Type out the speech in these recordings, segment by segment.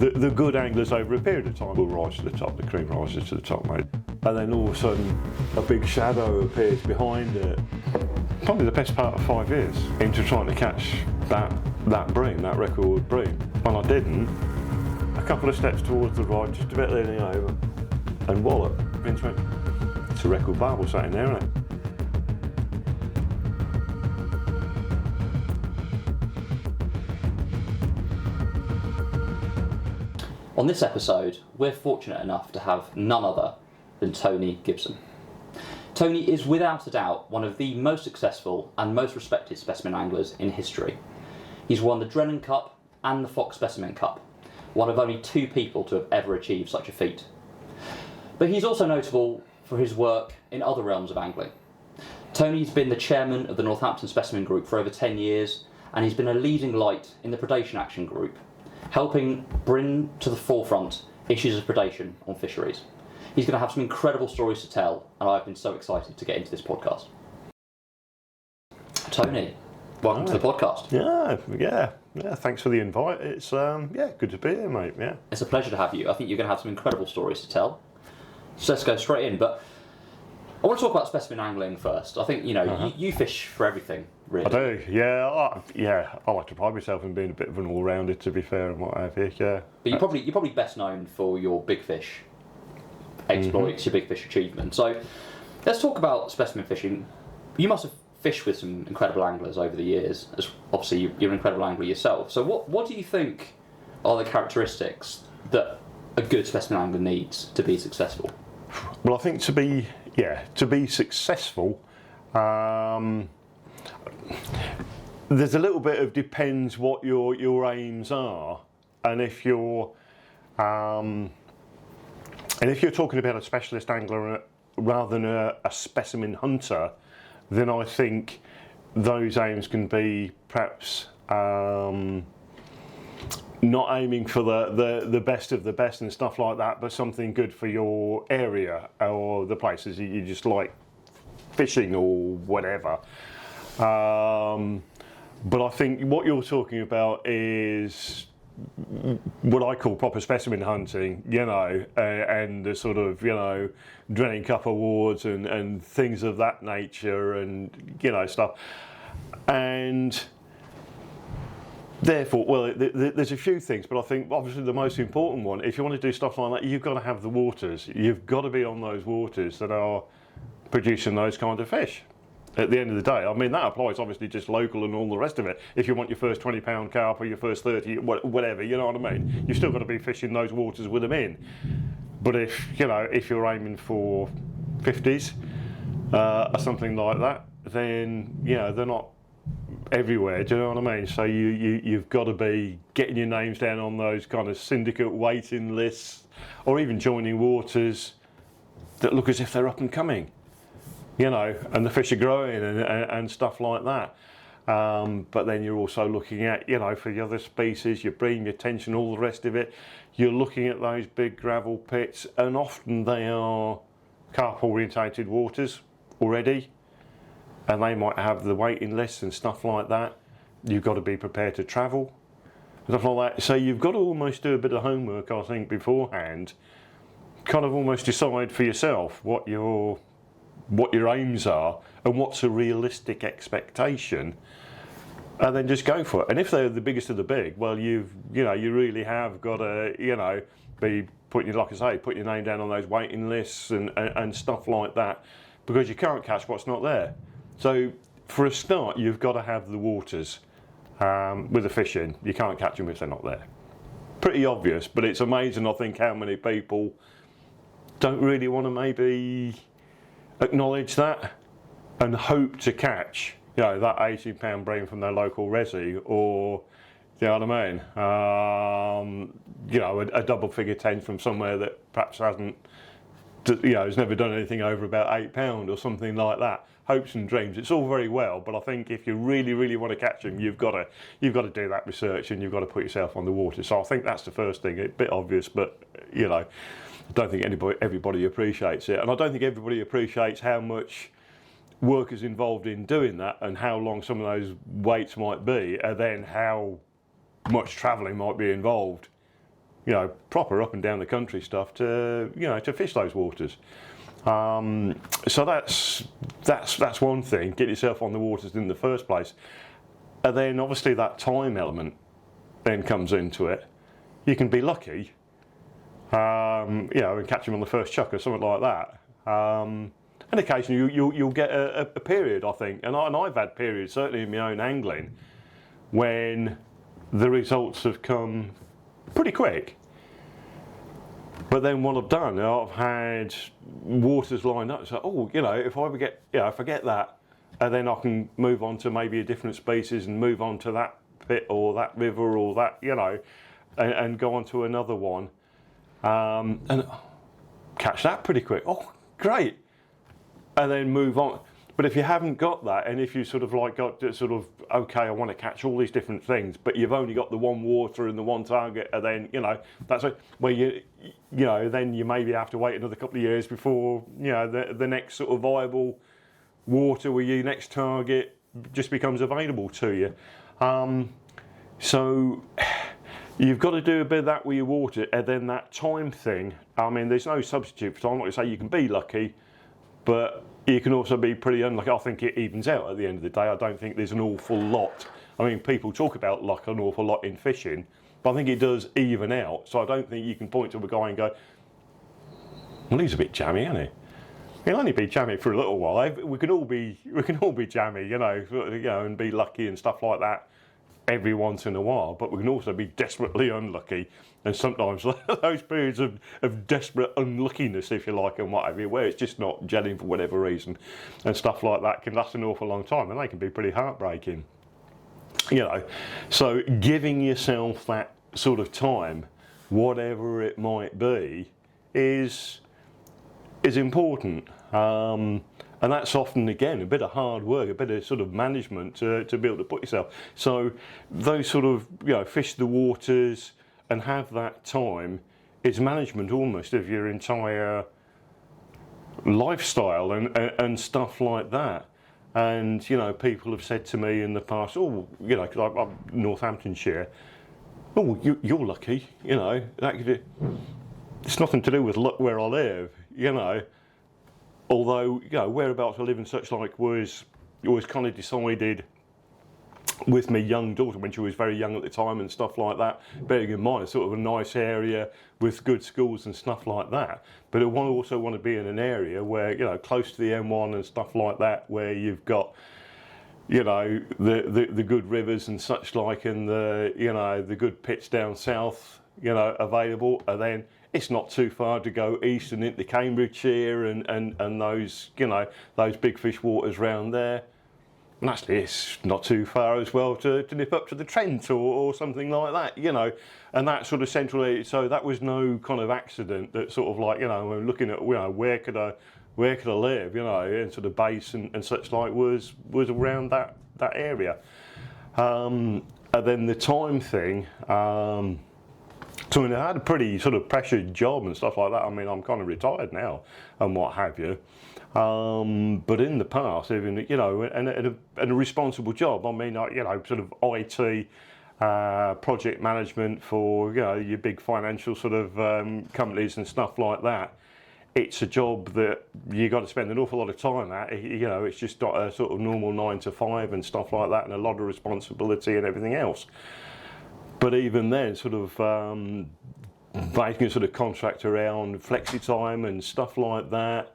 The good anglers over a period of time will rise to the top, the cream rises to the top, mate. And then all of a sudden, a big shadow appears behind it. Probably the best part of 5 years into trying to catch that bream, that record bream. And I didn't. A couple of steps towards the right, just a bit leaning over, and wallop. Vince went, it's a record barbel sat in there, isn't it? On this episode, we're fortunate enough to have none other than Tony Gibson. Tony is without a doubt one of the most successful and most respected specimen anglers in history. He's won the Drennan Cup and the Fox Specimen Cup, one of only 2 people to have ever achieved such a feat. But he's also notable for his work in other realms of angling. Tony's been the chairman of the Northampton Specimen Group for over 10 years, and he's been a leading light in the Predation Action Group, helping bring to the forefront issues of predation on fisheries. He's going to have some incredible stories to tell, and I've been so excited to get into this podcast. Tony, welcome to the podcast. Yeah. Thanks for the invite. It's good to be here, mate. Yeah, it's a pleasure to have you. I think you're going to have some incredible stories to tell. So let's go straight in. But I want to talk about specimen angling first. I think you fish for everything, really. I do. Yeah. I like to pride myself in being a bit of an all-rounder, to be fair, and what have you. Yeah. But you're probably best known for your big fish exploits, your big fish achievements. So let's talk about specimen fishing. You must have fished with some incredible anglers over the years. As obviously, you're an incredible angler yourself. So what do you think are the characteristics that a good specimen angler needs to be successful? Well, I think to be successful, there's a little bit of depends what your aims are, and if you're talking about a specialist angler rather than a specimen hunter, then I think those aims can be perhaps not aiming for the best of the best and stuff like that, but something good for your area or the places you just like fishing or whatever. But I think what you're talking about is what I call proper specimen hunting, and the sort of, Drennan Cup awards and things of that nature and, stuff. And therefore, there's a few things, but I think obviously the most important one, if you want to do stuff like that, you've got to have the waters. You've got to be on those waters that are producing those kind of fish. At the end of the day, I mean, that applies obviously just local and all the rest of it. If you want your first 20-pound carp or your first 30, whatever, you know what I mean? You've still got to be fishing those waters with them in. But if you're aiming for 50s or something like that, then, they're not everywhere, do you know what I mean? So you've got to be getting your names down on those kind of syndicate waiting lists, or even joining waters that look as if they're up and coming. And the fish are growing and stuff like that. But then you're also looking at, for the other species, your bream, your tench and all the rest of it, you're looking at those big gravel pits, and often they are carp orientated waters already, and they might have the waiting lists and stuff like that. You've got to be prepared to travel, stuff like that. So you've got to almost do a bit of homework, I think, beforehand, kind of almost decide for yourself what your aims are and what's a realistic expectation, and then just go for it. And if they're the biggest of the big, well, you really have got to be putting your name down on those waiting lists and stuff like that, because you can't catch what's not there. So for a start, you've got to have the waters with the fish in. You can't catch them if they're not there. Pretty obvious, but it's amazing, I think, how many people don't really want to maybe acknowledge that and hope to catch, that 18-pound bream from their local resi, or, you know what I mean, a double-figure tench from somewhere that perhaps hasn't, has never done anything over about £8 or something like that. Hopes and dreams. It's all very well, but I think if you really, really want to catch them, you've got to do that research, and you've got to put yourself on the water. So I think that's the first thing. A bit obvious, but I don't think everybody appreciates it, and I don't think everybody appreciates how much work is involved in doing that, and how long some of those waits might be, and then how much travelling might be involved proper up and down the country stuff to fish those waters. So that's one thing. Get yourself on the waters in the first place, and then obviously that time element then comes into it. You can be lucky, and catch them on the first chuck or something like that. And occasionally you'll get a period, I think, and I've had periods certainly in my own angling when the results have come pretty quick. But then what I've done, I've had waters lined up. So, if I get that, and then I can move on to maybe a different species and move on to that pit or that river or that, and go on to another one, and catch that pretty quick. Oh, great! And then move on. But if you haven't got that, and if you sort of got to sort of, okay, I want to catch all these different things, but you've only got the one water and the one target, and then, that's where then you maybe have to wait another couple of years before, the next sort of viable water with your next target just becomes available to you. So you've got to do a bit of that with your water, and then that time thing. I mean, there's no substitute for time. Like I say, you can be lucky, but you can also be pretty unlucky. I think it evens out at the end of the day. I don't think there's an awful lot. I mean, people talk about luck an awful lot in fishing, but I think it does even out. So I don't think you can point to a guy and go, well, he's a bit jammy, isn't he? He'll only be jammy for a little while. We can all be jammy, and be lucky and stuff like that every once in a while. But we can also be desperately unlucky, and sometimes those periods of desperate unluckiness, if you like, and what have you, where it's just not gelling for whatever reason, and stuff like that can last an awful long time, and they can be pretty heartbreaking. So giving yourself that sort of time, whatever it might be, is important. And that's often, again, a bit of hard work, a bit of sort of management to be able to put yourself. So those sort of, fish the waters and have that time is management almost of your entire lifestyle and stuff like that. And, people have said to me in the past, because I'm Northamptonshire, you're lucky, that could, it's nothing to do with luck where I live, Although, whereabouts I live and such like was kind of decided with my young daughter when she was very young at the time and stuff like that, bearing in mind it's sort of a nice area with good schools and stuff like that. But I also want to be in an area where, close to the M1 and stuff like that, where you've got, the good rivers and such like, and the good pits down south, available, and then it's not too far to go east and into Cambridgeshire and those, those big fish waters round there. And actually it's not too far as well to nip up to the Trent or something like that, and that sort of central area. So that was no kind of accident that sort of we're looking at, where could I live, and sort of base and such like was around that area. And then the time thing, so I had a pretty sort of pressured job and stuff like that. I mean, I'm kind of retired now and what have you. But in the past, even, and a responsible job. I mean, sort of IT, project management for, your big financial sort of companies and stuff like that. It's a job that you got to spend an awful lot of time at. It's just not a sort of normal 9 to 5 and stuff like that, and a lot of responsibility and everything else. But even then, sort of making a sort of contract around flexi time and stuff like that,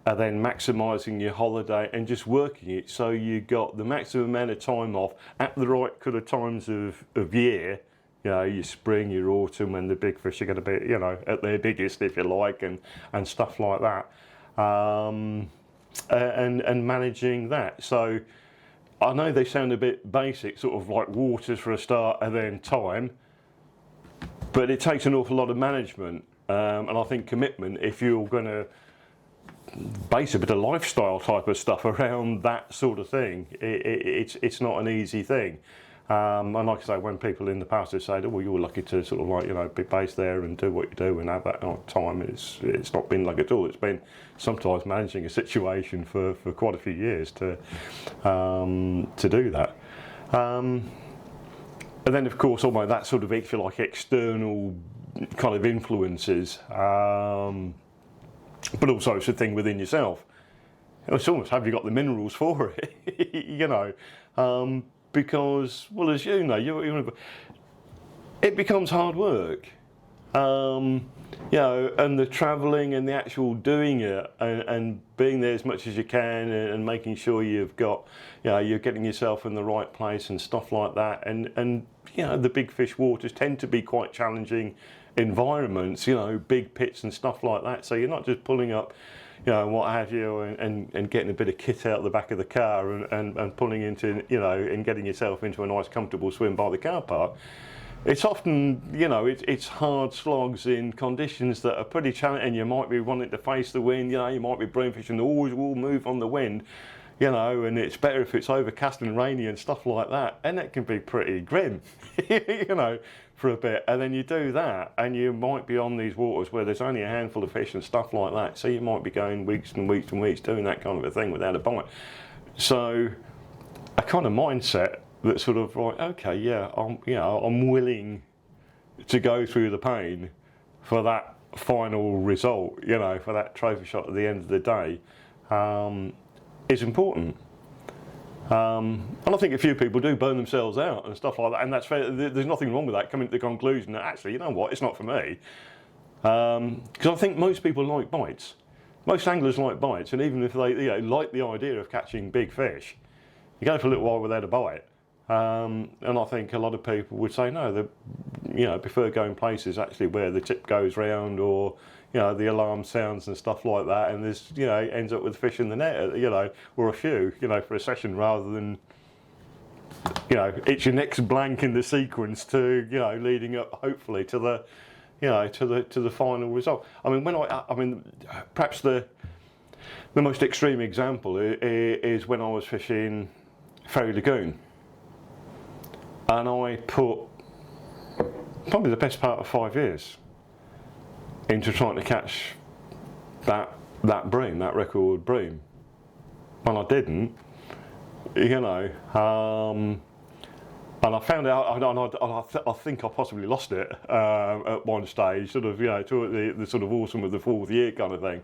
and then maximising your holiday and just working it so you got the maximum amount of time off at the right kind of times of year. Your spring, your autumn, when the big fish are going to be, at their biggest, if you like, and stuff like that, and managing that. So I know they sound a bit basic, sort of like waters for a start and then time, but it takes an awful lot of management and I think commitment if you're going to base a bit of lifestyle type of stuff around that sort of thing. It's not an easy thing. And like I say, when people in the past have said, well, you're lucky to sort of be based there and do what you do and have that time, it's not been luck at all. It's been sometimes managing a situation for quite a few years to do that. And then, of course, almost that sort of, if you like, external kind of influences, but also it's a thing within yourself. It's almost, have you got the minerals for it? You know, because, well, as you know, it becomes hard work. You know, and the travelling and the actual doing it and being there as much as you can and making sure you've got, you know, you're getting yourself in the right place and stuff like that. And you know, the big fish waters tend to be quite challenging environments, you know, big pits and stuff like that. So you're not just pulling up, you know, what have you, and getting a bit of kit out the back of the car and pulling into, you know, and getting yourself into a nice comfortable swim by the car park. It's often, you know, it's hard slogs in conditions that are pretty challenging, and you might be wanting to face the wind, you know, you might be bream fishing, always will move on the wind, you know, and it's better if it's overcast and rainy and stuff like that, and it can be pretty grim, you know, for a bit. And then you do that, and you might be on these waters where there's only a handful of fish and stuff like that, so you might be going weeks and weeks and weeks doing that kind of a thing without a bite. So a kind of mindset that's sort of like, okay, yeah, I'm willing to go through the pain for that final result, you know, for that trophy shot at the end of the day, is important. And I think a few people do burn themselves out and stuff like that, and that's fair. There's nothing wrong with that, coming to the conclusion that actually, you know what, it's not for me. Because I think most people like bites. Most anglers like bites, and even if they, you know, like the idea of catching big fish, you go for a little while without a bite. And I think a lot of people would say no, they, you know, prefer going places actually where the tip goes round, or, you know, the alarm sounds and stuff like that, and there's, you know, ends up with fish in the net, you know, or a few, you know, for a session, rather than, you know, it's your next blank in the sequence to, you know, leading up hopefully to the, you know, to the final result. I mean, perhaps the most extreme example is when I was fishing Ferry Lagoon. And I put probably the best part of 5 years into trying to catch that bream, that record bream. And I didn't, you know. And I found out, I think I possibly lost it at one stage, sort of, you know, to the sort of autumn of the 4th year kind of thing.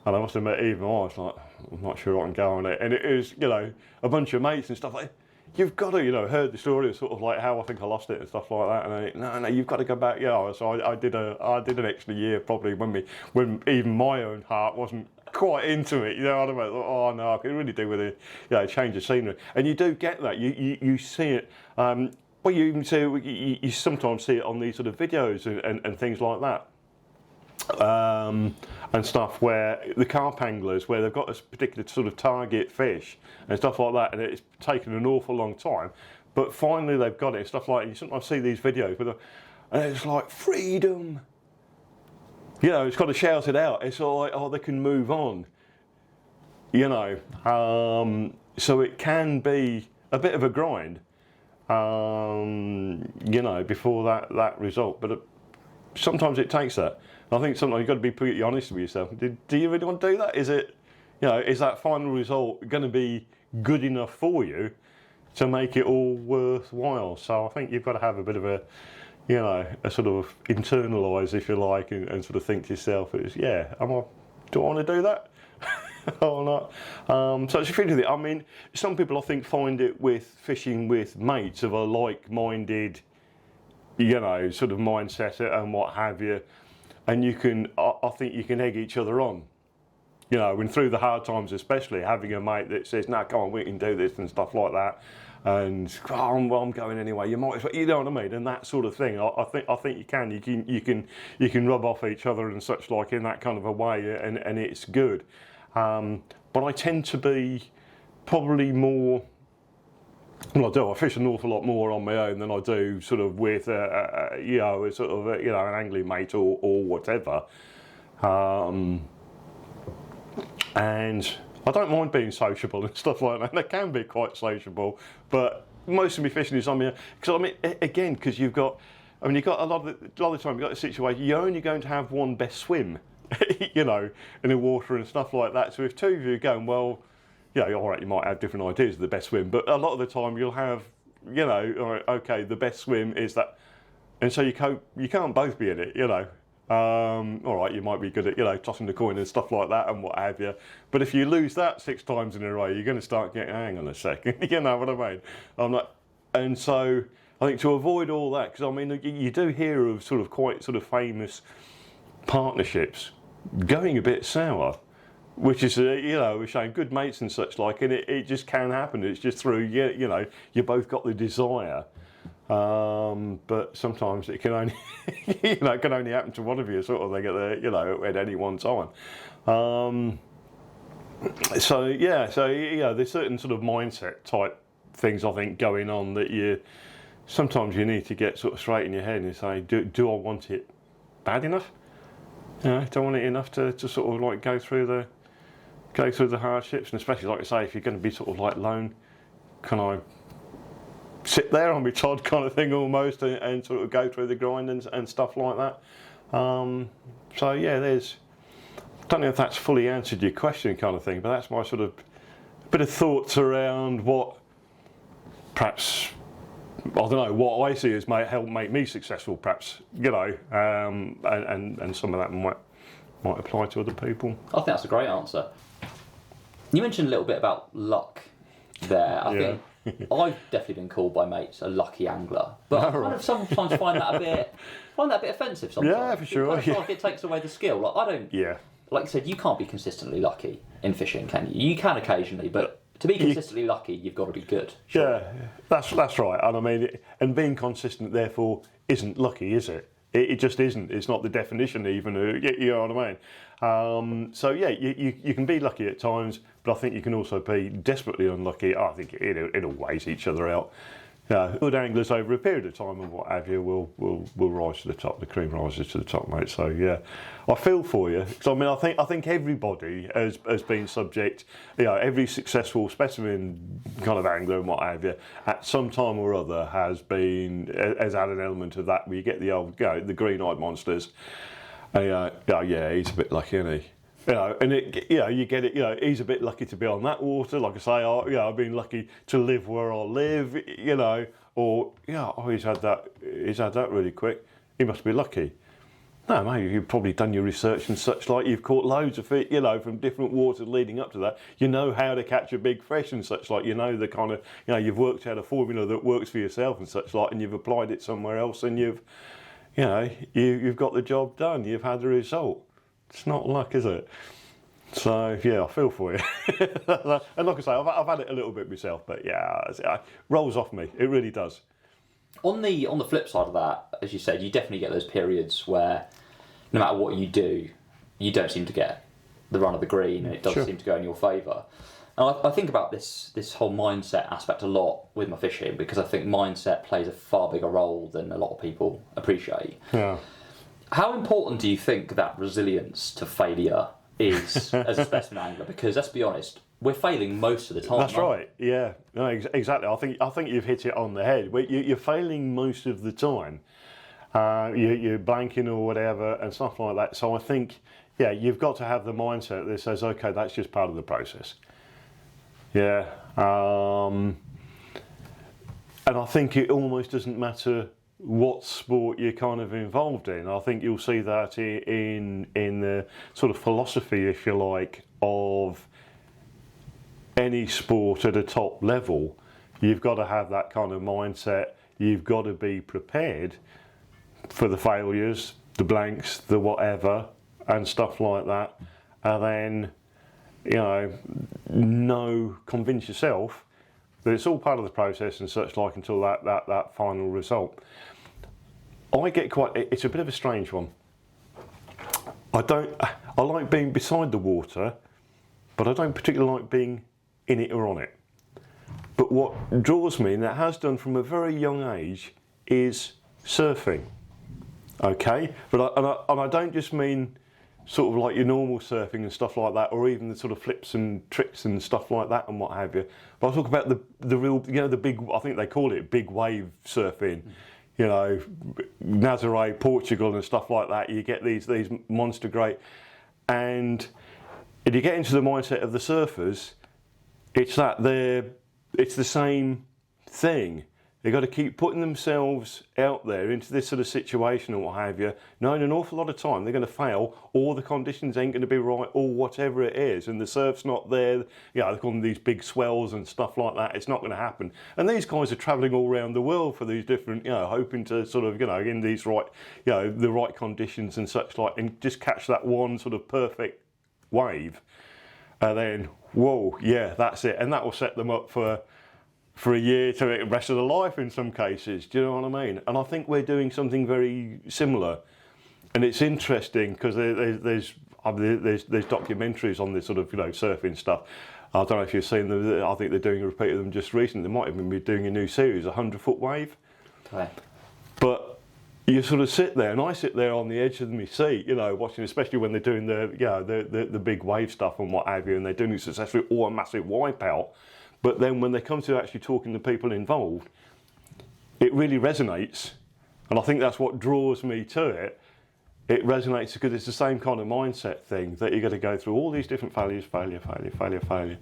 And I must admit, even I was like, I'm not sure I can go on it. And it was, you know, a bunch of mates and stuff like, you've got to, you know, heard the story of sort of like how I think I lost it and stuff like that, and no, you've got to go back. Yeah, so I did an extra year probably when even my own heart wasn't quite into it. You know what I mean? Like, oh no, I could really do with a, you know, change of scenery. And you do get that. You see it. Well, you even see it, you sometimes see it on these sort of videos and things like that. And stuff where the carp anglers, where they've got a particular sort of target fish and stuff like that, and it's taken an awful long time, but finally they've got it and stuff like that. You sometimes see these videos with them, and it's like freedom. You know, it's got to shout it out. It's like, oh, they can move on. You know, so it can be a bit of a grind. You know, before that result, but sometimes it takes that. I think sometimes you've got to be pretty honest with yourself. Do you really want to do that? Is it, you know, is that final result going to be good enough for you to make it all worthwhile? So I think you've got to have a bit of a, you know, a sort of internalise, if you like, and sort of think to yourself, yeah, do I want to do that? Or not? So it's a few things. I mean, some people I think find it with fishing with mates of a like-minded, you know, sort of mindset and what have you. And you can, I think you can egg each other on, you know, and through the hard times especially, having a mate that says, no, come on, we can do this and stuff like that, and oh, well, I'm going anyway, you might as well, you know what I mean, and that sort of thing. I think you can rub off each other and such like in that kind of a way, and it's good. But I tend to be probably more, well, I fish an awful lot more on my own than I do sort of with, you know, sort of, you know, an angling mate or whatever. And I don't mind being sociable and stuff like that. They can be quite sociable, but most of my fishing is on my own. Because I mean, again, because you've got a lot of the time you've got a situation, you're only going to have one best swim, you know, in the water and stuff like that. So if two of you are going, well, yeah, all right, you might have different ideas of the best swim, but a lot of the time you'll have, you know, all right, okay, the best swim is that And so you can't both be in it, you know. All right, you might be good at, you know, tossing the coin and stuff like that and what have you. But if you lose that 6 times in a row, you're going to start getting, hang on a second, you know what I mean? And so I think to avoid all that, because I mean, you do hear of sort of quite sort of famous partnerships going a bit sour, which is, you know, showing good mates and such like, and it just can happen. It's just through, you know, you both got the desire. But sometimes it can only, you know, it can only happen to one of you, sort of thing, you know, at any one time. So yeah, there's certain sort of mindset type things I think going on that sometimes you need to get sort of straight in your head and say, do I want it bad enough? You know, do I want it enough to sort of like go through the hardships, and especially like I say, if you're going to be sort of like lone, can I sit there on my Todd kind of thing almost and sort of go through the grind and stuff like that. So yeah, I don't know if that's fully answered your question kind of thing, but that's my sort of bit of thoughts around what perhaps, I don't know, what I see as might help make me successful perhaps, you know, and some of that might apply to other people. I think that's a great answer. You mentioned a little bit about luck there. I think I've definitely been called by mates a lucky angler, but I kind of sometimes find that a bit offensive sometimes. Yeah, for sure. I feel like it takes away the skill. Like I don't. Yeah. Like I said, you can't be consistently lucky in fishing, can you? You can occasionally, but to be consistently lucky, you've got to be good. Sure. Yeah, that's right. And I mean, and being consistent, therefore, isn't lucky, is it? It just isn't. It's not the definition even. You know what I mean? So yeah, you can be lucky at times, but I think you can also be desperately unlucky. I think it all weighs each other out. Good anglers over a period of time and what have you will rise to the top. The cream rises to the top, mate. So yeah, I feel for you. So I mean, I think everybody has been subject. You know, every successful specimen kind of angler and what have you, at some time or other has had an element of that where you get the old, you know, the green-eyed monsters. And yeah, he's a bit lucky, isn't he? You know, and you get it. You know, he's a bit lucky to be on that water. Like I say, I've been lucky to live where I live. You know, or he's had that really quick. He must be lucky. No, mate, you've probably done your research and such like. You've caught loads of it, you know, from different waters leading up to that. You know how to catch a big fish and such like. You know the kind of, you know, you've worked out a formula that works for yourself and such like, and you've applied it somewhere else, and you've got the job done. You've had the result. It's not luck, is it? So yeah, I feel for you. And like I say, I've had it a little bit myself, but yeah, it rolls off me. It really does. On the flip side of that, as you said, you definitely get those periods where no matter what you do, you don't seem to get the run of the green, and it doesn't seem to go in your favour. And I think about this whole mindset aspect a lot with my fishing, because I think mindset plays a far bigger role than a lot of people appreciate. Yeah. How important do you think that resilience to failure is as a specimen angler? Because let's be honest, we're failing most of the time. That's right. Yeah. No, exactly. I think you've hit it on the head. You're failing most of the time. You're blanking or whatever and stuff like that. So I think, yeah, you've got to have the mindset that says, okay, that's just part of the process. Yeah. And I think it almost doesn't matter what sport you're kind of involved in. I think you'll see that in the sort of philosophy, if you like, of any sport at a top level. You've got to have that kind of mindset. You've got to be prepared for the failures, the blanks, the whatever, and stuff like that. And then, convince yourself that it's all part of the process and such like until that final result. It's a bit of a strange one. I like being beside the water, but I don't particularly like being in it or on it. But what draws me, and that has done from a very young age, is surfing. Okay? But I don't just mean sort of like your normal surfing and stuff like that, or even the sort of flips and tricks and stuff like that and what have you. But I talk about the real, the big, I think they call it big wave surfing. You know, Nazaré, Portugal and stuff like that. You get these monster great. And if you get into the mindset of the surfers, it's the same thing. They've got to keep putting themselves out there into this sort of situation or what have you, knowing an awful lot of time they're going to fail, or the conditions ain't going to be right, or whatever it is, and the surf's not there. You know, they call them these big swells and stuff like that. It's not going to happen. And these guys are travelling all around the world for these different, you know, hoping to sort of, you know, in these right, you know, the right conditions and such like, and just catch that one sort of perfect wave, and then whoa, yeah, that's it, and that will set them up for a year to the rest of their life in some cases. Do you know what I mean? And I think we're doing something very similar, and it's interesting because there's documentaries on this sort of, you know, surfing stuff. I don't know if you've seen them. I think they're doing a repeat of them just recently. They might even be doing a new series, 100-foot wave. Okay. But you sort of sit there, and I sit there on the edge of my seat, you know, watching, especially when they're doing the big wave stuff and what have you, and they're doing it successfully, or a massive wipeout. But then when they come to actually talking to people involved, it really resonates. And I think that's what draws me to it. It resonates because it's the same kind of mindset thing that you're going to go through all these different failures, failure.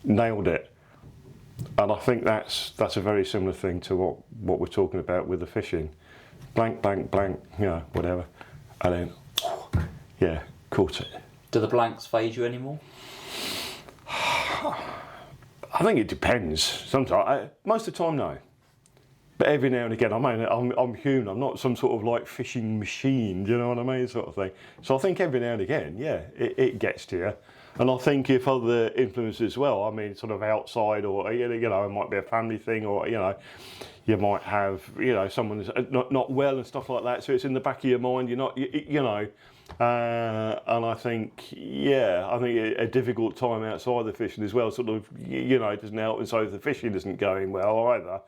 Nailed it. And I think that's a very similar thing to what we're talking about with the fishing. Blank, you know, whatever. And then, yeah, caught it. Do the blanks phase you anymore? I think it depends. Sometimes, most of the time, no. But every now and again, I mean, I'm human. I'm not some sort of like fishing machine. Do you know what I mean, sort of thing. So I think every now and again, yeah, it gets to you. And I think if other influences as well, I mean, sort of outside, or you know, it might be a family thing, or you know, you might have, you know, someone who's not well and stuff like that. So it's in the back of your mind. You're not, you know. And I think, yeah, I think a difficult time outside the fishing as well, sort of, you know, it doesn't help. And so if the fishing isn't going well either,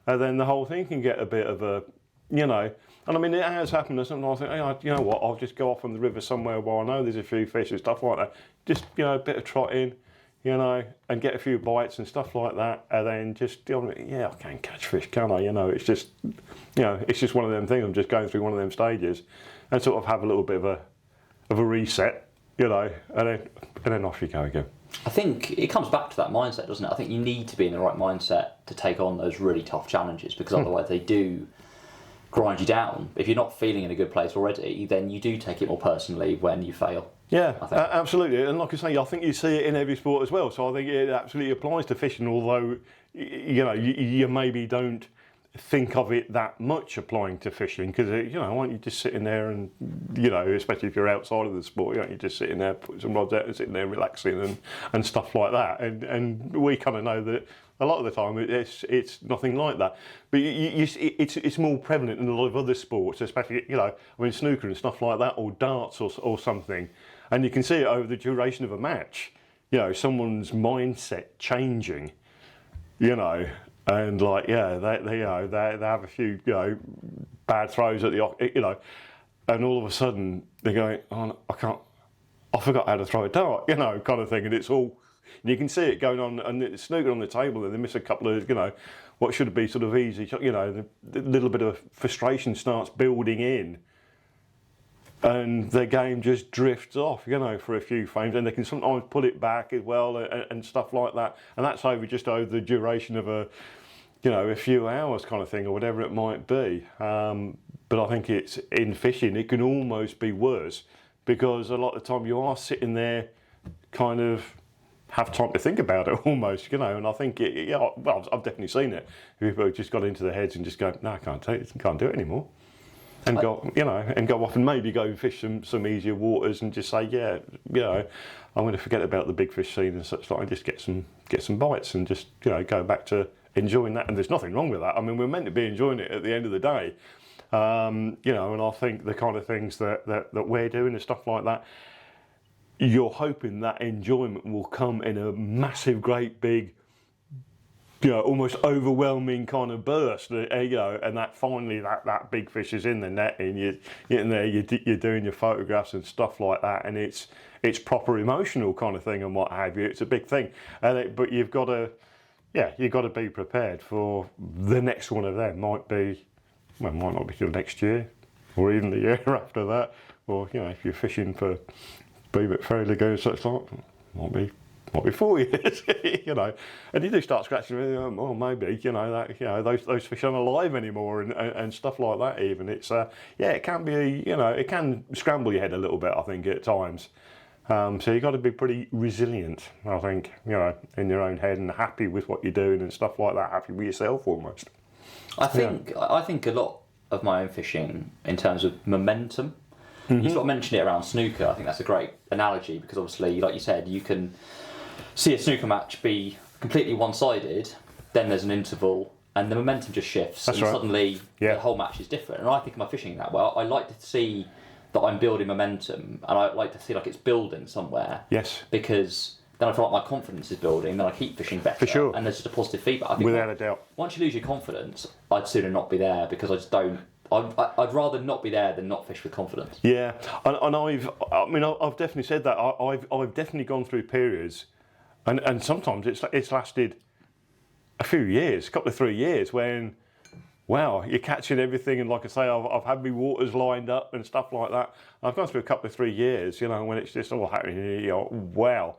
and then the whole thing can get a bit of a, you know, and I mean, it has happened. And sometimes I think, hey, you know what, I'll just go off on the river somewhere where I know there's a few fish and stuff like that. Just, you know, a bit of trotting, you know, and get a few bites and stuff like that. And then just, you know, yeah, I can catch fish, can I? You know, it's just, you know, it's just one of them things. I'm just going through one of them stages. And sort of have a little bit of a reset, you know, and then off you go again. I think it comes back to that mindset, doesn't it? I think you need to be in the right mindset to take on those really tough challenges, because otherwise they do grind you down. If you're not feeling in a good place already, then you do take it more personally when you fail. Yeah, absolutely. And like I say, I think you see it in every sport as well. So I think it absolutely applies to fishing, although, you know, you maybe don't think of it that much applying to fishing, because, you know, aren't you just sitting there and, you know, especially if you're outside of the sport, aren't you just sitting there, putting some rods out and sitting there relaxing and stuff like that. And we kind of know that a lot of the time it's nothing like that. But it's more prevalent in a lot of other sports, especially, you know, I mean, snooker and stuff like that, or darts or something. And you can see it over the duration of a match, you know, someone's mindset changing, you know. And like, yeah, they you know, they have a few, you know, bad throws at the, you know, and all of a sudden they're going, oh, I forgot how to throw a dart, you know, kind of thing. And it's all, and you can see it going on, and it's snooker on the table, and they miss a couple of, you know, what should be sort of easy, you know, the little bit of frustration starts building in, and their game just drifts off, you know, for a few frames, and they can sometimes pull it back as well and stuff like that. And that's over the duration of a few hours kind of thing, or whatever it might be. But I think it's in fishing, it can almost be worse, because a lot of the time you are sitting there, kind of have time to think about it almost, you know. And I think well, I've definitely seen it. People just got into their heads and just go, no, I can't do it anymore. And go off and maybe go fish some easier waters and just say, yeah, you know, I'm going to forget about the big fish scene and such like, and just get some bites and just, you know, go back to enjoying that. And there's nothing wrong with that. I mean, we're meant to be enjoying it at the end of the day, you know. And I think the kind of things that we're doing and stuff like that, you're hoping that enjoyment will come in a massive, great big, you know, almost overwhelming kind of burst, you know, and that finally that big fish is in the net, and you're in there, you're doing your photographs and stuff like that, and it's proper emotional kind of thing and what have you. It's a big thing, but you've got to be prepared for the next one of them. Might not be till next year, or even the year after that, or, you know, if you're fishing for Bream at Fairly Go and such like, might be might be 4 years, you know, and you do start scratching, well, maybe, you know, that, you know, those fish aren't alive anymore, and stuff like that. Even it's it can be, you know, it can scramble your head a little bit, I think, at times. So you've got to be pretty resilient, I think, you know, in your own head, and happy with what you're doing and stuff like that, happy with yourself almost. I think a lot of my own fishing in terms of momentum. You sort of mentioned it around snooker. I think that's a great analogy, because obviously, like you said, you can see a snooker match be completely one-sided, then there's an interval, and the momentum just shifts, and suddenly the whole match is different. And I think of my fishing that way. I like to see that I'm building momentum, and I like to see like it's building somewhere. Yes. Because then I feel like my confidence is building, then I keep fishing better. For sure. And there's just a positive feedback. I think without a doubt. Once you lose your confidence, I'd sooner not be there, because I just don't. I'd rather not be there than not fish with confidence. Yeah, and I've definitely said that. I've definitely gone through periods, and sometimes it's lasted a few years, a couple of 3 years, when, wow, you're catching everything, and like I say, I've had my waters lined up and stuff like that. I've gone through a couple of 3 years, you know, when it's just all happening, you know, wow.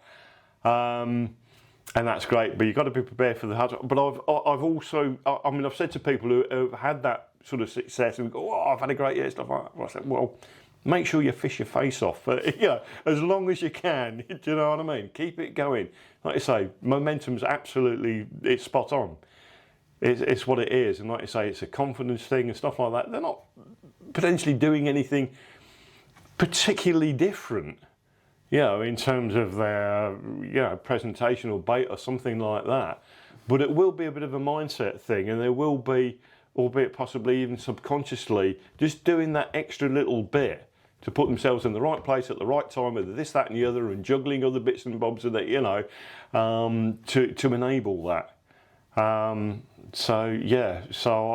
And that's great, but you've got to be prepared for the hard. But I've also, I've said to people who have had that sort of success and go, oh, I've had a great year, stuff like that. Well, I said, well, make sure you fish your face off, you know, as long as you can. Do you know what I mean? Keep it going. Like I say, momentum's absolutely, it's spot on. It's what it is, and like I say, it's a confidence thing and stuff like that. They're not potentially doing anything particularly different, you know, in terms of their, you know, presentation or bait or something like that. But it will be a bit of a mindset thing, and there will be, albeit possibly even subconsciously, just doing that extra little bit to put themselves in the right place at the right time with this, that and the other, and juggling other bits and bobs of that, you know, to enable that. So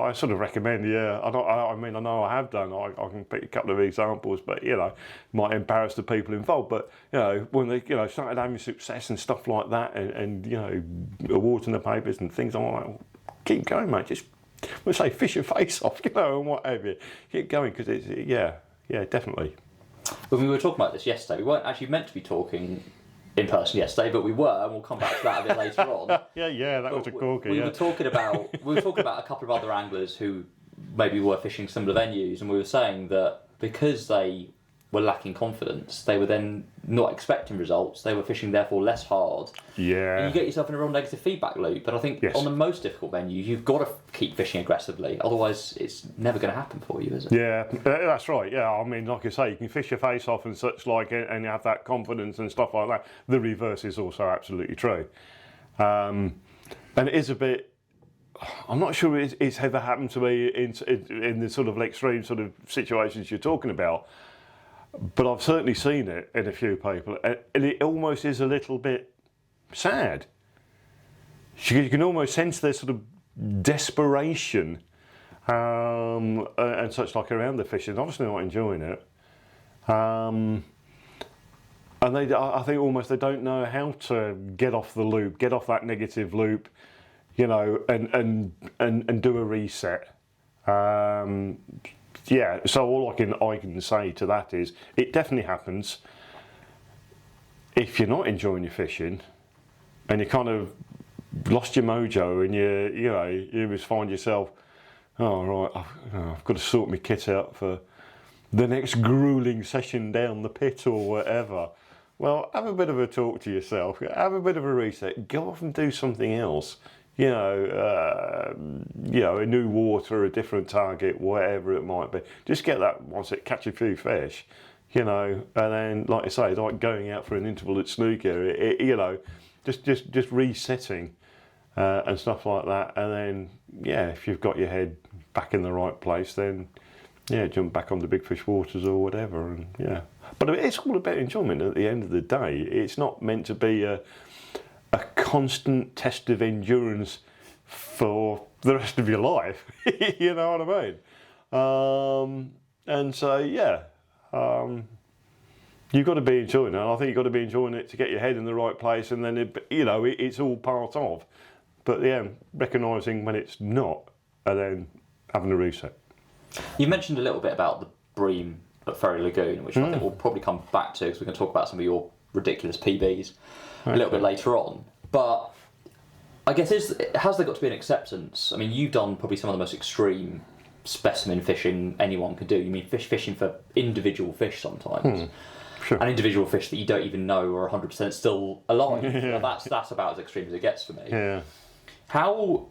I sort of recommend, I know I have done, I can pick a couple of examples, but, you know, might embarrass the people involved, but, you know, when they, you know, started having success and stuff like that, and you know, awards in the papers and things, I'm like, keep going, mate, just, we'll say, fish your face off, you know, and what have you. Keep going, because it's, yeah, definitely. When we were talking about this yesterday, we weren't actually meant to be talking in person yesterday, but we were, and we'll come back to that a bit later on. yeah, that was a corker. We were talking about a couple of other anglers who maybe were fishing similar venues, and we were saying that because they were lacking confidence, they were then not expecting results. They were fishing therefore less hard. Yeah. And you get yourself in a real negative feedback loop. But I think on the most difficult venue, you've got to keep fishing aggressively. Otherwise, it's never going to happen for you, is it? Yeah, that's right. Yeah, I mean, like I say, you can fish your face off and such like, and you have that confidence and stuff like that. The reverse is also absolutely true. And it is a bit, I'm not sure it's ever happened to me in the sort of extreme sort of situations you're talking about. But I've certainly seen it in a few people, and it almost is a little bit sad. You can almost sense their sort of desperation and such like around the fishing. Obviously not enjoying it, and I think almost they don't know how to get off the loop, get off that negative loop, you know, and do a reset. Yeah, so all I can say to that is it definitely happens. If you're not enjoying your fishing and you kind of lost your mojo and you just find yourself, oh right, I've got to sort my kit out for the next grueling session down the pit or whatever. Well, have a bit of a talk to yourself, have a bit of a reset, go off and do something else. You know, a new water, a different target, whatever it might be. Just get that once it catch a few fish, you know, and then, like I say, like going out for an interval at snooker, you know, just resetting and stuff like that. And then, yeah, if you've got your head back in the right place, then, yeah, jump back on the big fish waters or whatever, and yeah. But it's all about enjoyment at the end of the day. It's not meant to be a constant test of endurance for the rest of your life. You know what I mean? And so, yeah, you've got to be enjoying it. I think you've got to be enjoying it to get your head in the right place, and then, it's all part of. But, yeah, recognising when it's not, and then having a reset. You mentioned a little bit about the Bream at Ferry Lagoon, which I think we'll probably come back to, because we're going to talk about some of your ridiculous PBs. a little bit later on. But I guess has there got to be an acceptance? I mean, you've done probably some of the most extreme specimen fishing anyone could do. You mean fishing for individual fish sometimes. Sure. And individual fish that you don't even know are 100% still alive. Yeah. Well, that's about as extreme as it gets for me. Yeah. How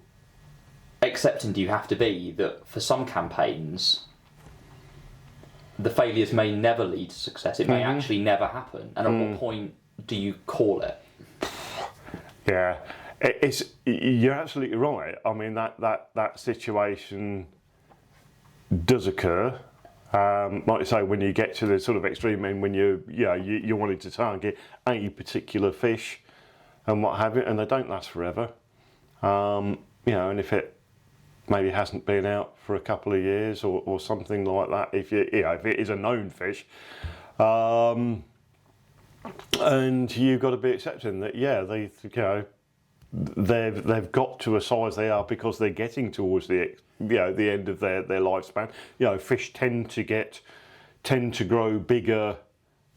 accepting do you have to be that for some campaigns the failures may never lead to success? It may actually never happen. And at what point do you call it? Yeah, you're absolutely right. I mean, that situation does occur. Like I say, when you get to the sort of extreme end, when you're wanting to target a particular fish and what have you, and they don't last forever. And if it maybe hasn't been out for a couple of years or something like that, if it is a known fish, and you've got to be accepting that they've got to a size they are because they're getting towards the end of their lifespan. Fish tend to grow bigger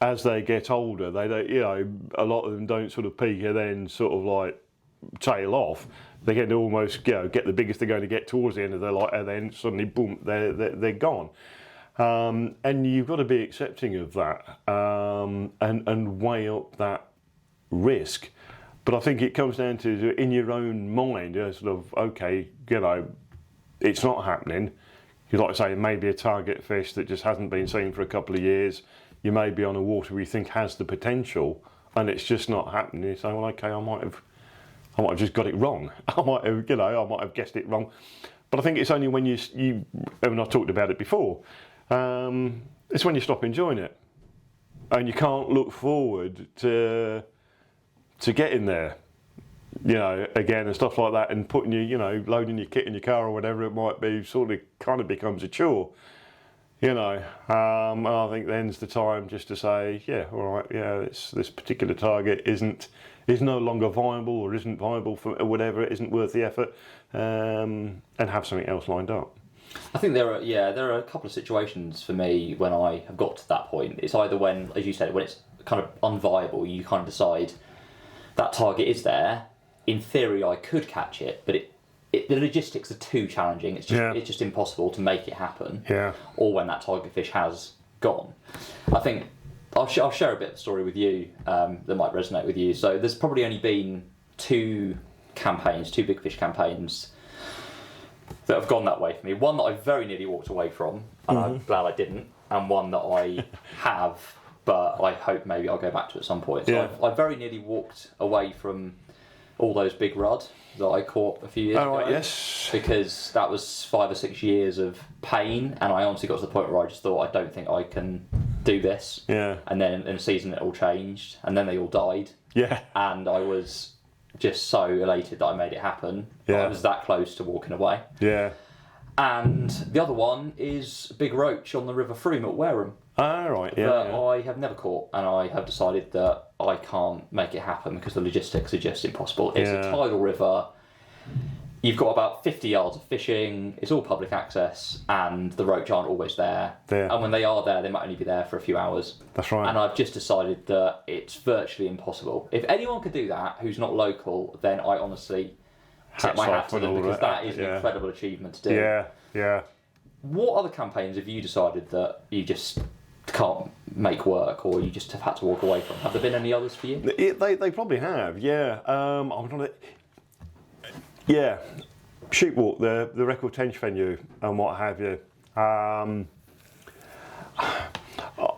as they get older. They don't, a lot of them don't sort of peak and then sort of like tail off. They get to almost get the biggest they're going to get towards the end of their life, and then suddenly boom, they're gone. And you've got to be accepting of that, and weigh up that risk. But I think it comes down to, in your own mind, sort of, okay, it's not happening. You like to say, it may be a target fish that just hasn't been seen for a couple of years. You may be on a water we think has the potential, and it's just not happening. You say, well, okay, I might have just got it wrong. I might have guessed it wrong. But I think it's only when you and I talked about it before, it's when you stop enjoying it, and you can't look forward to getting there, again, and stuff like that, and putting loading your kit in your car or whatever it might be, sort of kind of becomes a chore, and I think then's the time just to say, all right, this particular target is no longer viable, or isn't viable for whatever, it isn't worth the effort, and have something else lined up. I think there are a couple of situations for me when I have got to that point. It's either when, as you said, when it's kind of unviable, you kind of decide that target is there. In theory, I could catch it, but the logistics are too challenging. It's just impossible to make it happen. Yeah. Or when that target fish has gone. I think I'll share a bit of a story with you that might resonate with you. So there's probably only been two big fish campaigns that have gone that way for me. One that I very nearly walked away from, and I'm glad I didn't, and one that I have, but I hope maybe I'll go back to at some point. So I very nearly walked away from all those big rudd that I caught a few years ago. Right, yes. Because that was 5 or 6 years of pain, and I honestly got to the point where I just thought, I don't think I can do this. Yeah. And then in a season it all changed, and then they all died. Yeah. And I was just so elated that I made it happen. Yeah. I was that close to walking away. Yeah. And the other one is big roach on the River Bream at Wareham. Right, yeah. That I have never caught, and I have decided that I can't make it happen because the logistics are just impossible. It's a tidal river. You've got about 50 yards of fishing. It's all public access, and the roach aren't always there. And when they are there, they might only be there for a few hours. That's right. And I've just decided that it's virtually impossible. If anyone could do that who's not local, then I honestly tip my hat to them, because that is an incredible achievement to do. Yeah, yeah. What other campaigns have you decided that you just can't make work, or you just have had to walk away from? Have there been any others for you? They probably have, yeah. Sheepwalk, the record tench venue and what have you. I'm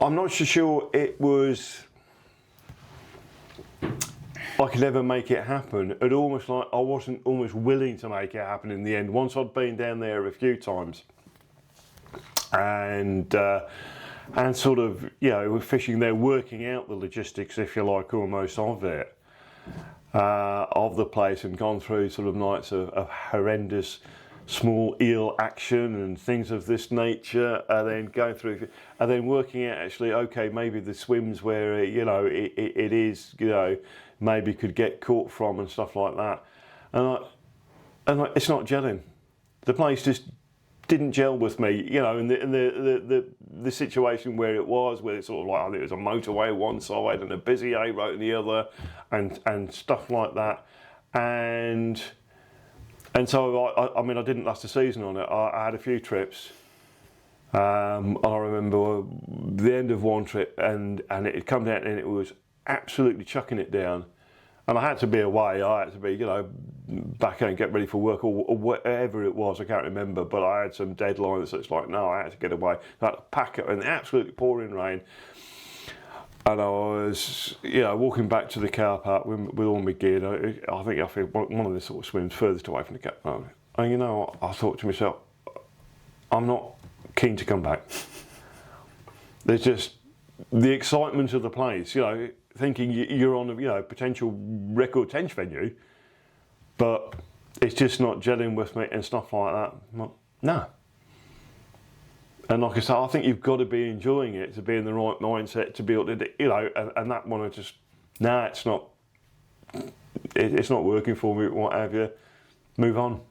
not so sure it was I could ever make it happen. It almost like I wasn't almost willing to make it happen in the end. Once I'd been down there a few times, and sort of, fishing there, working out the logistics, if you like, almost of it, of the place, and gone through sort of nights of horrendous small eel action and things of this nature, and then going through, and then working out actually, okay, maybe the swims where it is, maybe could get caught from and stuff like that, and it's not gelling. The place just didn't gel with me, you know, in the situation where it's sort of like, I think it was a motorway one side and a busy A road on the other, and stuff like that, and so I mean, I didn't last a season on it. I had a few trips. And I remember the end of one trip, and it had come down and it was absolutely chucking it down. And I had to be away, I had to be, you know, back home, get ready for work or whatever it was, I can't remember. But I had some deadlines, so it's like, no, I had to get away. I had to pack it in the absolutely pouring rain. And I was, you know, walking back to the car park with all my gear. I think I feel one of the sort of swims furthest away from the car park. And you know, I thought to myself, I'm not keen to come back. There's just the excitement of the place, you know, thinking you're on a, you know, potential record tench venue, but it's just not gelling with me and stuff like that. No. And like I say, I think you've got to be enjoying it to be in the right mindset to be able to, you know, and that one I just, it's not working for me, what have you, move on.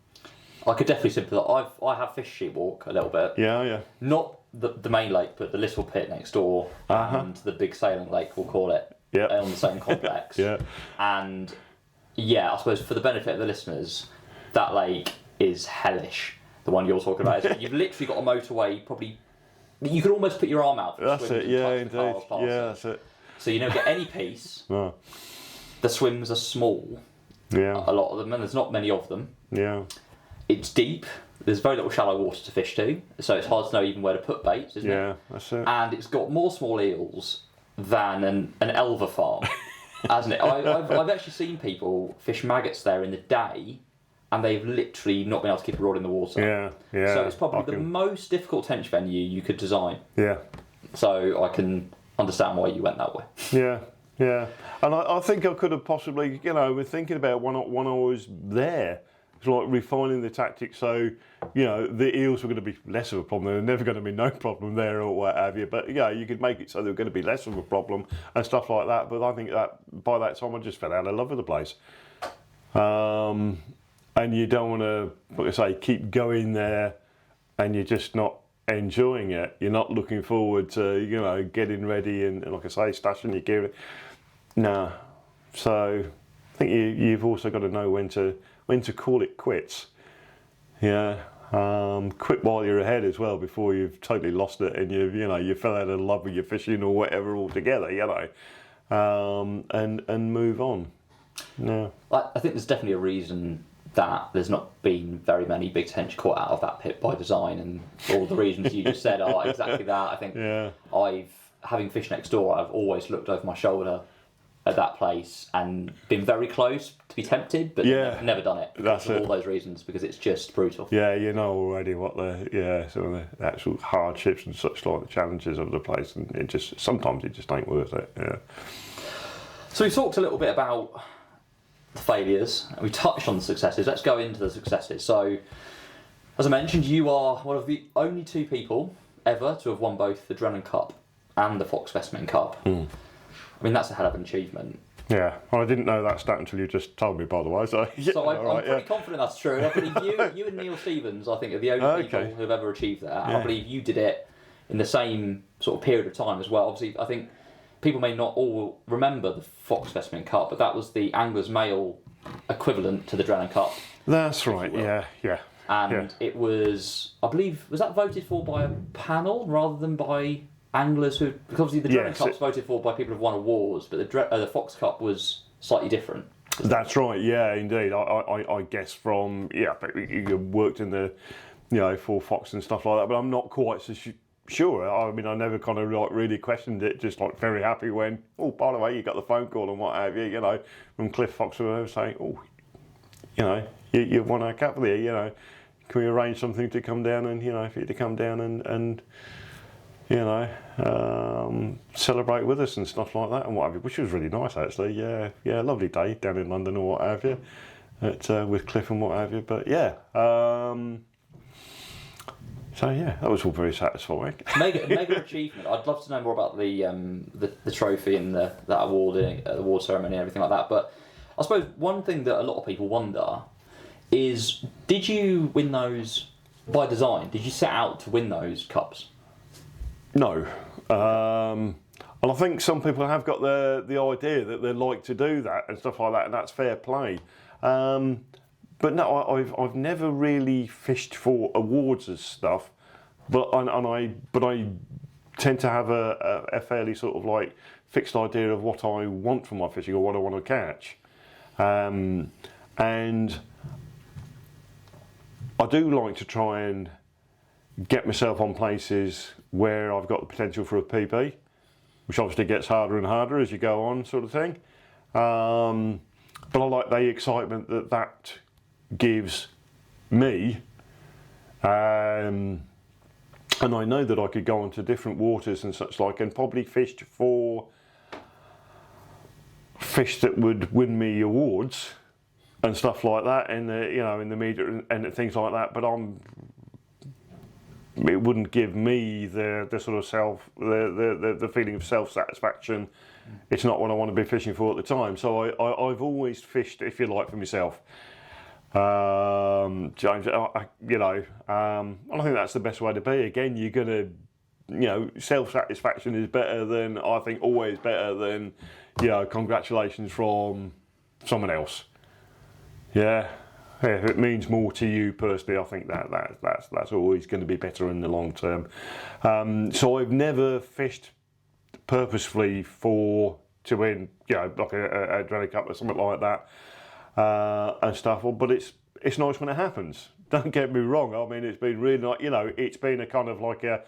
I could definitely sympathise. I have fished Sheepwalk a little bit. Yeah. Not the main lake, but the little pit next door and the big sailing lake, we'll call it, on the same complex. Yeah. And yeah, I suppose for the benefit of the listeners, that lake is hellish. The one you're talking about. You've literally got a motorway, probably, you could almost put your arm out for the That's swims it, and yeah, touch the cars indeed. past Yeah, it. that's it. So you never get any peace. No. The swims are small, Yeah. a lot of them, and there's not many of them. Yeah. It's deep. There's very little shallow water to fish to, so it's hard to know even where to put baits, isn't it? Yeah, that's it. And it's got more small eels than an elver farm, hasn't it? I've actually seen people fish maggots there in the day, and they've literally not been able to keep a rod in the water. Yeah. So it's probably the most difficult tench venue you could design. Yeah. So I can understand why you went that way. Yeah. And I think I could have possibly, you know, we're thinking about when I was there, it's like refining the tactics so, you know, the eels were going to be less of a problem. There's never going to be no problem there or what have you. But, yeah, you could make it so they're going to be less of a problem and stuff like that. But I think that by that time I just fell out of love with the place. And you don't want to, like I say, keep going there and you're just not enjoying it. You're not looking forward to, you know, getting ready and like I say, stashing your gear. No. So I think you've also got to know when to call it quits. Yeah. Quit while you're ahead as well before you've totally lost it and you fell out of love with your fishing or whatever altogether, you know. And move on. No. I think there's definitely a reason that there's not been very many big tench caught out of that pit by design, and all the reasons you just said are exactly that. I think having fished next door, I've always looked over my shoulder at that place and been very close to be tempted, but never done it. That's for it. all those reasons, because it's just brutal. Yeah, you know already what some of the actual hardships and such like the challenges of the place, and sometimes it just ain't worth it. Yeah. So we talked a little bit about the failures, and we touched on the successes. Let's go into the successes. So, as I mentioned, you are one of the only two people ever to have won both the Drennan Cup and the Fox Specimen Cup. I mean, that's a hell of an achievement. Yeah, well, I didn't know that stat until you just told me, by the way. So, I'm pretty confident that's true. And I believe you and Neil Stevens, I think, are the only people who have ever achieved that. And I believe you did it in the same sort of period of time as well. Obviously, I think people may not all remember the Fox Specimen Cup, but that was the Angler's Male equivalent to the Drennan Cup. That's right, yeah. And it was, I believe, was that voted for by a panel rather than by anglers who, because obviously the Drennan Cup's voted for by people who've won awards, but the Fox Cup was slightly different. That's right, yeah, indeed. I guess from, you worked in the, for Fox and stuff like that, but I'm not quite so sure. I mean, I never kind of like really questioned it, just like very happy when, by the way, you got the phone call and what have you, from Cliff Fox saying, you've won our cup there, can we arrange something to come down and, for you to come down and celebrate with us and stuff like that and what have you, which was really nice actually. Yeah, lovely day down in London or what have you, with Cliff and what have you. But so that was all very satisfying. Mega achievement. I'd love to know more about the trophy and the award ceremony and everything like that. But I suppose one thing that a lot of people wonder is, did you win those by design, did you set out to win those cups? No. And I think some people have got the idea that they like to do that and stuff like that, and that's fair play. But no, I've never really fished for awards and stuff, but I tend to have a fairly sort of like fixed idea of what I want from my fishing or what I want to catch, and I do like to try and get myself on places where I've got the potential for a PB, which obviously gets harder and harder as you go on, sort of thing. But I like the excitement that gives me, and I know that I could go onto different waters and such like, and probably fish for fish that would win me awards and stuff like that, in the media and things like that. But it wouldn't give me the sort of the feeling of self-satisfaction. It's not what I want to be fishing for at the time. So I've always fished, if you like, for myself. James, and I think that's the best way to be. Again, you're gonna, self-satisfaction is better than, I think, always better than, congratulations from someone else. Yeah. If it means more to you personally, I think that's always going to be better in the long term. So I've never fished purposefully to win, like a Adrenaline Cup or something like that, and stuff. But it's nice when it happens. Don't get me wrong. I mean, it's been really, it's been a kind of like a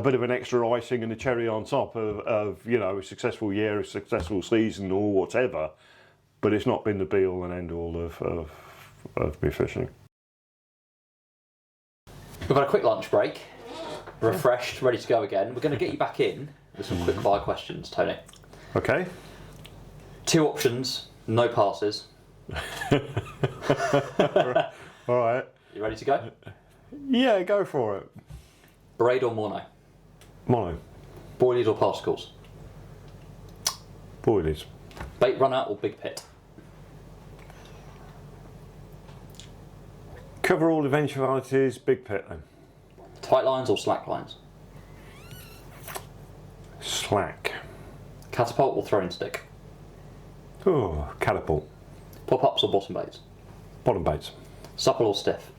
bit of an extra icing and a cherry on top of a successful year, a successful season, or whatever. But it's not been the be all and end all of me fishing. We've had a quick lunch break, refreshed, ready to go again. We're going to get you back in with some quick fire questions, Tony. Okay. 2 options, no passes. All right. You ready to go? Yeah, go for it. Braid or mono? Mono. Boilies or particles? Boilies. Bait runner or big pit? Cover all eventualities, big pit then. Tight lines or slack lines? Slack. Catapult or throwing stick? Oh, catapult. Pop-ups or bottom baits? Bottom baits. Supple or stiff?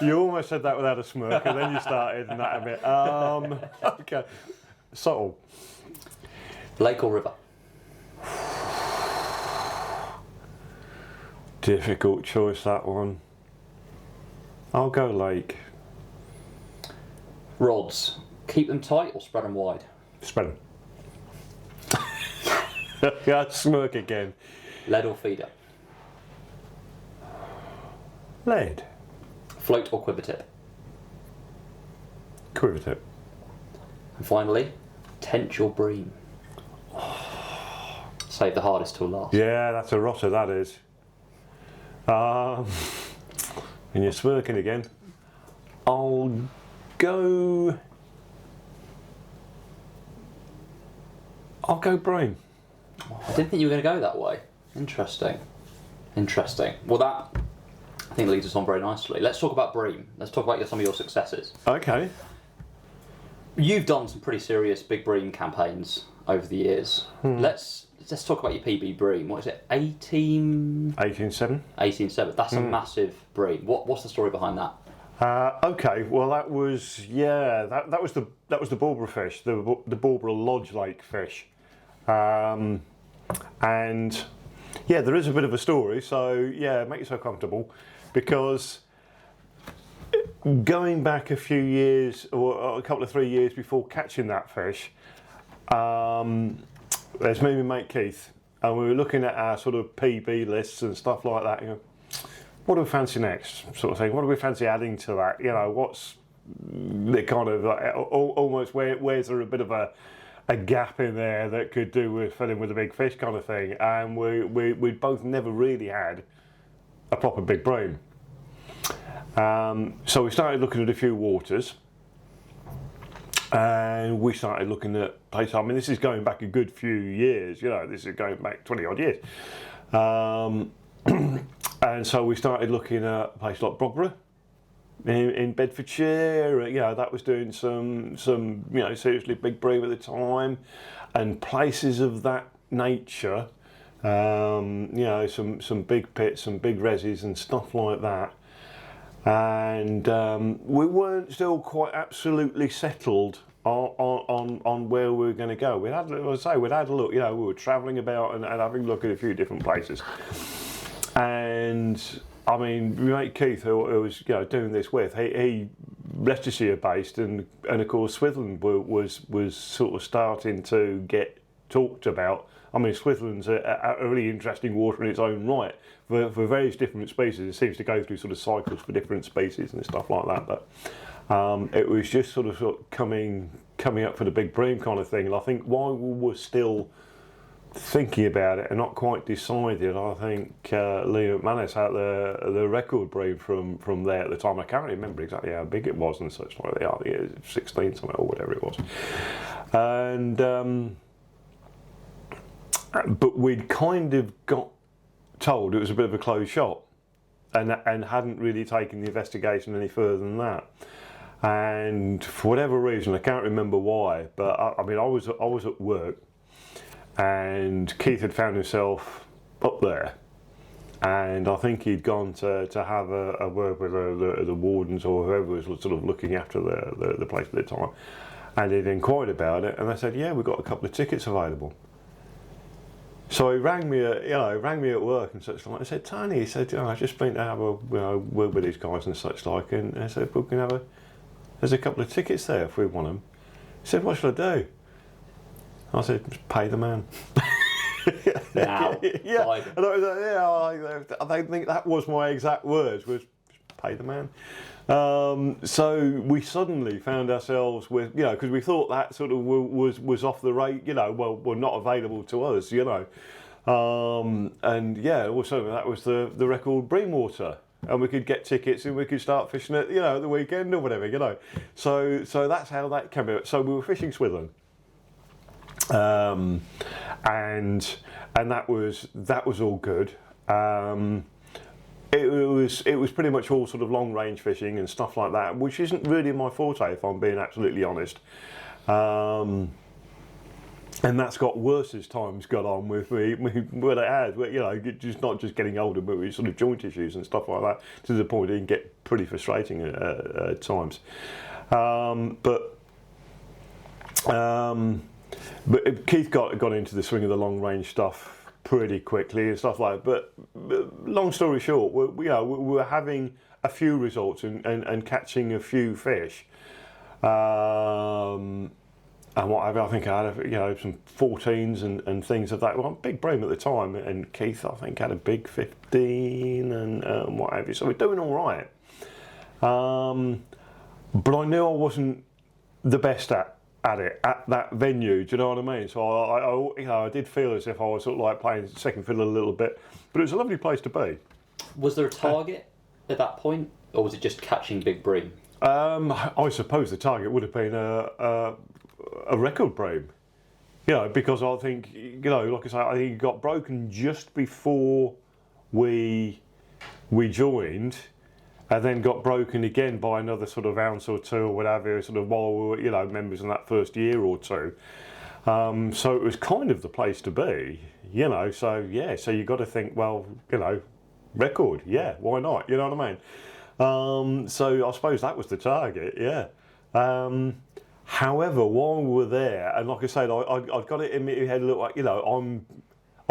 You almost said that without a smirk, and then you started and that a bit. Okay. Subtle. Lake or river? Difficult choice, that one. I'll go lake. Rods, keep them tight or spread them wide? Spread them. Yeah, smirk again. Lead or feeder? Lead. Float or quiver tip? Quiver tip. And finally, tench or bream? Save the hardest till last. Yeah, that's a rotter, that is. And you're smirking again. I'll go Bream. I didn't think you were going to go that way. Interesting. Well, that I think leads us on very nicely. Let's talk about Bream. Let's talk about some of your successes. Okay. You've done some pretty serious big Bream campaigns over the years. Let's talk about your PB Bream. What is it? 18? 18.7. 18.7. That's a massive Bream. What's the story behind that? Okay, well that was that was the Barbel fish, the Barbel Lodge Lake fish, and yeah, there is a bit of a story. So yeah, make yourself comfortable, because going back a few years or a couple of 3 years before catching that fish, there's me and mate Keith, and we were looking at our sort of PB lists and stuff like that. What do we fancy next, sort of thing? What do we fancy adding to that? What's the kind of almost where's there a bit of a gap in there that could do with filling with a big fish kind of thing? And we both never really had a proper big bream. So we started looking at a few waters, and we started looking at places. I mean, this is going back a good few years. This is going back 20 odd years. And so we started looking at a place like Barbel in Bedfordshire. That was doing some seriously big bream at the time, and places of that nature. Some big pits, some big reses and stuff like that. And we weren't still quite absolutely settled on where we were going to go. we'd had a look. We were travelling about and having a look at a few different places. And I mean, my mate Keith, who was doing this with, he Leicestershire based, and of course Swithland was sort of starting to get talked about. I mean, Swithland's a really interesting water in its own right for various different species. It seems to go through sort of cycles for different species and stuff like that. But it was just sort of coming up for the big bream kind of thing. And I think while we were still thinking about it and not quite decided, I think Lee McManus had the record bream from there at the time. I can't remember exactly how big it was and such like that. I think it was 16 something or whatever it was. And but we'd kind of got told it was a bit of a closed shop, and hadn't really taken the investigation any further than that. And for whatever reason, I can't remember why, but I was at work, and Keith had found himself up there, and I think he'd gone to have a word with the wardens or whoever was sort of looking after the place at the time, and he'd inquired about it, and they said, yeah, we've got a couple of tickets available. So he rang me at work and such like. I said, Tony, he said, I've just been to have a word with these guys and such like, and I said, we can there's a couple of tickets there if we want them. He said, what should I do? I said, just pay the man. Now, yeah, and I think that was my exact words, was pay the man. So we suddenly found ourselves with, because we thought that sort of was off the rate, were not available to us, and yeah, also that was the record bream water, and we could get tickets and we could start fishing it, at the weekend or whatever, So that's how that came about. So we were fishing Swithland, and that was all good. It was pretty much all sort of long range fishing and stuff like that, which isn't really my forte, if I'm being absolutely honest. And that's got worse as time's got on with me. Well, it has, just not just getting older, but with sort of joint issues and stuff like that, to the point it can get pretty frustrating at times. But Keith got into the swing of the long range stuff pretty quickly and stuff like that. But long story short, we were having a few results and catching a few fish. And what have I think I had some 14s and things of that. Well, big bream at the time, and Keith I think had a big 15 and what have you. So we're doing all right. But I knew I wasn't the best at it at that venue. Do you know what I mean? So I did feel as if I was sort of like playing second fiddle a little bit. But it was a lovely place to be. Was there a target at that point, or was it just catching big bream? I suppose the target would have been a record bream, because I think, like I say, I think it got broken just before we joined, and then got broken again by another sort of ounce or two or whatever, sort of while we were, members in that first year or two. So it was kind of the place to be, so yeah, so you got to think, well, record, yeah, why not, you know what I mean? So I suppose that was the target, yeah. However, while we were there, and like I said, I've got it in my head a little like, I'm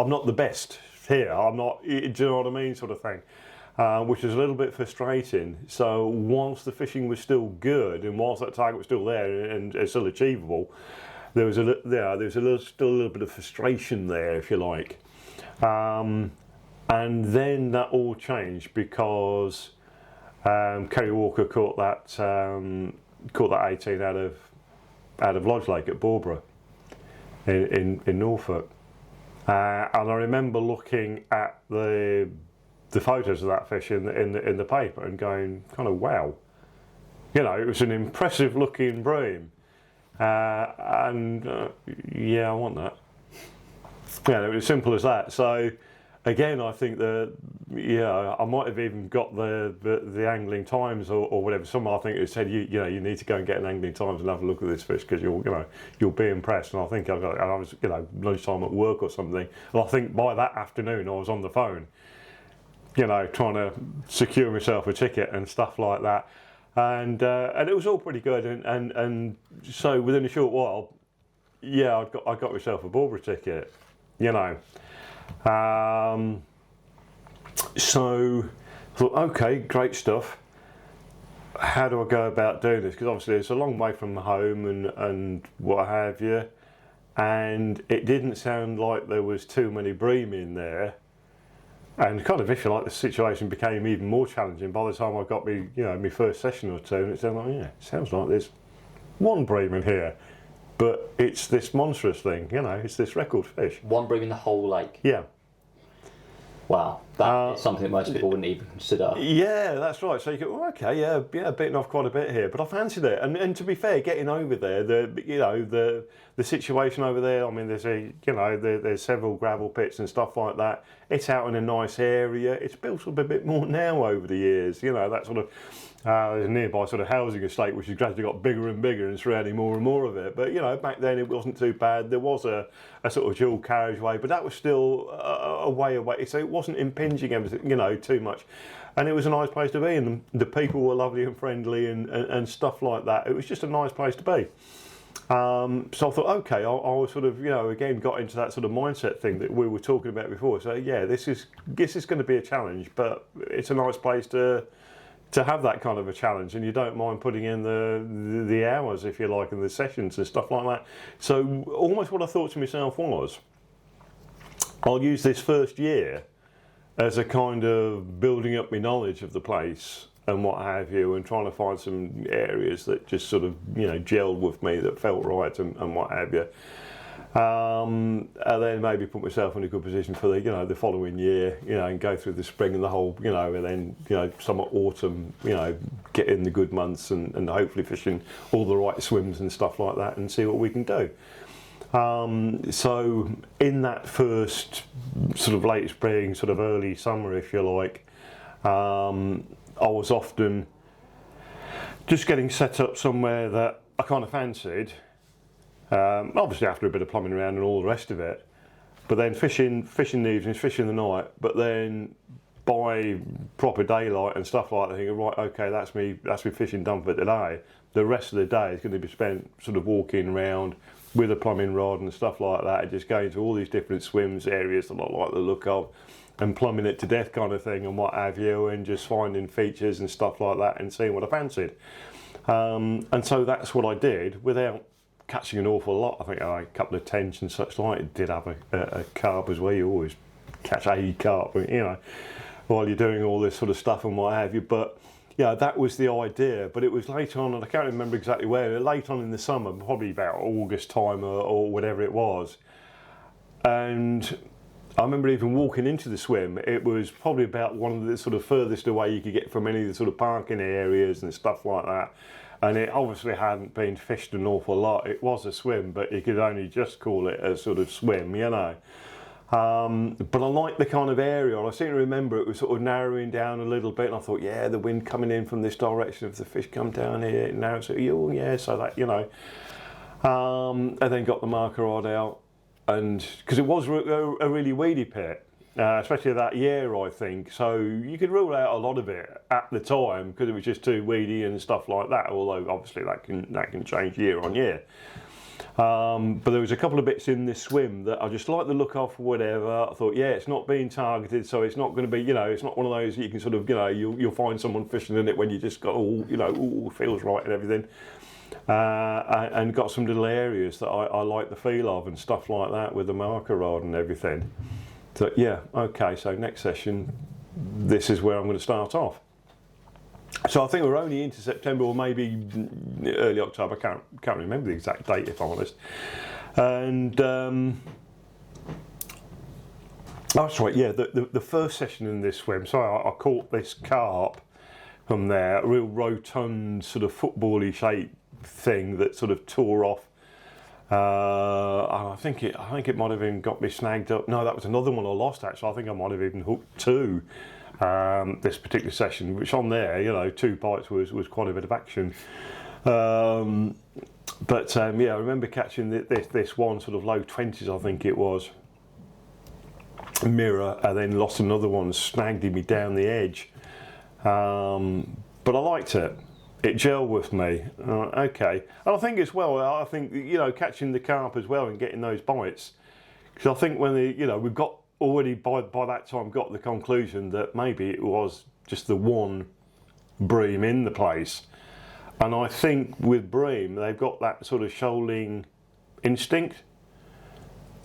not the best here. I'm not, do you know what I mean, sort of thing, which is a little bit frustrating. So whilst the fishing was still good, and whilst that target was still there and still achievable, there was still a little bit of frustration there, if you like. And then that all changed because Kerry Walker caught that 18 out of Lodge Lake at Barbel in Norfolk, and I remember looking at the photos of that fish in the paper and going, kind of wow, it was an impressive looking bream, and yeah, I want that. It was as simple as that. So again, I think that I might have even got the Angling Times or whatever. Someone I think who said you need to go and get an Angling Times and have a look at this fish because you'll be impressed. And I think I was lunchtime at work or something, and I think by that afternoon I was on the phone, trying to secure myself a ticket and stuff like that, and it was all pretty good. And so within a short while, I got myself a Barbel ticket, So I thought, okay, great stuff. How do I go about doing this? Because obviously it's a long way from home and what have you. And it didn't sound like there was too many bream in there. And kind of, if you like, the situation became even more challenging by the time I got my first session or two. And it sounded like, it sounds like there's one bream in here. But it's this monstrous thing, it's this record fish. One bream in the whole lake? Yeah. Wow, that is something that most people wouldn't even consider. Yeah, that's right. So you go, bitten off quite a bit here, but I fancied it. And to be fair, getting over there, the situation over there. I mean, there's several gravel pits and stuff like that. It's out in a nice area. It's built up a bit more now over the years. That sort of there's a nearby sort of housing estate which has gradually got bigger and bigger and surrounding more and more of it. But back then it wasn't too bad. There was a sort of dual carriageway, but that was still a way away. So it wasn't impinging everything, too much. And it was a nice place to be, and the people were lovely and friendly and stuff like that. It was just a nice place to be. So I thought, okay, I was sort of, again got into that sort of mindset thing that we were talking about before. So this is going to be a challenge, but it's a nice place to have that kind of a challenge, and you don't mind putting in the hours, if you like, and the sessions and stuff like that. So almost what I thought to myself was, I'll use this first year as a kind of building up my knowledge of the place and what have you, and trying to find some areas that just sort of gelled with me, that felt right and what have you. And then maybe put myself in a good position for the following year, and go through the spring and the whole, and then summer, autumn, get in the good months and hopefully fishing all the right swims and stuff like that, and see what we can do. So in that first sort of late spring, sort of early summer, if you like, I was often just getting set up somewhere that I kind of fancied. Obviously after a bit of plumbing around and all the rest of it, but then fishing the evenings, fishing the night, but then by proper daylight and stuff like that, thinking, right, okay, that's me fishing done for today. The rest of the day is going to be spent sort of walking around with a plumbing rod and stuff like that, and just going to all these different swims areas that I like the look of, and plumbing it to death kind of thing and what have you, and just finding features and stuff like that and seeing what I fancied. And so that's what I did without catching an awful lot. I think a couple of tench and such like. It did have a carp as well. You always catch a carp, while you're doing all this sort of stuff and what have you. But that was the idea. But it was late on, and I can't remember exactly where. Late on in the summer, probably about August time or whatever it was. And I remember even walking into the swim. It was probably about one of the sort of furthest away you could get from any of the sort of parking areas and stuff like that. And it obviously hadn't been fished an awful lot. It was a swim, but you could only just call it a sort of swim, But I liked the kind of area. I seem to remember it was sort of narrowing down a little bit, and I thought, the wind coming in from this direction, if the fish come down here, it narrows it, so that, and then got the marker rod out, and because it was a really weedy pit. Especially that year, I think. So you could rule out a lot of it at the time because it was just too weedy and stuff like that. Although obviously that can change year on year. But there was a couple of bits in this swim that I just liked the look of, whatever. I thought, it's not being targeted, so it's not going to be, it's not one of those that you can sort of, you'll find someone fishing in it when you just got all, feels right and everything. And got some little areas that I like the feel of and stuff like that with the marker rod and everything. So okay, so next session, this is where I'm going to start off. So I think we're only into September or maybe early October. I can't remember the exact date, if I'm honest. And that's right. The first session in this swim. So I caught this carp from there, a real rotund sort of football-y shaped thing that sort of tore off And I think it might have even got me snagged up. No, that was another one I lost actually. I think I might have even hooked 2 this particular session, which on there, you know, 2 bites was quite a bit of action. But yeah, I remember catching this one sort of low 20s, I think it was, mirror, and then lost another one, snagged me down the edge. But I liked it. It gelled with me. Okay, and I think as well, I think, you know, catching the carp as well and getting those bites, because I think when you know, we've got already by that time got the conclusion that maybe it was just the one bream in the place, and I think with bream they've got that sort of shoaling instinct,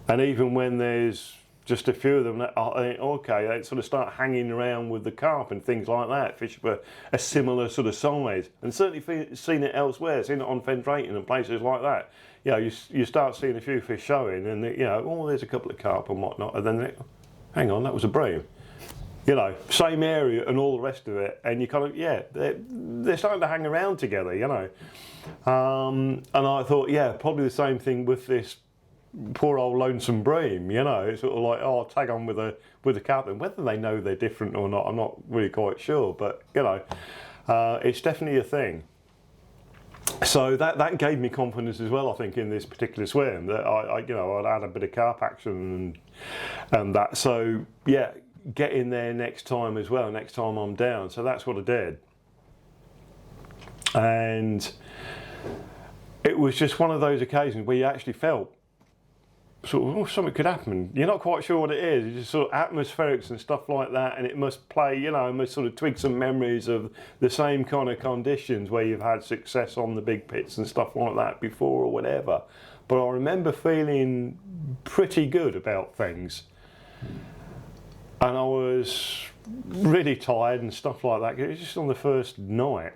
and even when there's just a few of them that are, okay, they sort of start hanging around with the carp and things like that, fish of a similar sort of size, and certainly seen it elsewhere, seen it on Fen Drayton and places like that. You know, you start seeing a few fish showing, and you know, oh, there's a couple of carp and whatnot, and then hang on, that was a bream. You know, same area and all the rest of it, and you kind of, yeah, they're starting to hang around together, you know. And I thought, yeah, probably the same thing with this poor old lonesome bream, you know. It's sort of like, oh, I'll tag on with a carp, and whether they know they're different or not, I'm not really quite sure, but you know, it's definitely a thing. So that gave me confidence as well, I think, in this particular swim, that I you know, I'd had a bit of carp action and that. So yeah, get in there next time as well, next time I'm down. So that's what I did. And it was just one of those occasions where you actually felt sort of, oh, something could happen. You're not quite sure what it is. It's just sort of atmospherics and stuff like that, and it must play, you know, must sort of twig some memories of the same kind of conditions where you've had success on the big pits and stuff like that before or whatever. But I remember feeling pretty good about things, and I was really tired and stuff like that. It was just on the first night.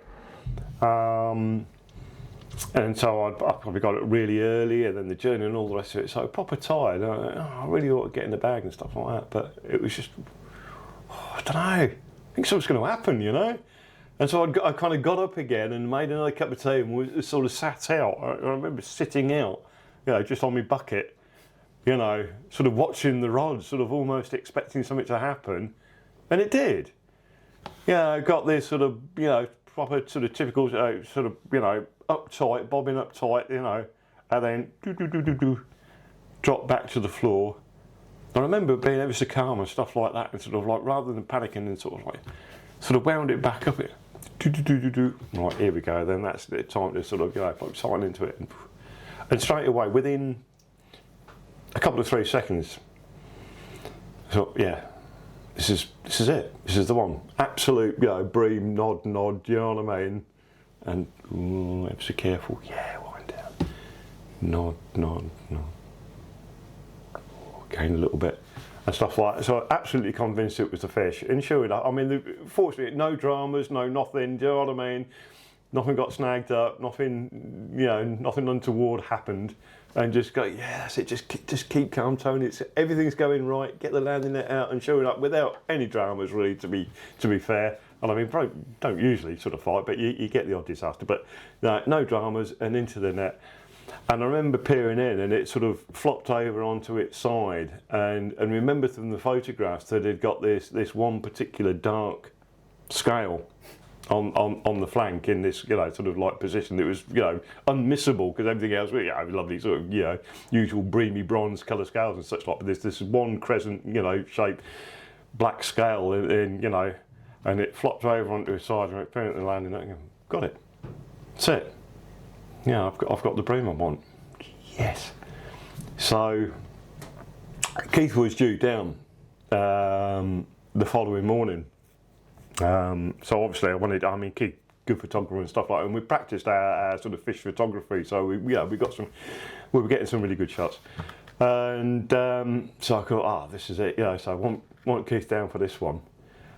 And so I probably got it really early, and then the journey and all the rest of it. So proper tired. I really ought to get in the bag and stuff like that. But it was just, I don't know. I think something's going to happen, you know. And so I kind of got up again and made another cup of tea and was sort of sat out. I remember sitting out, you know, just on my bucket, you know, sort of watching the rods, sort of almost expecting something to happen, and it did. Yeah, I got this sort of, you know, proper sort of typical sort of, you know, uptight, bobbing up tight, you know, and then drop back to the floor. I remember being ever so calm and stuff like that, and sort of like, rather than panicking, and sort of like, sort of wound it back up. Right, here we go. Then that's the time to sort of, you know, put sign into it, and straight away, within a couple of 3 seconds, I thought, yeah, this is it. This is the one. Absolute, you know, bream, nod, you know what I mean? And ever so careful, yeah, wind down. Nod. Again a little bit. And stuff like that. So I'm absolutely convinced it was the fish. And sure enough, I mean, fortunately, no dramas, no nothing, do you know what I mean? Nothing got snagged up, nothing, you know, nothing untoward happened. And just go, yeah, that's it, just keep calm, Tony. Everything's going right, get the landing net out and showing up without any dramas, really, to be fair. And I mean, don't usually sort of fight, but you get the odd disaster. But no dramas, and into the net. And I remember peering in, and it sort of flopped over onto its side. And remember from the photographs that it got this one particular dark scale on the flank in this, you know, sort of like position. It was, you know, unmissable, because everything else, you know, lovely sort of, you know, usual breamy bronze colour scales and such like. But there's this one crescent, you know, shaped black scale in, you know, and it flopped over onto its side and it apparently landed. And got it. That's it. Yeah, I've got the bream I want. Yes. So Keith was due down the following morning. So obviously I mean, Keith, good photographer and stuff like that, and we practiced our sort of fish photography. So we were getting some really good shots. And so I thought, this is it. You know, so I want Keith down for this one.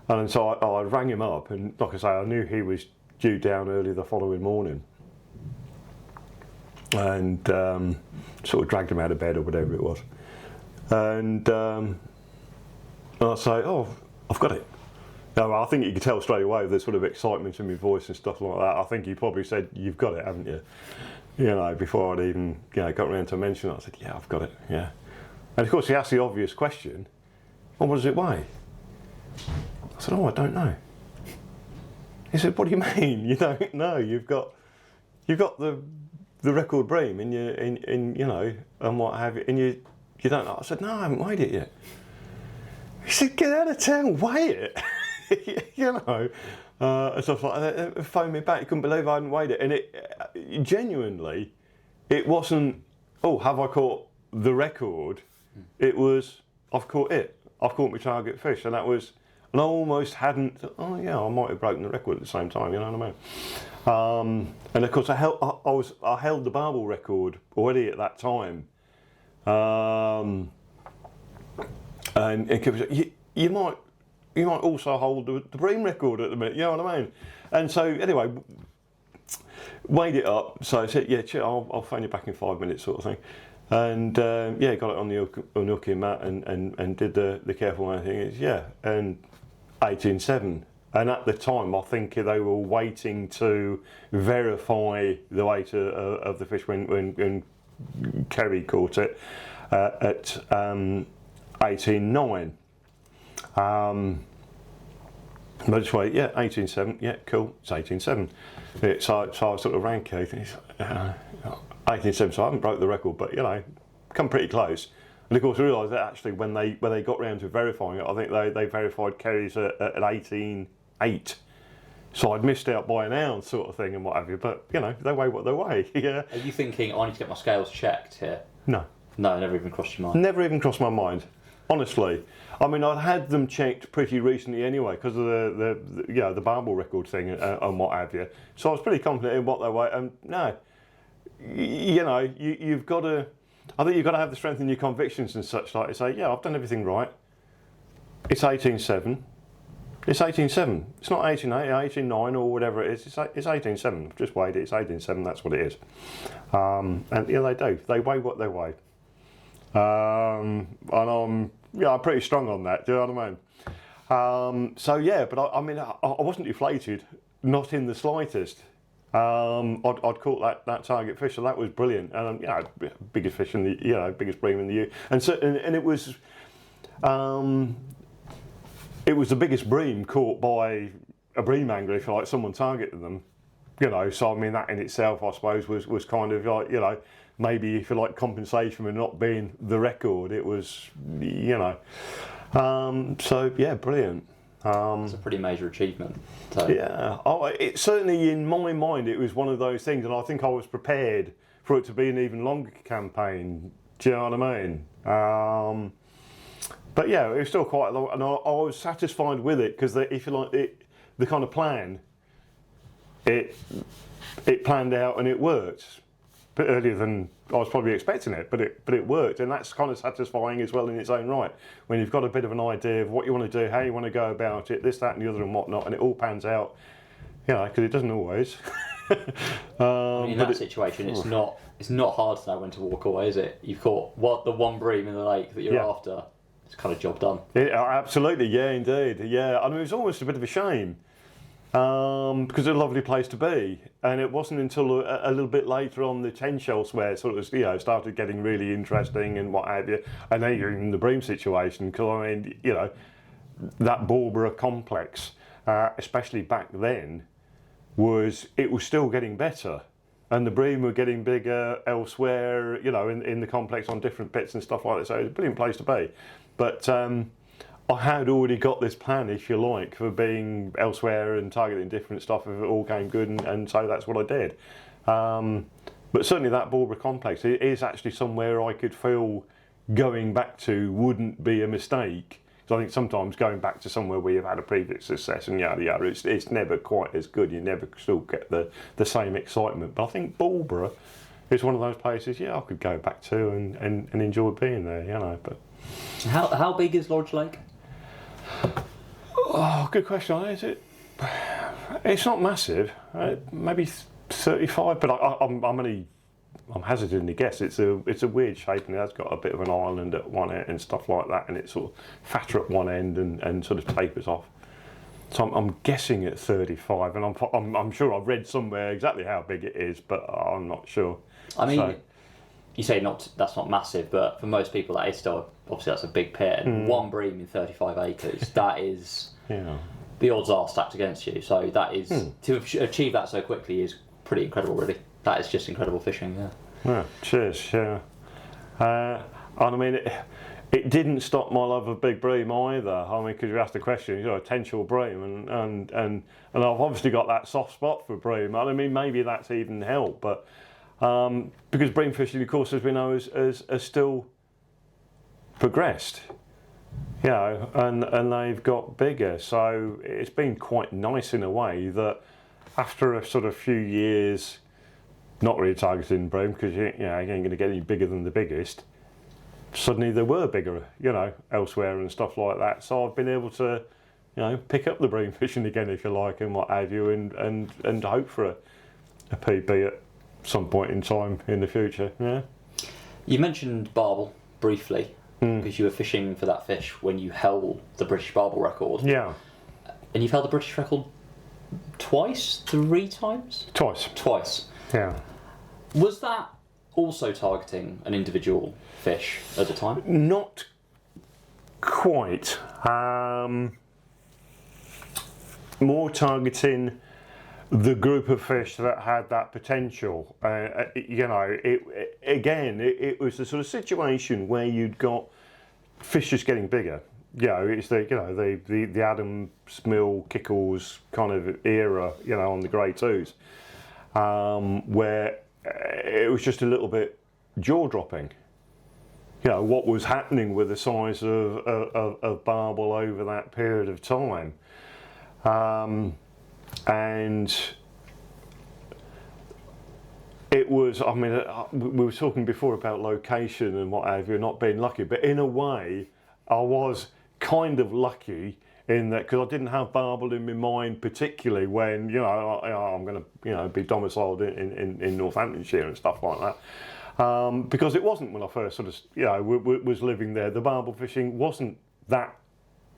And so I rang him up, and like I say, I knew he was due down early the following morning. And sort of dragged him out of bed or whatever it was. And I say, I've got it. Now, I think you could tell straight away the sort of excitement in my voice and stuff like that. I think he probably said, you've got it, haven't you? you know, before I'd even, you know, got around to mention it. I said, yeah, I've got it, yeah. And of course he asked the obvious question, well, what does it weigh? I said, oh, I don't know. He said, what do you mean? You don't know? You've got the record Bream in your, in you know, and what have you, and you don't know. I said, no, I haven't weighed it yet. He said, get out of town, weigh it. You know, and stuff like that. Phoned me back, he couldn't believe I hadn't weighed it. And it genuinely, it wasn't, oh, have I caught the record? It was, I've caught it. I've caught my target fish. And that was, and I almost hadn't, oh yeah, I might have broken the record at the same time, you know what I mean? And of course I held the Barbel record already at that time. And you might also hold the Bream record at the minute, you know what I mean? And so anyway, weighed it up. So I said, yeah, I'll phone you back in 5 minutes, sort of thing. And yeah, got it on the hooking mat and did the careful weighing thing. It's, yeah, and 18.7. And at the time, I think they were waiting to verify the weight of the fish when Kerry caught it at 18.9. But just wait, yeah, 18.7, yeah, cool, it's 18.7. So I sort of ran Keith, and he's 18.7, so I haven't broke the record, but you know, come pretty close. And of course, I realised that actually when they got round to verifying it, I think they verified Kerry's at 18.8. So I'd missed out by an ounce, sort of thing, and what have you. But you know, they weigh what they weigh. Yeah. Are you thinking, I need to get my scales checked here? No. No, never even crossed your mind. Never even crossed my mind, honestly. I mean, I'd had them checked pretty recently anyway because of the Barbel record thing and what have you. So I was pretty confident in what they weigh. And no, you know, you've got to. I think you've got to have the strength in your convictions and such, like to say, yeah, I've done everything right. It's 18.7. It's 18.7. It's not 18.8, 18.9 or whatever it is. It's 18.7. I've just weighed it. It's 18.7. That's what it is. And yeah, they do. They weigh what they weigh. And I'm pretty strong on that. Do you know what I mean? So yeah, but I mean, I wasn't deflated, not in the slightest. I'd caught that target fish, so that was brilliant. And you know, biggest fish in the, biggest Bream in the U. And so, and it was the biggest Bream caught by a Bream angler, if you like, someone targeted them. You know, so I mean that in itself, I suppose, was kind of like, you know, maybe if you like compensation for not being the record. It was, you know, so yeah, brilliant. It's a pretty major achievement. So. Yeah, it certainly in my mind it was one of those things, and I think I was prepared for it to be an even longer campaign. Do you know what I mean? But yeah, it was still quite long, and I was satisfied with it because if you like, the kind of plan, it planned out and it worked. A bit earlier than I was probably expecting it, but it worked, and that's kind of satisfying as well in its own right. When you've got a bit of an idea of what you want to do, how you want to go about it, this, that, and the other, and whatnot, and it all pans out, you know, because it doesn't always. I mean, in that situation, it's not hard to know when to walk away, is it? You've caught the one Bream in the lake that you're after. It's kind of job done. Absolutely, yeah, indeed, yeah. I mean, it was almost a bit of a shame. Because it's a lovely place to be, and it wasn't until a little bit later on the tench elsewhere sort of, you know, started getting really interesting and what have you. And then you're in the Bream situation, because I mean, you know, that Barbel complex, especially back then, was still getting better, and the Bream were getting bigger elsewhere, you know, in the complex on different bits and stuff like that. So it was a brilliant place to be, but. I had already got this plan, if you like, for being elsewhere and targeting different stuff if it all came good, and so that's what I did. But certainly that Barbel complex is actually somewhere I could feel going back to wouldn't be a mistake. Because I think sometimes going back to somewhere where you've had a previous success and yada yada, it's never quite as good. You never still get the same excitement. But I think Barbel is one of those places, yeah, I could go back to and enjoy being there, you know. But how big is Lodge Lake? Oh, good question. Is it? It's not massive. Maybe 35, but I'm hazarding a guess. It's a weird shape, and it has got a bit of an island at one end and stuff like that, and it's sort of fatter at one end and sort of tapers off. So I'm guessing at 35, and I'm sure I've read somewhere exactly how big it is, but I'm not sure. I mean, So, you say that's not massive, but for most people that is still, obviously that's a big pit. And one bream in 35 acres, that is, yeah. the odds are stacked against you. So that is, to achieve that so quickly is pretty incredible, really. That is just incredible fishing, yeah. Yeah, cheers, yeah. And I mean, it didn't stop my love of big bream either. I mean, because you asked the question, you know, tench or bream, and I've obviously got that soft spot for bream. I mean, maybe that's even helped, but because bream fishing, of course, as we know, has still progressed, you know, and they've got bigger. So it's been quite nice in a way that after a sort of few years, not really targeting bream because you ain't going to get any bigger than the biggest. Suddenly they were bigger, you know, elsewhere and stuff like that. So I've been able to, you know, pick up the bream fishing again, if you like, and what have you, and hope for a PB at some point in time in the future. Yeah. You mentioned Barbel briefly because you were fishing for that fish when you held the British Barbel record. Yeah. And you've held the British record twice, 3 times? Twice. Yeah. Was that also targeting an individual fish at the time? Not quite. More targeting the group of fish that had that potential. You know, it was the sort of situation where you'd got fish just getting bigger. You know, it's the Adams, Mill, Kickles kind of era, you know, on the grey twos, where it was just a little bit jaw-dropping. You know, what was happening with the size of Barbel over that period of time. And it was, I mean, we were talking before about location and what have you, not being lucky, but in a way, I was kind of lucky in that because I didn't have Barbel in my mind particularly when, you know, I'm going to, you know, be domiciled in Northamptonshire and stuff like that. Because it wasn't when I first sort of, you know, was living there. The Barbel fishing wasn't that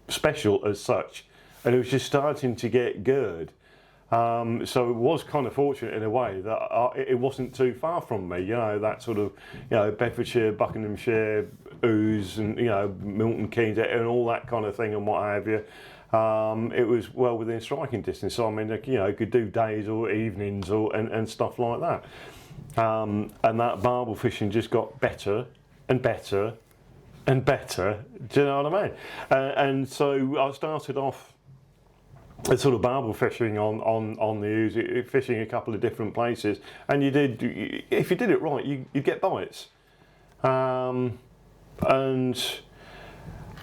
special as such, and it was just starting to get good. So it was kind of fortunate in a way that it wasn't too far from me, you know, that sort of, you know, Bedfordshire, Buckinghamshire, Ouse and, you know, Milton Keynes and all that kind of thing and what have you. It was well within striking distance, so I mean, you know, could do days or evenings and stuff like that. And that Barbel fishing just got better and better and better, do you know what I mean? And so I started off a sort of Barbel fishing on the Ouse, fishing a couple of different places, and if you did it right, you'd get bites. And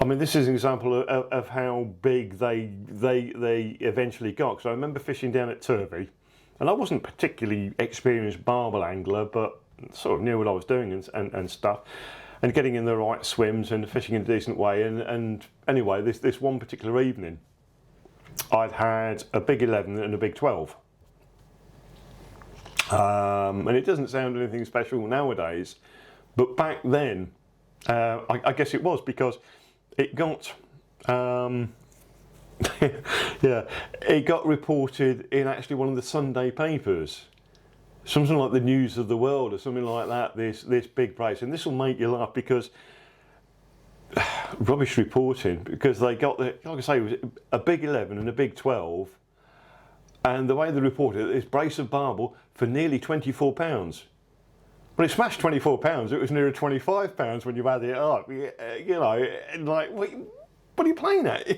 I mean, this is an example of how big they eventually got. Because I remember fishing down at Turvey, and I wasn't particularly experienced Barbel angler, but sort of knew what I was doing and stuff, and getting in the right swims and fishing in a decent way. And anyway, this one particular evening, I'd had a big 11 and a big 12. And it doesn't sound anything special nowadays, but back then, I guess it was because it got, yeah, it got reported in actually one of the Sunday papers, something like the News of the World or something like that. This big brace, and this will make you laugh because rubbish reporting, because they got the, like I say, it was a big 11 and a big 12, and the way they reported it, this brace of Barbel for nearly £24. But it smashed £24. It was nearer £25 when you add it up. You know, like what are you playing at?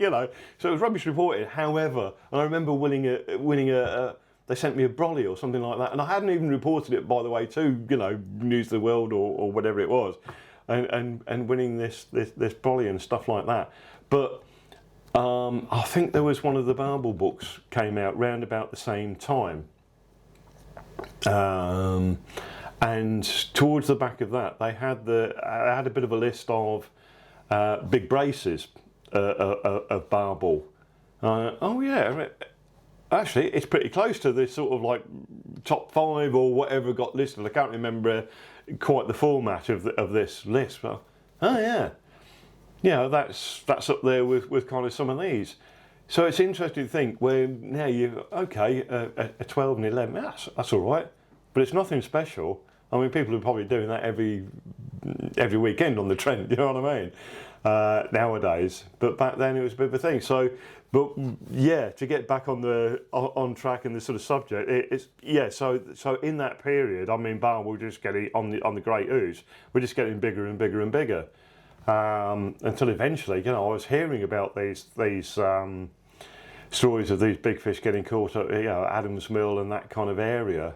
You know, so it was rubbish reported. However, I remember winning a. They sent me a brolly or something like that, and I hadn't even reported it, by the way, to, you know, News of the World or whatever it was, and winning this brolly and stuff like that. But I think there was one of the Barbel books came out round about the same time. And towards the back of that, they had a bit of a list of big braces of Barbel. Oh yeah, actually, it's pretty close to this sort of like top 5 or whatever got listed. I can't remember quite the format of this list. But oh yeah, that's up there with kind of some of these. So it's interesting to think where now you okay a 12 and 11 that's all right, but it's nothing special. I mean, people are probably doing that every weekend on the Trent. You know what I mean? Nowadays, but back then it was a bit of a thing. So, but yeah, to get back on track and the sort of subject, it's yeah. So in that period, I mean, Barbel were just getting on the Great Ooze, we're just getting bigger and bigger and bigger, until eventually, you know, I was hearing about these stories of these big fish getting caught up, you know, Adams Mill and that kind of area,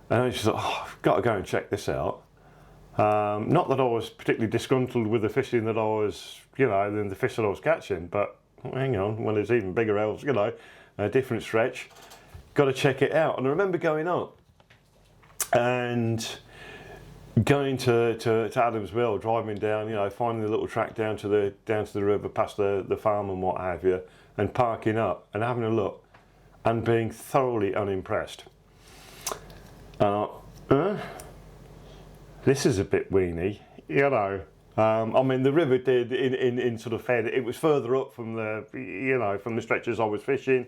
and I just thought, oh, I've got to go and check this out. Not that I was particularly disgruntled with the fishing that I was, you know, than the fish that I was catching, but hang on, when there's even bigger elves, you know, a different stretch, got to check it out. And I remember going up and going to Adams Mill, driving down, you know, finding the little track down to the river, past the farm and what have you, and parking up and having a look and being thoroughly unimpressed. This is a bit weeny, you know. I mean, the river did in sort of fair. It was further up from the stretches I was fishing,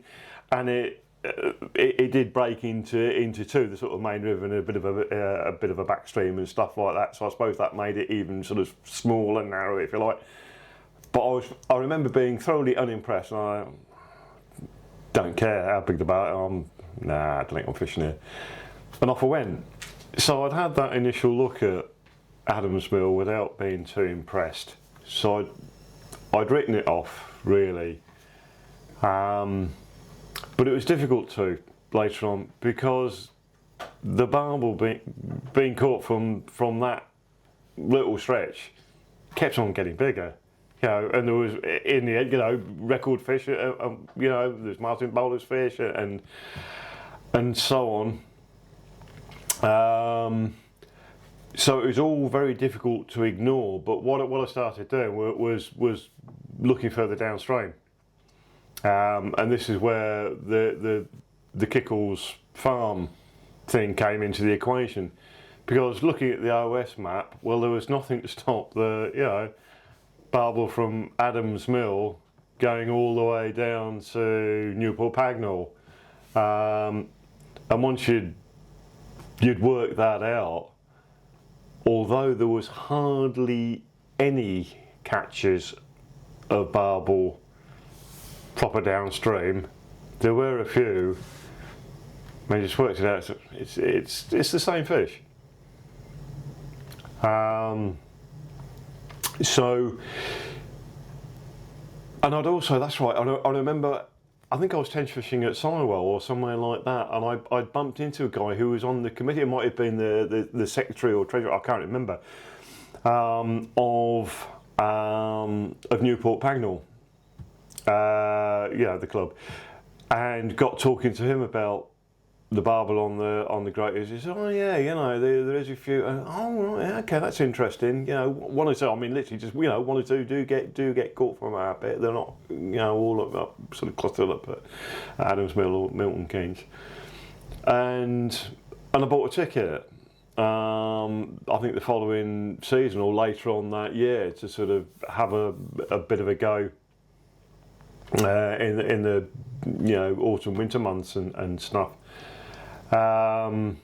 and it did break into two, the sort of main river and a bit of a backstream and stuff like that. So I suppose that made it even sort of small and narrow, if you like. But I remember being thoroughly unimpressed, and I don't care how big the boat. I don't think I'm fishing here, and off I went. So I'd had that initial look at Adams Mill without being too impressed. So I'd written it off, really. But it was difficult to later on, because the Barbel being caught from that little stretch kept on getting bigger. You know, and there was, in the end, you know, record fish, you know, there's Martin Bowler's fish and so on. So it was all very difficult to ignore, but what I started doing was looking further downstream, and this is where the Kickles farm thing came into the equation, because looking at the OS map, well, there was nothing to stop the Barbel from Adams Mill going all the way down to Newport Pagnell, and once you'd work that out, although there was hardly any catches of Barbel proper downstream, there were a few. I just worked it out. It's the same fish. So, and I'd also, that's right, I remember, I think I was tench fishing at Sywell or somewhere like that, and I bumped into a guy who was on the committee. It might have been the secretary or treasurer, I can't remember, of Newport Pagnell, the club, and got talking to him about the Barbel on the Great Ooze. He said, "Oh yeah, you know, there is a few." And, "Oh right, okay, that's interesting." You know, one or two. I mean, literally, just one or two do get caught from our bit. They're not, all up sort of clustered up at Adams Mill or Milton Keynes. And I bought a ticket. I think the following season or later on that year, to sort of have a bit of a go in the autumn winter months and stuff. And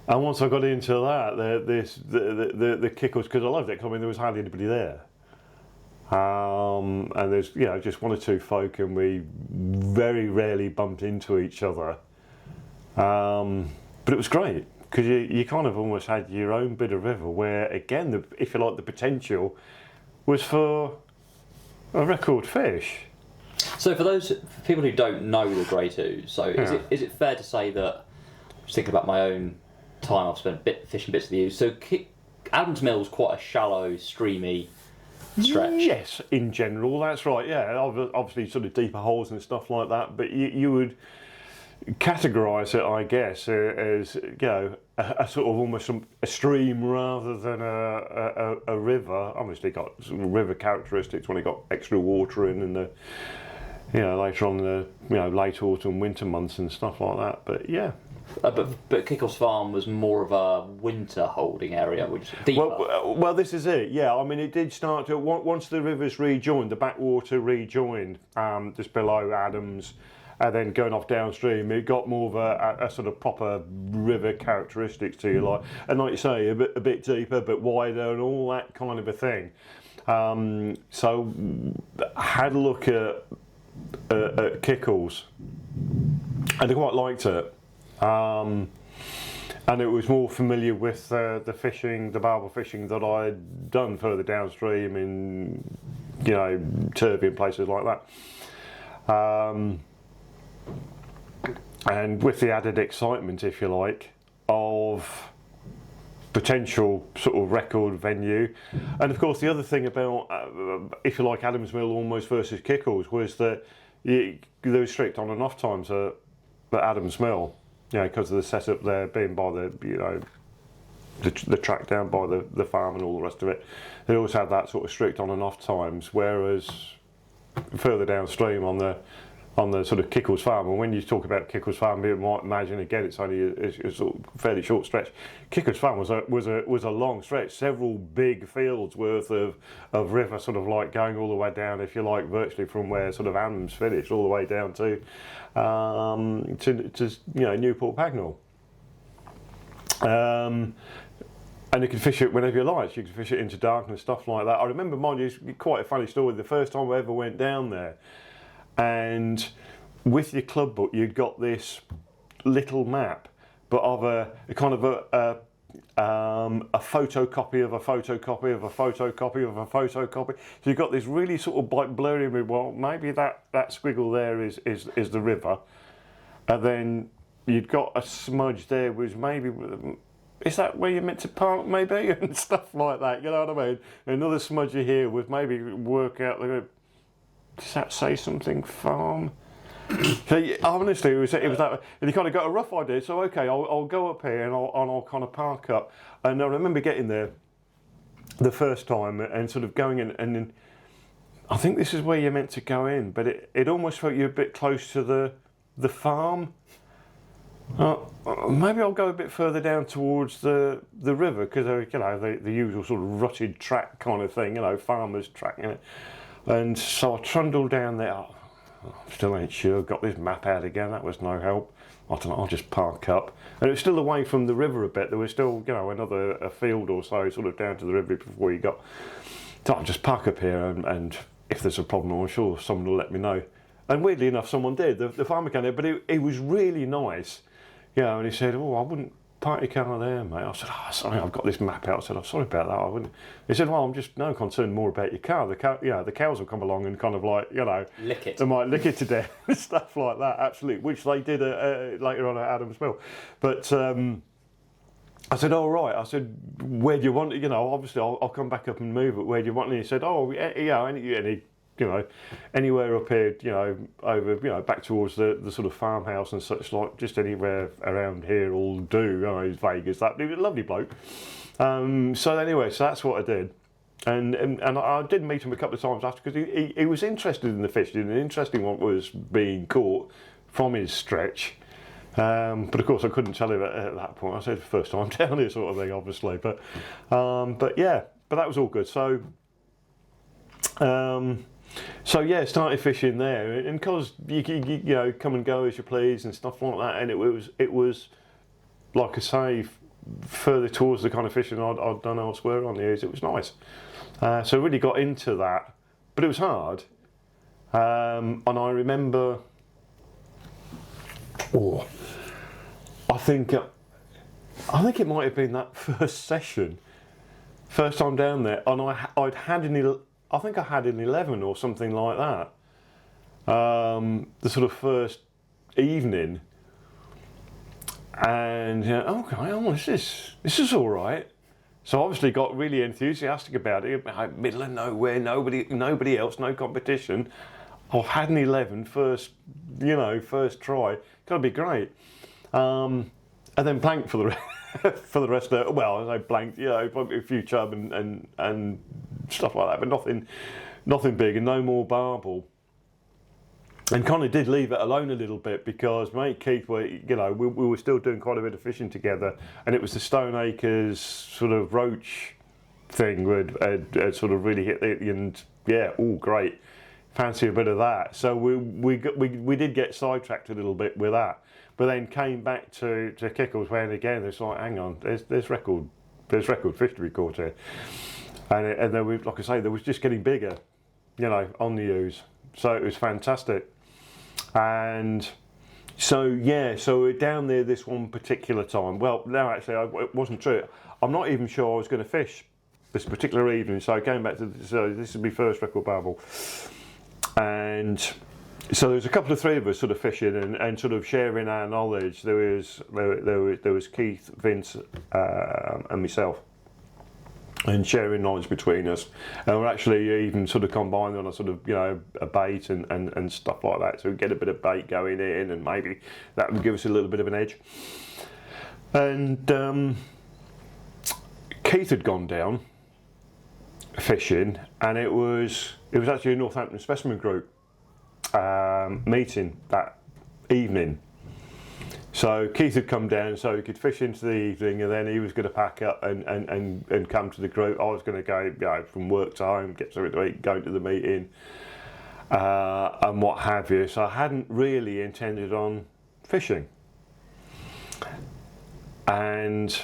once I got into that, the Kickles, because I loved it, because I mean there was hardly anybody there, and there's just one or two folk, and we very rarely bumped into each other. But it was great, because you kind of almost had your own bit of river where, again, if you like, the potential was for a record fish. So for those people who don't know the Great Ooze, so is it fair to say that, just thinking about my own time I've spent fishing bits of the Ooze, so Adams Mill is quite a shallow, streamy stretch? Yes, in general, that's right, yeah. Obviously sort of deeper holes and stuff like that, but you would categorise it, I guess, as a sort of almost a stream rather than a river. Obviously got sort of river characteristics when it got extra water in the later on in the late autumn winter months and stuff like that. But yeah. But Kickle's Farm was more of a winter holding area, which deeper. Well, this is it. Yeah, I mean, it did start to once the rivers rejoined, the backwater rejoined just below Adams, and then going off downstream, it got more of a sort of proper river characteristics to you, like you say, a bit deeper, a bit wider, and all that kind of a thing. So I had a look at Kickles, and I quite liked it. And it was more familiar with the fishing, the barbel fishing that I'd done further downstream in, Turvey and places like that. And with the added excitement, if you like, of potential sort of record venue. And of course the other thing about, if you like, Adams Mill almost versus Kickles was that there was strict on and off times at Adams Mill. Because of the setup there being by the track down by the farm and all the rest of it. They always had that sort of strict on and off times, whereas further downstream on the sort of Kickles Farm, and when you talk about Kickles Farm, you might imagine again it's only a sort of fairly short stretch. Kickles Farm was a long stretch, several big fields worth of river, sort of like going all the way down, if you like, virtually from where sort of Adams finished, all the way down to Newport Pagnell. And you can fish it whenever you like. You can fish it into darkness, stuff like that. I remember, mind you, quite a funny story. The first time I ever went down there, and with your club book, you'd got this little map, but of a kind of a photocopy of a photocopy of a photocopy of a photocopy. So you've got this really sort of like blurry, well, maybe that squiggle there is the river, and then you'd got a smudge there was maybe, is that where you're meant to park maybe, and stuff like that, you know what I mean? Another smudge here was maybe work out, does that say something farm? So honestly, it was that, and you kind of got a rough idea. So okay, I'll go up here and I'll kind of park up. And I remember getting there the first time and sort of going in, and then I think this is where you're meant to go in, but it almost felt you're a bit close to the farm. Maybe I'll go a bit further down towards the river, because the usual sort of rutted track kind of thing, farmers track, And so I trundled down there. I still ain't sure. Got this map out again. That was no help. I don't know. I'll just park up. And it was still away from the river a bit. There was still, another field or so, sort of down to the river before you got. So I'll just park up here, and if there's a problem, I'm sure someone will let me know. And weirdly enough, someone did. The farmer came there, but it was really nice. And he said, "Oh, I wouldn't park your car there, mate." I said, "Oh, sorry, I've got this map out." I said, "I'm sorry about that. I wouldn't." He said, "Well, I'm just concerned more about your car. The cows will come along and kind of like, lick it. They might lick it to death and stuff like that." Absolutely, which they did later on at Adams Mill. But I said, "All right." I said, "Where do you want it? Obviously, I'll come back up and move it. Where do you want it?" And he said, "Oh, yeah, anywhere up here, over, back towards the sort of farmhouse and such, like just anywhere around here will do." He's vague as that. He was a lovely bloke. So anyway, so that's what I did, and I did meet him a couple of times after, because he was interested in the fishing. An interesting one was being caught from his stretch. But of course I couldn't tell him at that point. I said first time down here sort of thing, obviously. But that was all good. So yeah, started fishing there, and because you come and go as you please and stuff like that, and it was like I say, further towards the kind of fishing I'd done elsewhere on the Ouse. It was nice, so I really got into that, but it was hard, and I remember, I think it might have been that first time down there, and I'd had I think I had an 11 or something like that. The sort of first evening, and this is all right. So obviously got really enthusiastic about it. Middle of nowhere, nobody else, no competition. I've had an 11 first try. Got to be great. And then blanked for the rest of it. Well, I blanked, probably a few chub and stuff like that, but nothing big, and no more barbel. and kind of did leave it alone a little bit because mate Keith, we were still doing quite a bit of fishing together, and it was the Stone Acres sort of roach thing had sort of really hit it, and yeah, all great, fancy a bit of that. So we did get sidetracked a little bit with that, but then came back to Kickles when again it's like, hang on, there's record fish to be caught here, and then like I say, there was just getting bigger, on the ooze. So it was fantastic. And so we're down there this one particular time. Well, no, actually, it wasn't true. I'm not even sure I was going to fish this particular evening. So I came back to this is my first record Barbel, and so there was a couple of three of us sort of fishing and sort of sharing our knowledge. There was Keith, Vince, and myself, and sharing knowledge between us, and we're actually even sort of combined on a sort of a bait and stuff like that, so we get a bit of bait going in, and maybe that would give us a little bit of an edge. And Keith had gone down fishing, and it was actually a Northampton Specimen group meeting that evening. So Keith had come down so he could fish into the evening, and then he was going to pack up and come to the group. I was going to go from work to home, get something to eat, go to the meeting, and what have you. So I hadn't really intended on fishing. And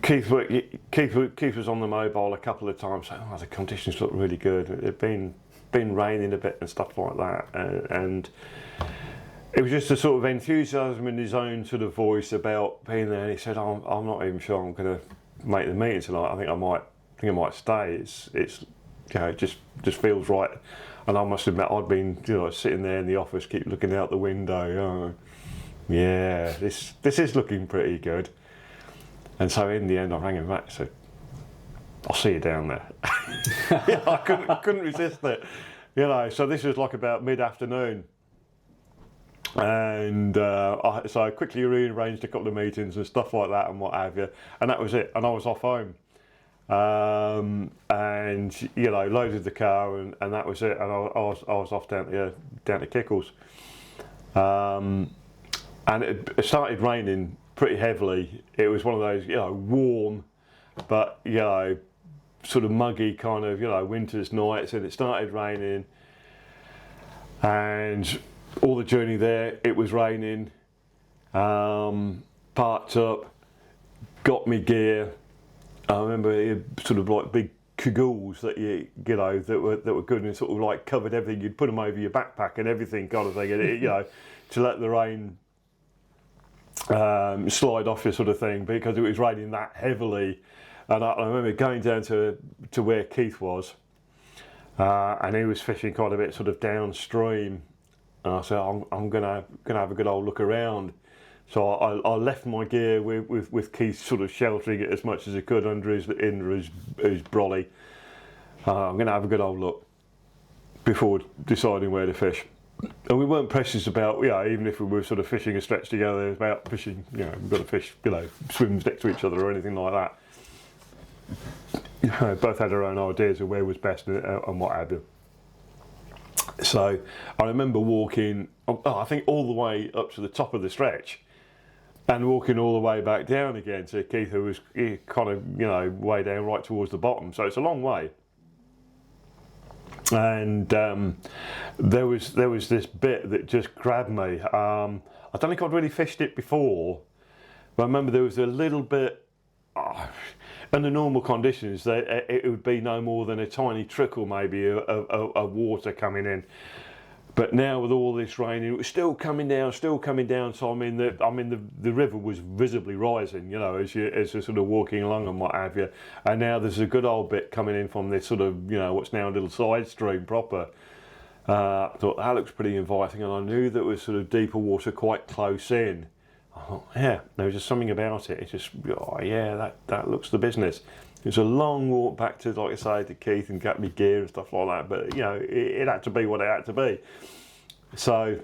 Keith was on the mobile a couple of times saying, the conditions look really good. It had been raining a bit and stuff like that, and it was just a sort of enthusiasm in his own sort of voice about being there. And he said, I'm not even sure I'm going to make the meeting tonight. I think I might stay. It's it just feels right. And I must admit, I'd been sitting there in the office, keep looking out the window. Yeah, this is looking pretty good. And so in the end, I rang him back and said, I'll see you down there. I couldn't resist it. So this was like about mid-afternoon. And so I quickly rearranged a couple of meetings and stuff like that and what have you. And that was it. And I was off home. And loaded the car and that was it. And I was off down to Kickles. And it started raining pretty heavily. It was one of those, warm, but sort of muggy kind of, winter's nights, and it started raining. And all the journey there, it was raining. Parked up, got me gear. I remember sort of like big cagoule that that were good and sort of like covered everything. You'd put them over your backpack and everything kind of thing, and to let the rain slide off you sort of thing, because it was raining that heavily. And I remember going down to where Keith was, and he was fishing quite a bit sort of downstream. And I said, I'm gonna have a good old look around. So I left my gear with Keith sort of sheltering it as much as he could under his brolly. I'm gonna have a good old look before deciding where to fish. And we weren't precious about, even if we were sort of fishing a stretch together, it was about fishing, we've got to fish, swims next to each other or anything like that. Both had our own ideas of where was best and what have you. So I remember walking, I think all the way up to the top of the stretch and walking all the way back down again to Keith, who was kind of, way down right towards the bottom. So it's a long way. And there was this bit that just grabbed me. I don't think I'd really fished it before, but I remember there was a little bit, under normal conditions, it would be no more than a tiny trickle maybe of water coming in. But now with all this rain, it was still coming down. So the river was visibly rising, as you're sort of walking along and what have you. And now there's a good old bit coming in from this sort of, what's now a little side stream proper. I thought that looks pretty inviting, and I knew that was sort of deeper water quite close in. I thought, there was just something about it. It's just, that looks the business. It was a long walk back to, like I say, to Keith and get me gear and stuff like that. But it had to be what it had to be. So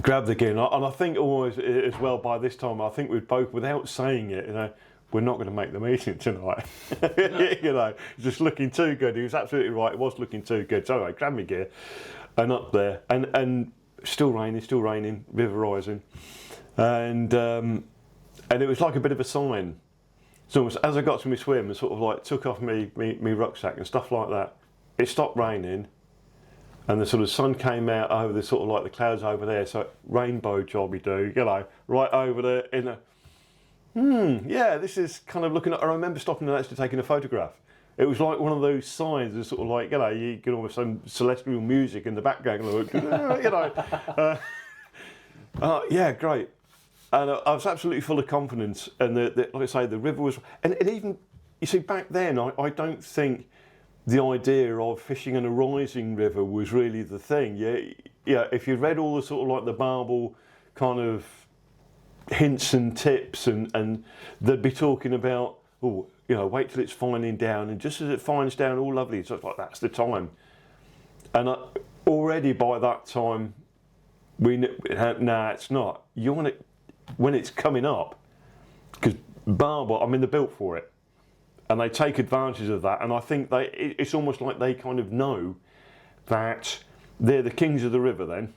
grabbed the gear, and I think always as well by this time, I think we'd both, without saying it, we're not going to make the meeting tonight. It's just looking too good. He was absolutely right. It was looking too good. So anyway, grabbed me gear, and up there, and still raining, river rising, and it was like a bit of a sign. So as I got to my swim and sort of like took off me rucksack and stuff like that, it stopped raining, and the sort of sun came out over the sort of like the clouds over there. So rainbow jobby do, you know, right over there in a. Yeah, this is kind of looking at. I remember stopping and actually taking a photograph. It was like one of those signs, of sort of like, you know, you can almost some celestial music in the background, you know. Yeah, great. And I was absolutely full of confidence, and like I say, the river was, and even, you see, back then, I don't think the idea of fishing in a rising river was really the thing. Yeah. If you read all the sort of like the Barbel kind of hints and tips, and they'd be talking about, oh, you know, wait till it's finding down, and just as it finds down, all lovely, so it's like that's the time. And already by that time, we knew, nah, it's not. You want it when it's coming up, because Barbel, I mean, they're built for it, and they take advantage of that. And I think it's almost like they kind of know that they're the kings of the river then.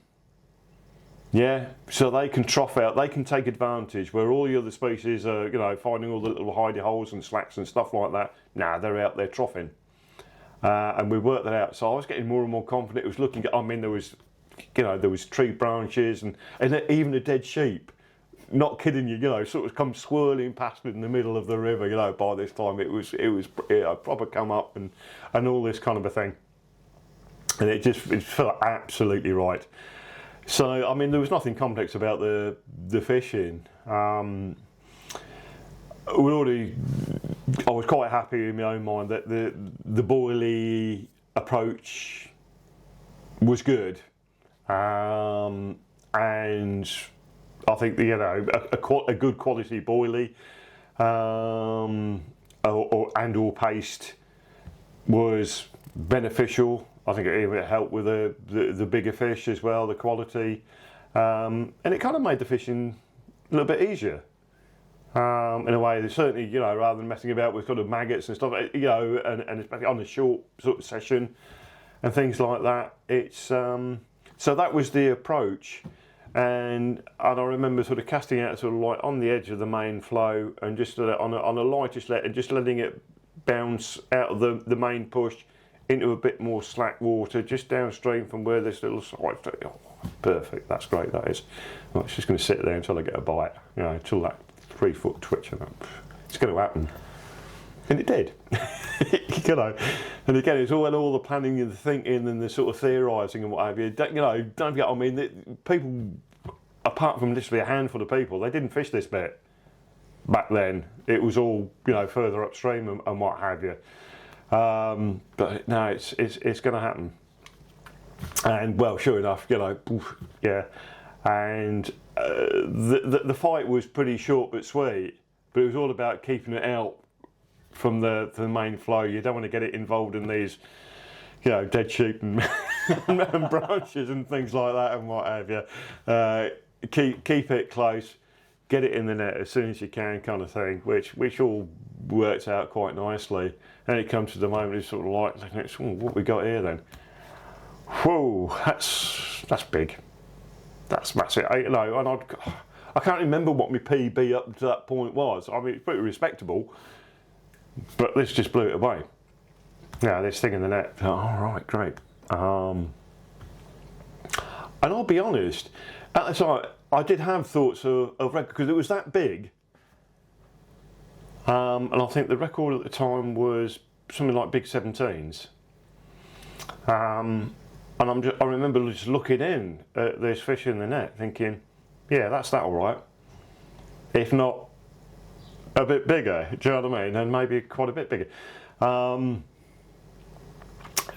Yeah, so they can trough out, they can take advantage where all the other species are, you know, finding all the little hidey holes and slacks and stuff like that. Nah, they're out there troughing. And we worked that out. So I was getting more and more confident. It was looking at, I mean, there was, you know, there was tree branches and even a dead sheep. Not kidding you, you know, sort of come swirling past in the middle of the river, you know, by this time it was proper come up and all this kind of a thing. And it felt absolutely right. So, I mean, there was nothing complex about the fishing. I was quite happy in my own mind that the boilie approach was good, and I think you know a good quality boilie or paste was beneficial. I think it even helped with the bigger fish as well, the quality, and it kind of made the fishing a little bit easier. In a way, certainly, you know, rather than messing about with sort of maggots and stuff, you know, and especially on a short sort of session and things like that. It's so that was the approach, and I remember sort of casting out sort of like on the edge of the main flow and just on a lightish let and just letting it bounce out of the main push into a bit more slack water, just downstream from where this little side. Oh, perfect, that's great, that is. Well, it's just going to sit there until I get a bite, you know, until that 3 foot twitch, and it's going to happen. And it did. You know, and again, it's all the planning and the thinking and the sort of theorising and what have you. You know, don't forget, I mean, people, apart from literally a handful of people, they didn't fish this bit back then. It was all, you know, further upstream and what have you. But no, it's going to happen, and well, sure enough, you know, yeah, and the fight was pretty short but sweet, but it was all about keeping it out from the main flow. You don't want to get it involved in these, you know, dead sheep and, and branches and things like that and what have you. Keep it close, get it in the net as soon as you can, kind of thing, which all worked out quite nicely. And it comes to the moment, it's sort of like, what we got here then? Whoa, that's big. That's massive. You know, and I can't remember what my PB up to that point was. I mean, it's pretty respectable, but this just blew it away. Yeah, this thing in the net. Oh, all right, great. And I'll be honest, at the time, I did have thoughts of record because it was that big. And I think the record at the time was something like big 17s. And I remember just looking in at this fish in the net thinking, yeah, that's that all right. If not a bit bigger, do you know what I mean? And maybe quite a bit bigger.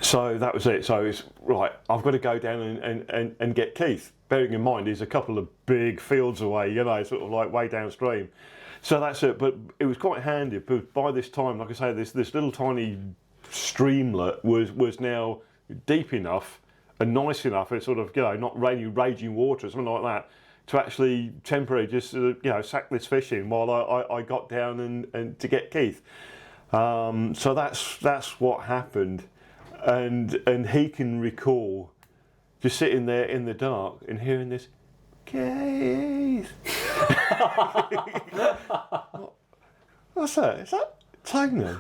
So that was it. So it's right, I've got to go down and get Keith. Bearing in mind, he's a couple of big fields away, you know, sort of like way downstream. So that's it, but it was quite handy because by this time, like I say, this little tiny streamlet was now deep enough and nice enough, it's sort of, you know, not raging water or something like that, to actually temporarily just, you know, sack this fish in while I got down and to get Keith. So that's what happened, and he can recall just sitting there in the dark and hearing this, Keith. What's that? Is that Tony?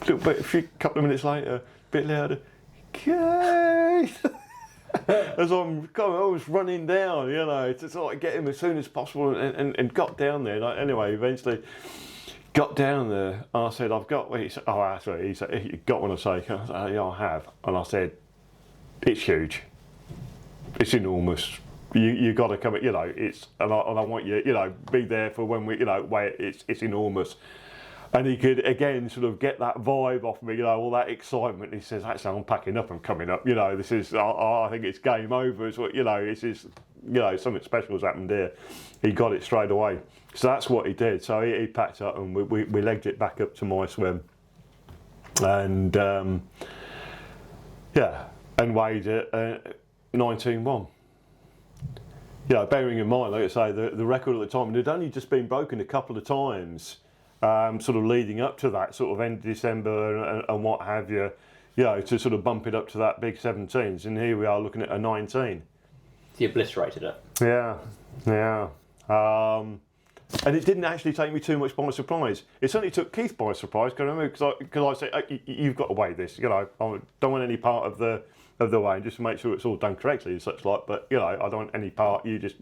Little bit, a couple of minutes later, a bit louder, Keith. As I'm running down, to sort of get him as soon as possible, and got down there. Anyway, eventually got down there, and I said, I've got. He said, oh, actually, he said, you got one to say? I said, yeah, I have. And I said, it's huge. It's enormous. You got to come. It's and I want you. Be there for when we. It's enormous. And he could again sort of get that vibe off me, all that excitement. He says, "Actually, I'm packing up. I'm coming up. This is. I think it's game over. It's what This is. Something special has happened here." He got it straight away. So that's what he did. So he packed up, and we legged it back up to my swim, and and weighed it 19.1. Bearing in mind, like I say, the record at the time, it had only just been broken a couple of times. Sort of leading up to that sort of end of December and what have you, to sort of bump it up to that big 17s, and here we are looking at a 19. He obliterated it. Yeah. And it didn't actually take me too much by surprise. It certainly took Keith by surprise, because I said, you've got to weigh this. I don't want any part of the weighing, just to make sure it's all done correctly and such like. But I don't want any part. You just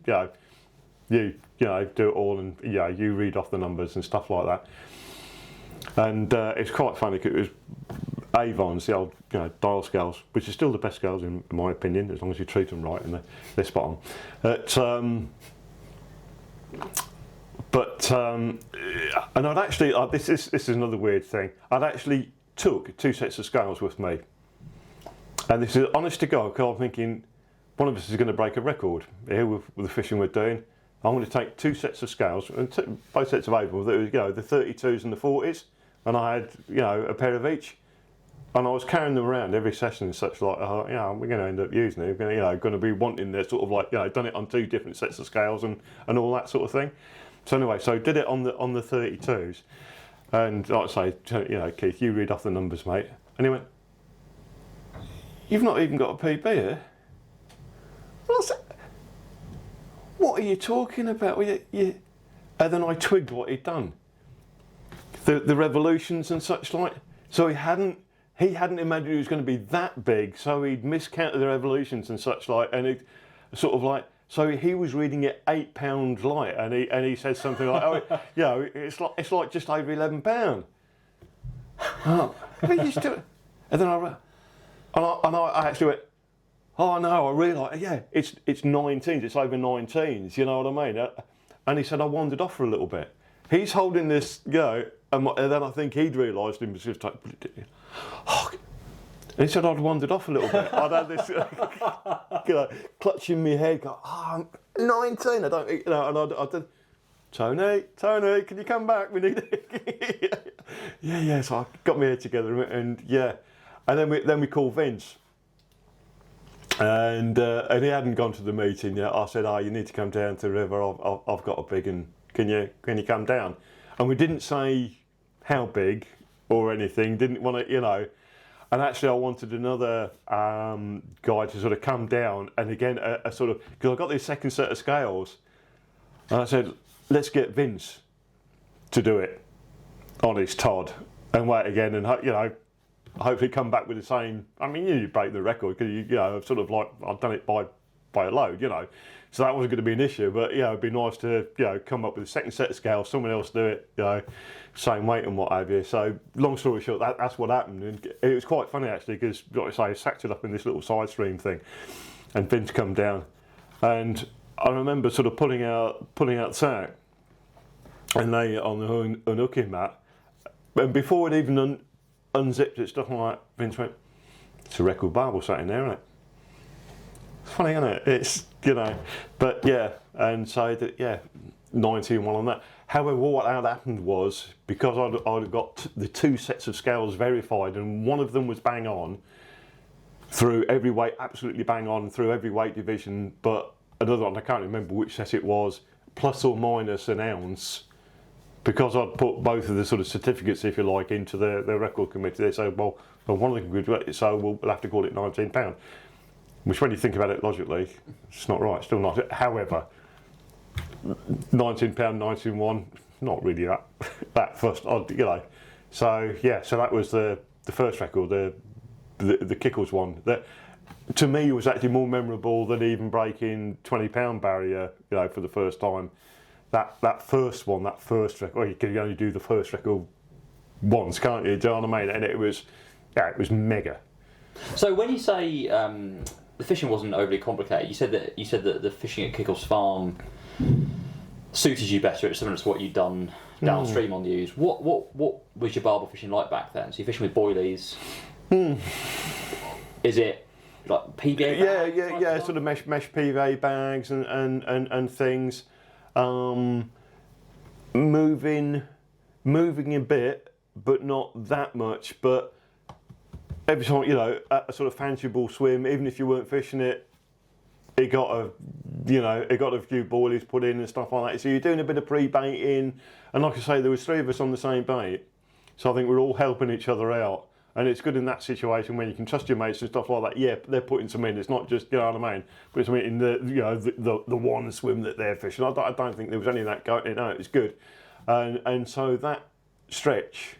you do it all, and you read off the numbers and stuff like that. And it's quite funny because it was Avon's, the old dial scales, which are still the best scales in my opinion, as long as you treat them right and they're spot on. And I'd actually this is another weird thing. I'd actually took 2 sets of scales with me, and this is honest to God, because I'm thinking one of us is going to break a record here with the fishing we're doing. I'm going to take 2 sets of scales, and both sets of Avon, the 32s and the 40s, and I had a pair of each, and I was carrying them around every session and such like. We're going to end up using it. We're going to be wanting their sort of like done it on 2 different sets of scales and all that sort of thing. So anyway, so did it on the 32s, and like I say, Keith, you read off the numbers, mate. And he went, "You've not even got a PB here." What are you talking about? And then I twigged what he'd done. The revolutions and such like. So he hadn't imagined it was going to be that big, so he'd miscounted the revolutions and such like, and it sort of like, so he was reading it 8 pounds light, and he said something like, it's like just over 11 pound. Oh, but you still, and then I actually went, oh no, I realised, it's 19s, it's over 19s, you know what I mean? And he said, I wandered off for a little bit. He's holding this, and then I think he'd realised he was just like, and he said, I'd wandered off a little bit. I'd had this, clutching my head, going, I'm 19, I don't, and I did, Tony, can you come back? We need it. Yeah, so I got my head together, and then we called Vince. And he hadn't gone to the meeting yet. I said, you need to come down to the river. I've got a big, and can you come down? And we didn't say how big or anything. Didn't want to, And actually, I wanted another guy to sort of come down, and again, a sort of, because I got this second set of scales, and I said, let's get Vince to do it on his Todd, and wait again, and hopefully come back with the same. I mean, you break the record because sort of like I've done it by a load, so that wasn't going to be an issue. But it'd be nice to come up with a second set of scales, someone else do it, same weight and what have you. So long story short, that's what happened, and it was quite funny actually because, like I say, I sacked it up in this little side stream thing, and Vince come down, and I remember sort of pulling out the sack and laying it on the unhooking mat, and before it even unzipped it, stuff like that, Vince went, it's a record Barbel sat in there, isn't it? It's funny, isn't it? It's, but and so 19.1 on that. However, what had happened was, because I'd got the 2 sets of scales verified, and one of them was bang on through every weight, absolutely bang on through every weight division, but another one, I can't remember which set it was, plus or minus an ounce because I'd put both of the sort of certificates, if you like, into the record committee, they say, well, one of them could do it, so we'll have to call it £19. Which, when you think about it logically, it's not right. Still not. However, £19, 19 not really that first, you know. So yeah, so that was the first record, the Kickles one. That to me was actually more memorable than even breaking £20 barrier, you know, for the first time. That first one, that first record. Well, you can only do the first record once, can't you? Do you know what I mean? And it was mega. So when you say the fishing wasn't overly complicated, you said that the fishing at Kickles Farm suited you better. It's similar to what you'd done downstream on the Ouse. What was your barbel fishing like back then? So you're fishing with boilies. Is it like PVA bags? Yeah, sort of mesh PVA bags and things. Moving a bit, but not that much. But every time, you know, a sort of fanciable swim, even if you weren't fishing it, it got a few boilies put in and stuff like that. So you're doing a bit of pre-baiting, and like I say, there was 3 of us on the same bait, so I think we're all helping each other out. And it's good in that situation when you can trust your mates and stuff like that. Yeah, they're putting some in. It's not just, you know what I mean, putting some in the one swim that they're fishing. I don't think there was any of that going. No, it was good, and so that stretch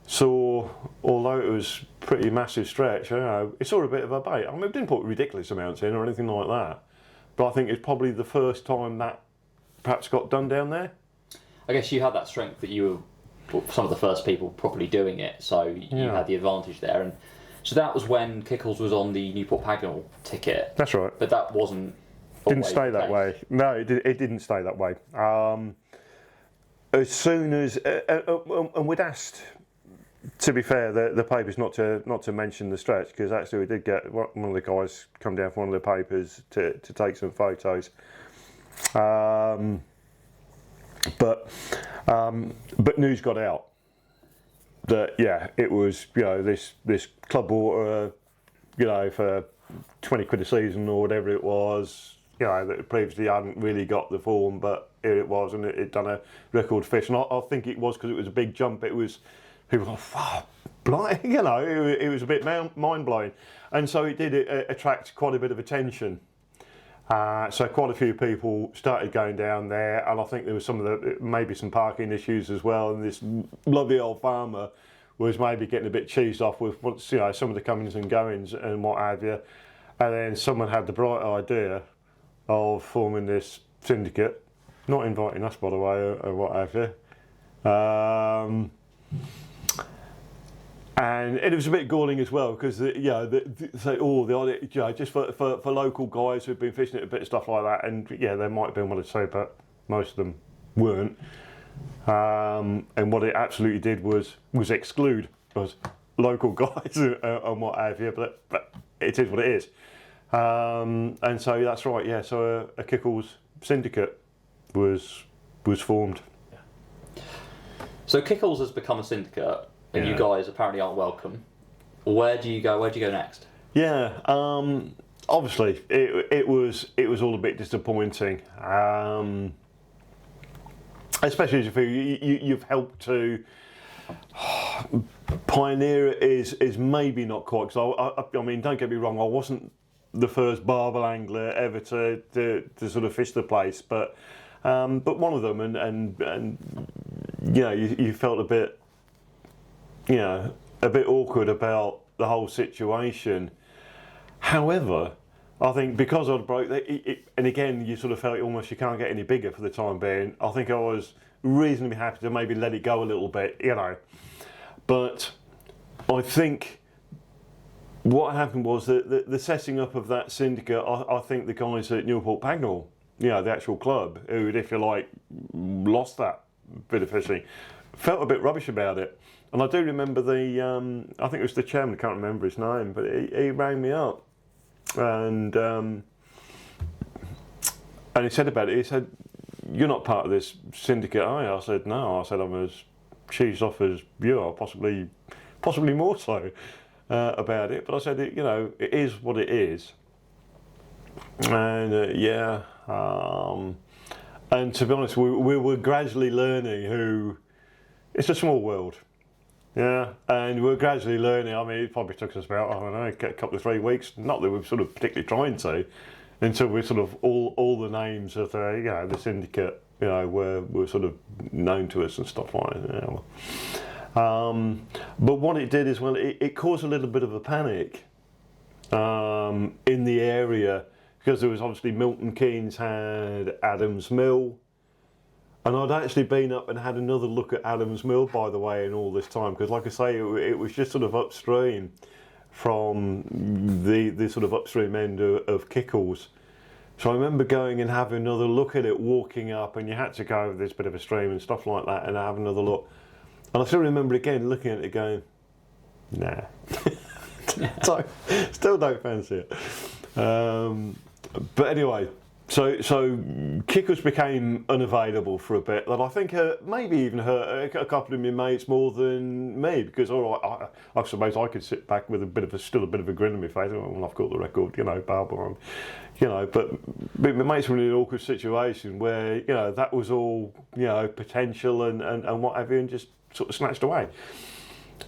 saw, although it was pretty massive stretch, you know, it saw a bit of a bait. I mean, we didn't put ridiculous amounts in or anything like that, but I think it's probably the first time that perhaps got done down there. I guess you had that strength that you were some of the first people properly doing it, so you had the advantage there. And so that was when Kickles was on the Newport Pagnell ticket. That's right. But that wasn't. Didn't stay that way. No, it didn't stay that way. As soon as and we'd asked, to be fair, the papers not to mention the stretch, because actually we did get one of the guys come down from one of the papers to take some photos. But news got out that it was, you know, this club water, you know, for 20 quid a season or whatever it was, you know, that previously hadn't really got the form, but here it was, and it done a record fish. And I think it was because it was a big jump. It was, people were like, wow, you know, it was a bit mind blowing, and so it did attract quite a bit of attention. So quite a few people started going down there, and I think there was maybe some parking issues as well. And this lovely old farmer was maybe getting a bit cheesed off with some of the comings and goings and what have you. And then someone had the bright idea of forming this syndicate, not inviting us, by the way, or what have you. And it was a bit galling as well, because the idea, just for local guys who've been fishing it, a bit of stuff like that, and there might have been one or two, but most of them weren't. And what it absolutely did was exclude us local guys and what have you. But it is what it is. And so that's right. Yeah. So a Kickles syndicate was formed. So Kickles has become a syndicate. And you guys apparently aren't welcome. Where do you go? Where do you go next? Yeah, obviously it was all a bit disappointing, especially as you feel you've helped to pioneer it. Is maybe not quite, because I mean, don't get me wrong, I wasn't the first barbel angler ever to sort of fish the place, but one of them, and you felt a bit awkward about the whole situation. However, I think because I broke and again, you sort of felt almost you can't get any bigger for the time being. I think I was reasonably happy to maybe let it go a little bit, you know. But I think what happened was that the setting up of that syndicate, I think the guys at Newport Pagnell, the actual club, who, if you like, lost that bit of fishing, felt a bit rubbish about it. And I do remember I think it was the chairman, I can't remember his name, but he rang me up and he said about it. He said, "You're not part of this syndicate, are you?" I said, "No." I said, "I'm as cheesed off as you are, possibly more so about it." But I said, it is what it is. And And to be honest, we were gradually learning who. It's a small world. Yeah, and we're gradually learning. I mean, it probably took us about, I don't know, a couple of 3 weeks. Not that we were sort of particularly trying to, until we sort of all the names of the syndicate, were sort of known to us and stuff like that. But what it did is, well, it caused a little bit of a panic in the area, because there was obviously Milton Keynes had Adams Mill. And I'd actually been up and had another look at Adams Mill, by the way, in all this time, because, like I say, it was just sort of upstream from the sort of upstream end of Kickles. So I remember going and having another look at it, walking up, and you had to go over this bit of a stream and stuff like that, and have another look. And I still remember again looking at it, going, nah. So still don't fancy it. But anyway. So Kickles became unavailable for a bit. That I think maybe even hurt a couple of my mates more than me, because I suppose I could sit back with still a bit of a grin on my face. Well, I've got the record, Barbel, But my mates were in an awkward situation where that was all potential and what have you, and just sort of snatched away.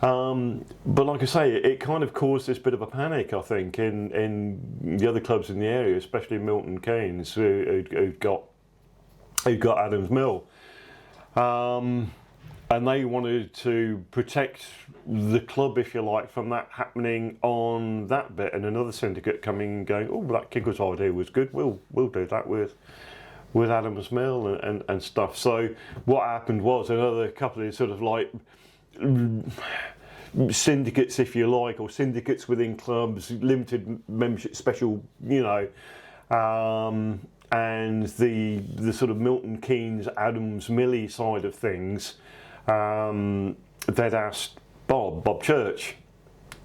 But like I say, it kind of caused this bit of a panic, I think, in the other clubs in the area, especially Milton Keynes, who got Adams Mill, and they wanted to protect the club, if you like, from that happening on that bit, and another syndicate coming and going, oh, that Kickles idea was good. We'll do that with Adams Mill and stuff. So what happened was another couple of sort of like syndicates, if you like, or syndicates within clubs, limited membership, special, and the sort of Milton Keynes, Adams Millie side of things, they'd asked Bob Church,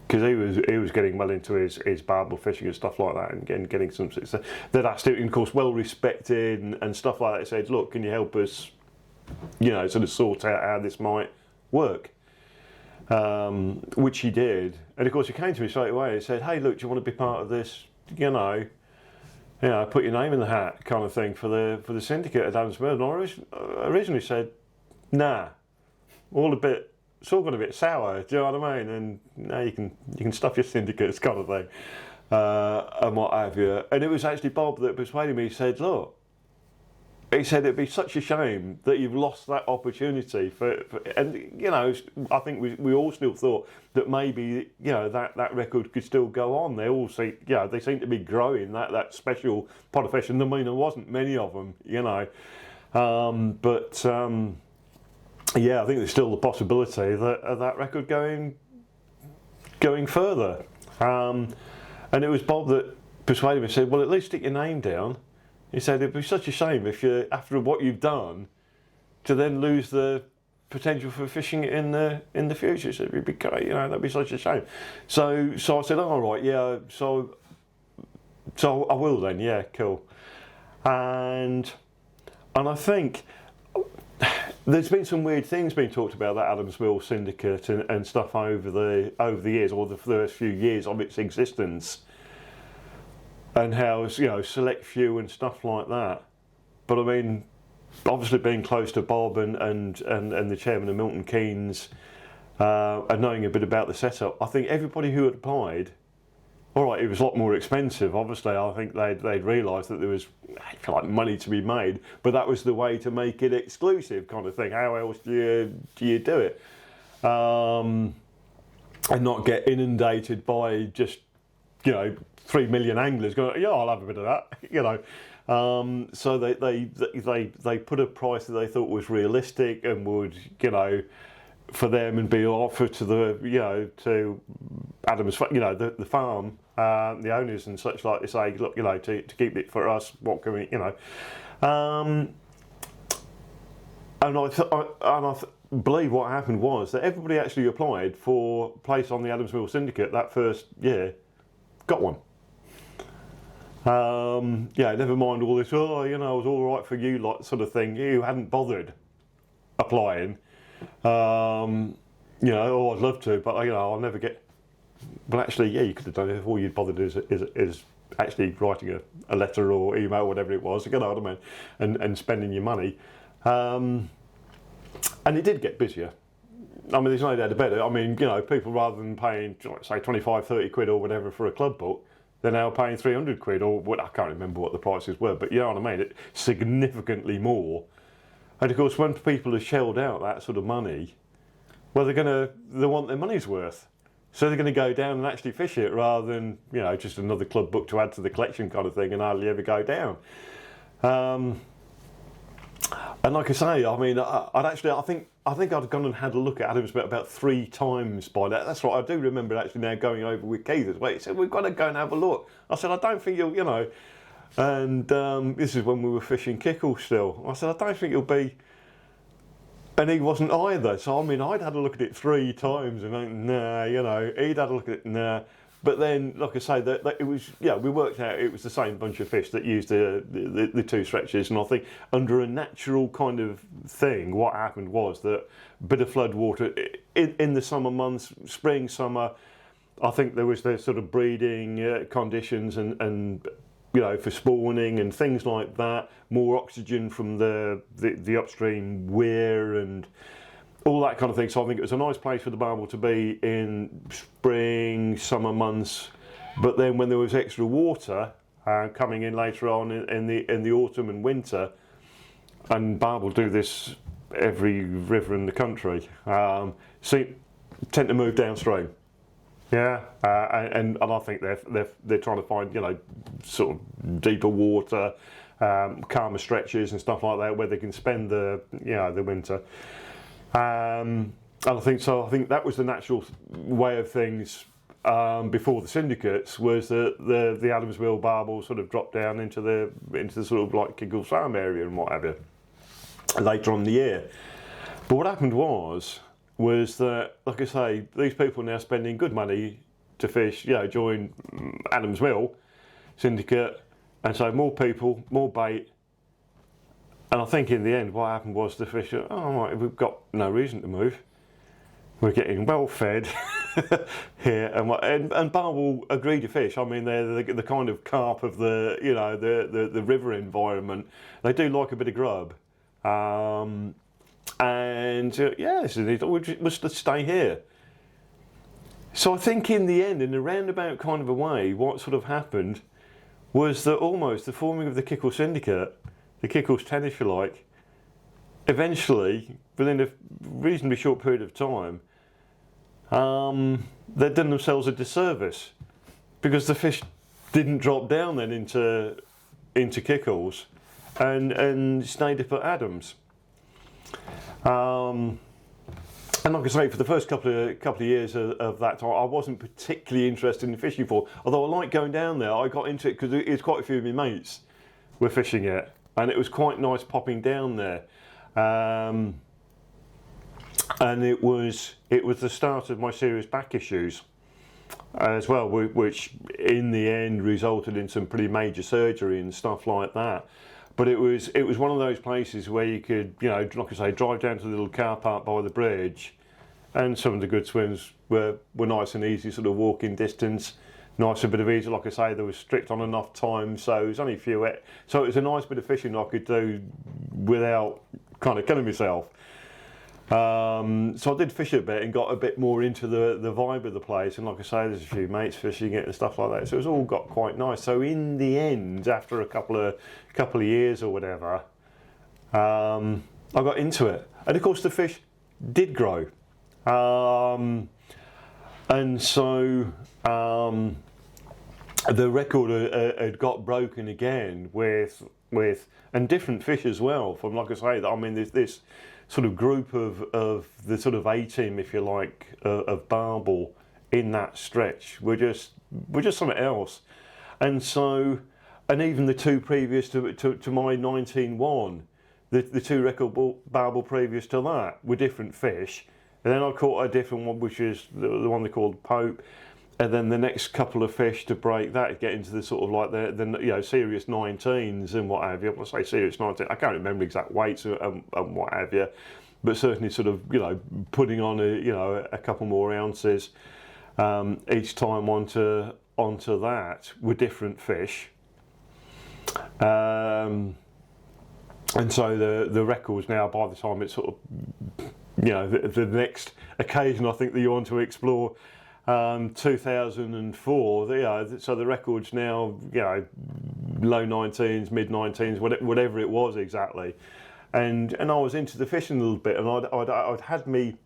because he was getting well into his barbel fishing and stuff like that, and getting some success. They'd asked him, of course, well respected and stuff like that. He said, look, can you help us, sort of sort out how this might work? Which he did, and of course he came to me straight away and said, hey, look, do you want to be part of this, put your name in the hat kind of thing for the syndicate at Adams Mill? And I originally said, nah, it's all gone a bit sour, do you know what I mean? And now you can stuff your syndicates kind of thing, and what have you. And it was actually Bob that persuaded me. He said, look, it'd be such a shame that you've lost that opportunity and I think we all still thought that maybe that record could still go on. They all seem to be growing that special pot of fish, and I mean there wasn't many of them, but I think there's still the possibility that that record going further, and it was Bob that persuaded me. Said, well, at least stick your name down. He said it'd be such a shame if you, after what you've done, to then lose the potential for fishing it in the future. He said it'd be great, that'd be such a shame. So I said, all right, yeah. So I will then, yeah, cool. And I think there's been some weird things being talked about that Adams Mill syndicate and stuff over the years, or the first few years of its existence. And how, select few and stuff like that. But I mean, obviously being close to Bob and the chairman of Milton Keynes, and knowing a bit about the setup, I think everybody who had applied, all right, it was a lot more expensive. Obviously, I think they'd realised that there was, if you like, money to be made, but that was the way to make it exclusive, kind of thing. How else do you do it, and not get inundated by just 3 million anglers going, yeah, I'll have a bit of that, So they put a price that they thought was realistic and would, for them, and be offered to the, to Adams, the farm, the owners and such like to say, look, to keep it for us, what can we, and I believe what happened was that everybody actually applied for a place on the Adams Mill Syndicate that first year, got one. Never mind all this, it was all right for you lot sort of thing. You hadn't bothered applying. I'd love to, but I'll never get. But actually, yeah, you could have done it if all you'd bothered is actually writing a letter or email, or whatever it was, you know what I mean, and spending your money. And it did get busier. I mean, there's no doubt about it. I mean, you know, people, rather than paying, say, 25, 30 quid or whatever for a club book, they're now paying 300 quid, or what, I can't remember what the prices were, but you know what I mean, it's significantly more. And of course, when people have shelled out that sort of money, well, they want their money's worth. So they're going to go down and actually fish it, rather than, you know, just another club book to add to the collection kind of thing and hardly ever go down. And like I say, I mean, I think I'd gone and had a look at Adam's Belt about 3 times by that. That's right, I do remember actually now going over with Keith as well. He said, we've got to go and have a look. I said, I don't think you'll, you know, and this is when we were fishing Kickle still. I said, I don't think you'll be, and he wasn't either. So, I mean, I'd had a look at it 3 times and went, nah, you know, he'd had a look at it, nah. But then, like I say, that it was, yeah, we worked out it was the same bunch of fish that used the 2 stretches, and I think under a natural kind of thing, what happened was that a bit of flood water in the summer months, spring, summer, I think there was the sort of breeding conditions and you know, for spawning and things like that, more oxygen from the upstream weir and all that kind of thing. So I think it was a nice place for the barbel to be in spring, summer months. But then when there was extra water coming in later on in the autumn and winter, and barbel do this every river in the country, tend to move downstream. Yeah, and I think they're trying to find, you know, sort of deeper water, calmer stretches and stuff like that, where they can spend the winter. And I think that was the natural way of things before the syndicates, was that the Adamsville barbel sort of dropped down into the sort of like Kiggles Farm area and what have you later on in the year. But what happened was that, like I say, these people are now spending good money to fish, you know, join Adams Mill syndicate, and so more people, more bait. And I think in the end, what happened was the fish, right, we've got no reason to move. We're getting well fed here, and Barbel agreed to fish. I mean, they're the kind of carp of the, you know, the river environment. They do like a bit of grub. Yes, we must stay here. So I think in the end, in a roundabout kind of a way, what sort of happened was that almost the forming of the Kickle Syndicate, the Kickles 10 if you like, eventually, within a reasonably short period of time, they'd done themselves a disservice, because the fish didn't drop down then into Kickles and stayed up at Adams. And like I say, for the first couple of years of that time, I wasn't particularly interested in fishing for. Although I liked going down there, I got into it because it was quite a few of my mates were fishing it, and it was quite nice popping down there. And it was the start of my serious back issues as well, which in the end resulted in some pretty major surgery and stuff like that. But it was one of those places where you could, you know, like I say, drive down to the little car park by the bridge, and some of the good swims were nice and easy, sort of walking distance, nice a bit of easy. Like I say, there was strict on enough time, so it was only a few. So it was a nice bit of fishing I could do without kind of killing myself. So I did fish a bit and got a bit more into the vibe of the place, and like I say, there's a few mates fishing it and stuff like that, so it's all got quite nice. So in the end, after a couple of years or whatever, I got into it, and of course the fish did grow, and so the record had got broken again with and different fish as well. From, like I say, I mean, there's this sort of group of the sort of A-team, if you like, of Barbel in that stretch. We're just something else. And so, and even the 2 previous to my 19-1, the 2 record Barbel previous to that were different fish. And then I caught a different one, which is the one they called Pope. And then the next couple of fish to break that, get into the sort of like the you know, serious 19s and what have you. When I say serious 19, I can't remember exact weights and what have you, but certainly sort of, you know, putting on a couple more ounces each time onto onto that were different fish. And so the records now, by the time it's sort of, the next occasion I think that you want to explore, 2004, so the records now, low 19s, mid 19s, whatever it was exactly. And I was into the fishing a little bit, and I'd had me,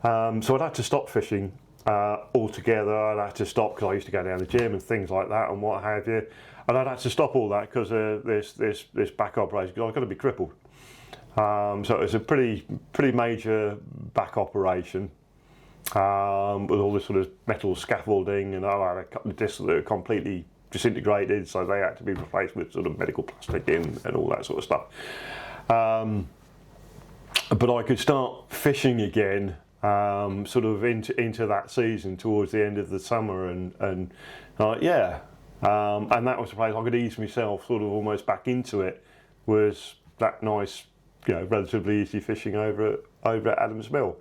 so I'd had to stop fishing altogether. I'd had to stop because I used to go down the gym and things like that and what have you. And I'd had to stop all that because this back operation, because I was going to be crippled. So it was a pretty major back operation with all this sort of metal scaffolding, and I had a couple of discs that were completely disintegrated, so they had to be replaced with sort of medical plastic and all that sort of stuff. But I could start fishing again sort of into that season towards the end of the summer, and and that was the place I could ease myself sort of almost back into it, was that nice, relatively easy fishing over at Adams Mill.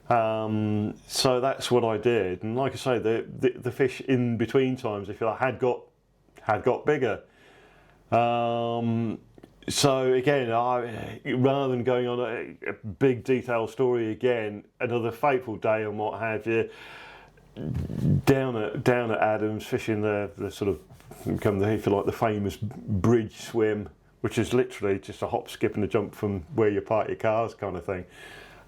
So that's what I did, and like I say, the fish in between times, if you like, had got bigger. So again, rather than going on a big detailed story again, another fateful day and what have you, down at Adams, fishing the sort of, if you like, the famous bridge swim, which is literally just a hop, skip and a jump from where you park your cars kind of thing.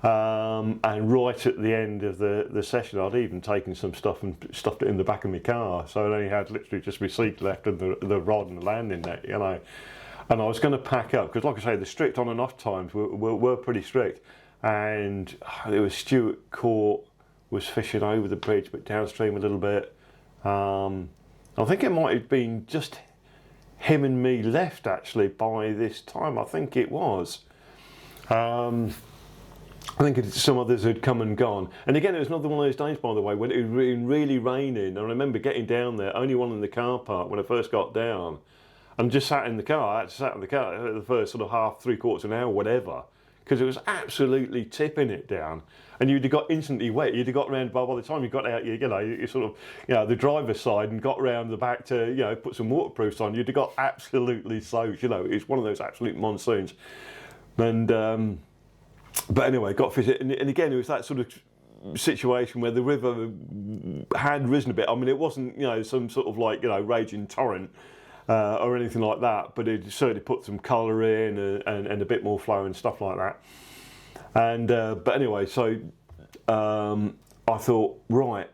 And right at the end of the session, I'd even taken some stuff and stuffed it in the back of my car, so I only had literally just my seat left and the rod and the landing net, And I was going to pack up, because like I say, the strict on and off times were pretty strict. And there was Stuart Court was fishing over the bridge, but downstream a little bit. I think it might have been just him and me left actually by this time. I think it was. I think some others had come and gone. And again, it was another one of those days, by the way, when it was really raining. I remember getting down there, only one in the car park when I first got down, and just sat in the car. I had to sat in the car the first sort of half, 3/4 of an hour, whatever, because it was absolutely tipping it down. And you'd have got instantly wet. You'd have got around by the time you got out, you sort of, the driver's side and got round the back to, put some waterproofs on. You'd have got absolutely soaked. It's one of those absolute monsoons. And but anyway, got fishing, and again, it was that sort of situation where the river had risen a bit. I mean, it wasn't, some sort of like, raging torrent or anything like that, but it certainly put some colour in and a bit more flow and stuff like that. And but anyway, so I thought, right,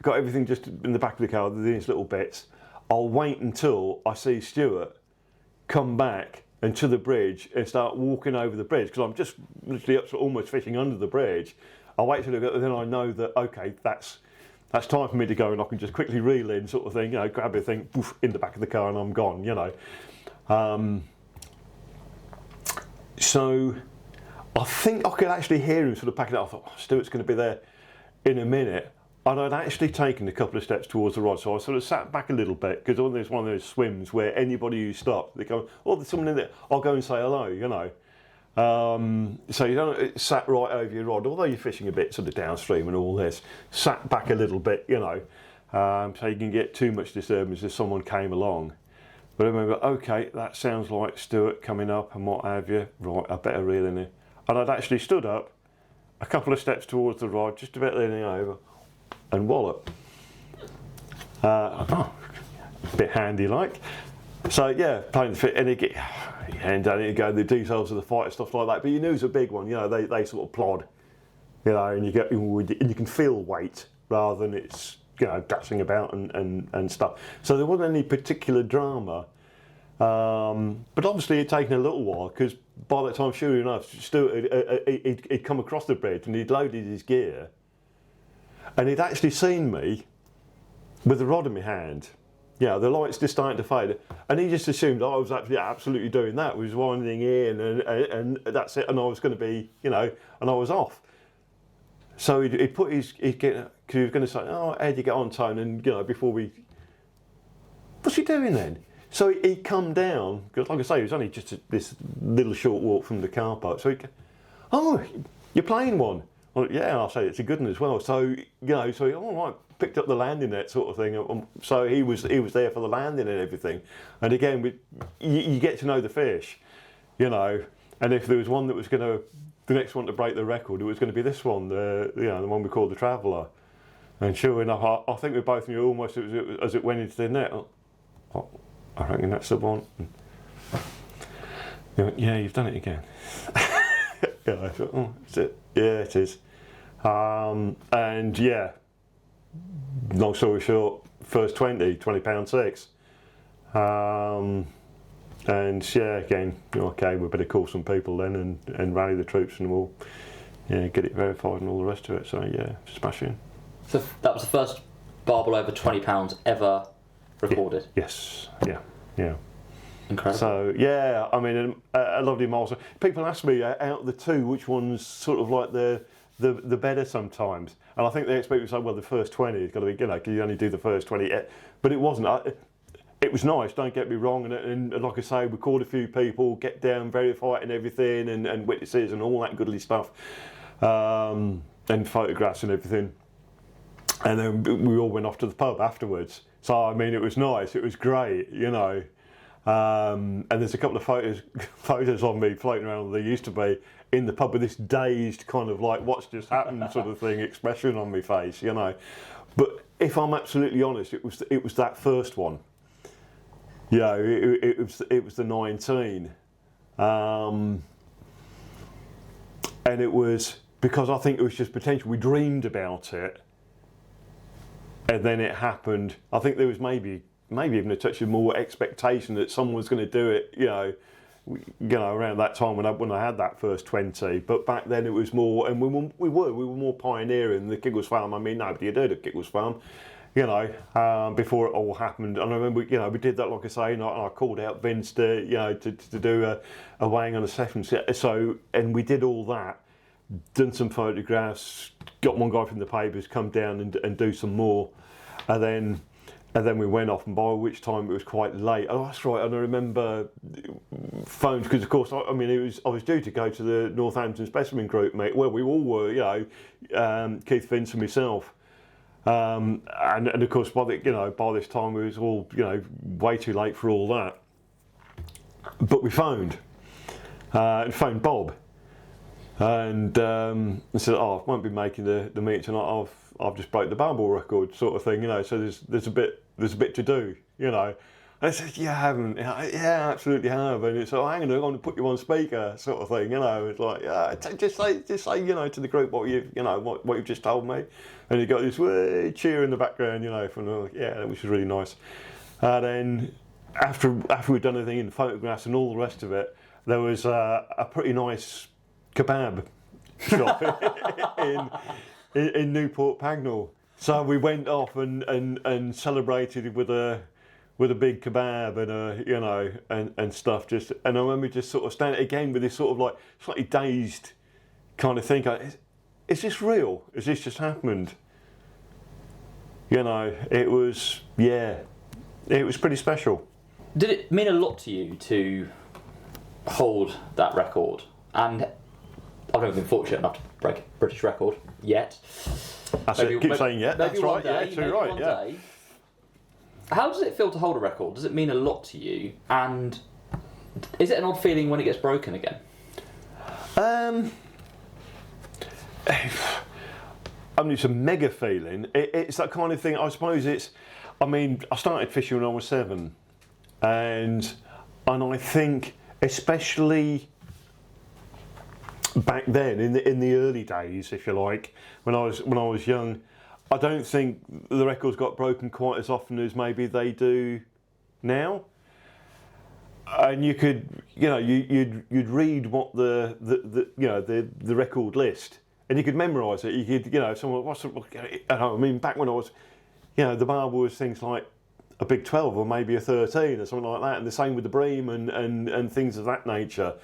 got everything just in the back of the car, these little bits. I'll wait until I see Stuart come back and to the bridge and start walking over the bridge, because I'm just literally up to almost fishing under the bridge. I'll wait till then I know that, okay, that's time for me to go, and I can just quickly reel in, sort of thing, grab everything, poof, in the back of the car, and I'm gone, So I think I could actually hear him sort of packing it up. I thought, Stuart's going to be there in a minute. And I'd actually taken a couple of steps towards the rod, so I sort of sat back a little bit, because there's one of those swims where anybody who stops, they go, oh, there's someone in there, I'll go and say hello, So you don't sat right over your rod, although you're fishing a bit sort of downstream and all this, sat back a little bit, so you can get too much disturbance if someone came along. But I remember, okay, that sounds like Stuart coming up and what have you, right, I better reel in here. And I'd actually stood up a couple of steps towards the rod, just about leaning over, and wallop. A bit handy like. So yeah, playing the fit, and then you go the details of the fight and stuff like that. But you knew it was a big one. They sort of plod, and you can feel weight rather than it's dashing about and stuff. So there wasn't any particular drama. But obviously it'd taken a little while, because by that time, sure enough, Stuart he'd come across the bridge and he'd loaded his gear, and he'd actually seen me with the rod in my hand. The light's just starting to fade, and he just assumed I was absolutely doing that, was winding in, and that's it, and I was going to be, and I was off. So he'd put his gear, because he was going to say, oh, how'd you get on, Tone, and before we, what's he doing then? So he'd come down, because like I say, it was only just this little short walk from the car park. So he'd go, oh, you're playing one? Well, yeah, I'll say it's a good one as well. So, so he, all right, picked up the landing net sort of thing. So he was there for the landing and everything. And again, you get to know the fish, you know. And if there was one that was going to, the next one to break the record, it was going to be this one, the one we called the Traveller. And sure enough, I think we both knew almost as it went into the net. Oh, I reckon that's the one. You went, yeah, you've done it again. Yeah, I thought, oh, is it? Yeah, it is. And yeah, long story short, first 20 pound 6. And yeah, again, okay, we better call some people then and rally the troops, and we'll get it verified and all the rest of it. So yeah, smashing. So that was the first barbel over £20 ever recorded. Yes, yeah. Incredible. So yeah, I mean, a lovely milestone. People ask me out of the two, which one's sort of like the better sometimes, and I think they expect me to say, well, the first 20 has got to be, can you only do the first 20? But it wasn't. It was nice, don't get me wrong, and like I say, we called a few people, get down, verify it and everything, and witnesses and all that goodly stuff, and photographs and everything. And then we all went off to the pub afterwards. So, I mean, it was nice, it was great, and there's a couple of photos of me floating around, there used to be, in the pub with this dazed kind of like, what's just happened sort of thing, expression on my face, But if I'm absolutely honest, it was that first one. Yeah, it was the 19, and it was because I think it was just potential. We dreamed about it, and then it happened. I think there was maybe even a touch of more expectation that someone was going to do it. Around that time when I had that first 20. But back then it was more, and we were more pioneering the Kiggles Farm. I mean, nobody had heard of Kiggles Farm. Before it all happened, and I remember, we did that, like I say, and I called out Vince to do a weighing on a session. So, and we did all that, done some photographs, got one guy from the papers come down and do some more, and then we went off, and by which time it was quite late. Oh, that's right, and I remember phones, because of course, I was due to go to the Northampton Specimen group meet, where we all were, Keith, Vince and myself. And of course, by this time, it was all way too late for all that. But we phoned Bob, and said, "Oh, I won't be making the meeting tonight. I've just broke the Barbel record, sort of thing, So there's a bit to do, And I said, "Yeah, I haven't. Yeah, absolutely have." And it's like, "Hang on, I'm going to put you on speaker," sort of thing, It's like, yeah, just say, to the group what you've just told me. And you got this cheer in the background, which was really nice. And then after we'd done everything in photographs and all the rest of it, there was a pretty nice kebab shop in Newport Pagnell. So we went off and celebrated with a big kebab and stuff. And I remember just sort of standing again with this sort of like slightly dazed kind of thing. Is this real? Has this just happened? It was pretty special. Did it mean a lot to you to hold that record? And I've never been fortunate enough to break a British record yet. Keep saying yeah, that's right. Maybe one day. How does it feel to hold a record? Does it mean a lot to you? And is it an odd feeling when it gets broken again? It's a mega feeling. It's that kind of thing. I suppose I started fishing when I was 7, and I think especially back then in the early days, if you like, when I was young, I don't think the records got broken quite as often as maybe they do now. And you could, you'd read what the record list, and you could memorise it. You could, someone, back when I was, the Barbel was things like a big 12 or maybe a 13 or something like that, and the same with the Bream and things of that nature.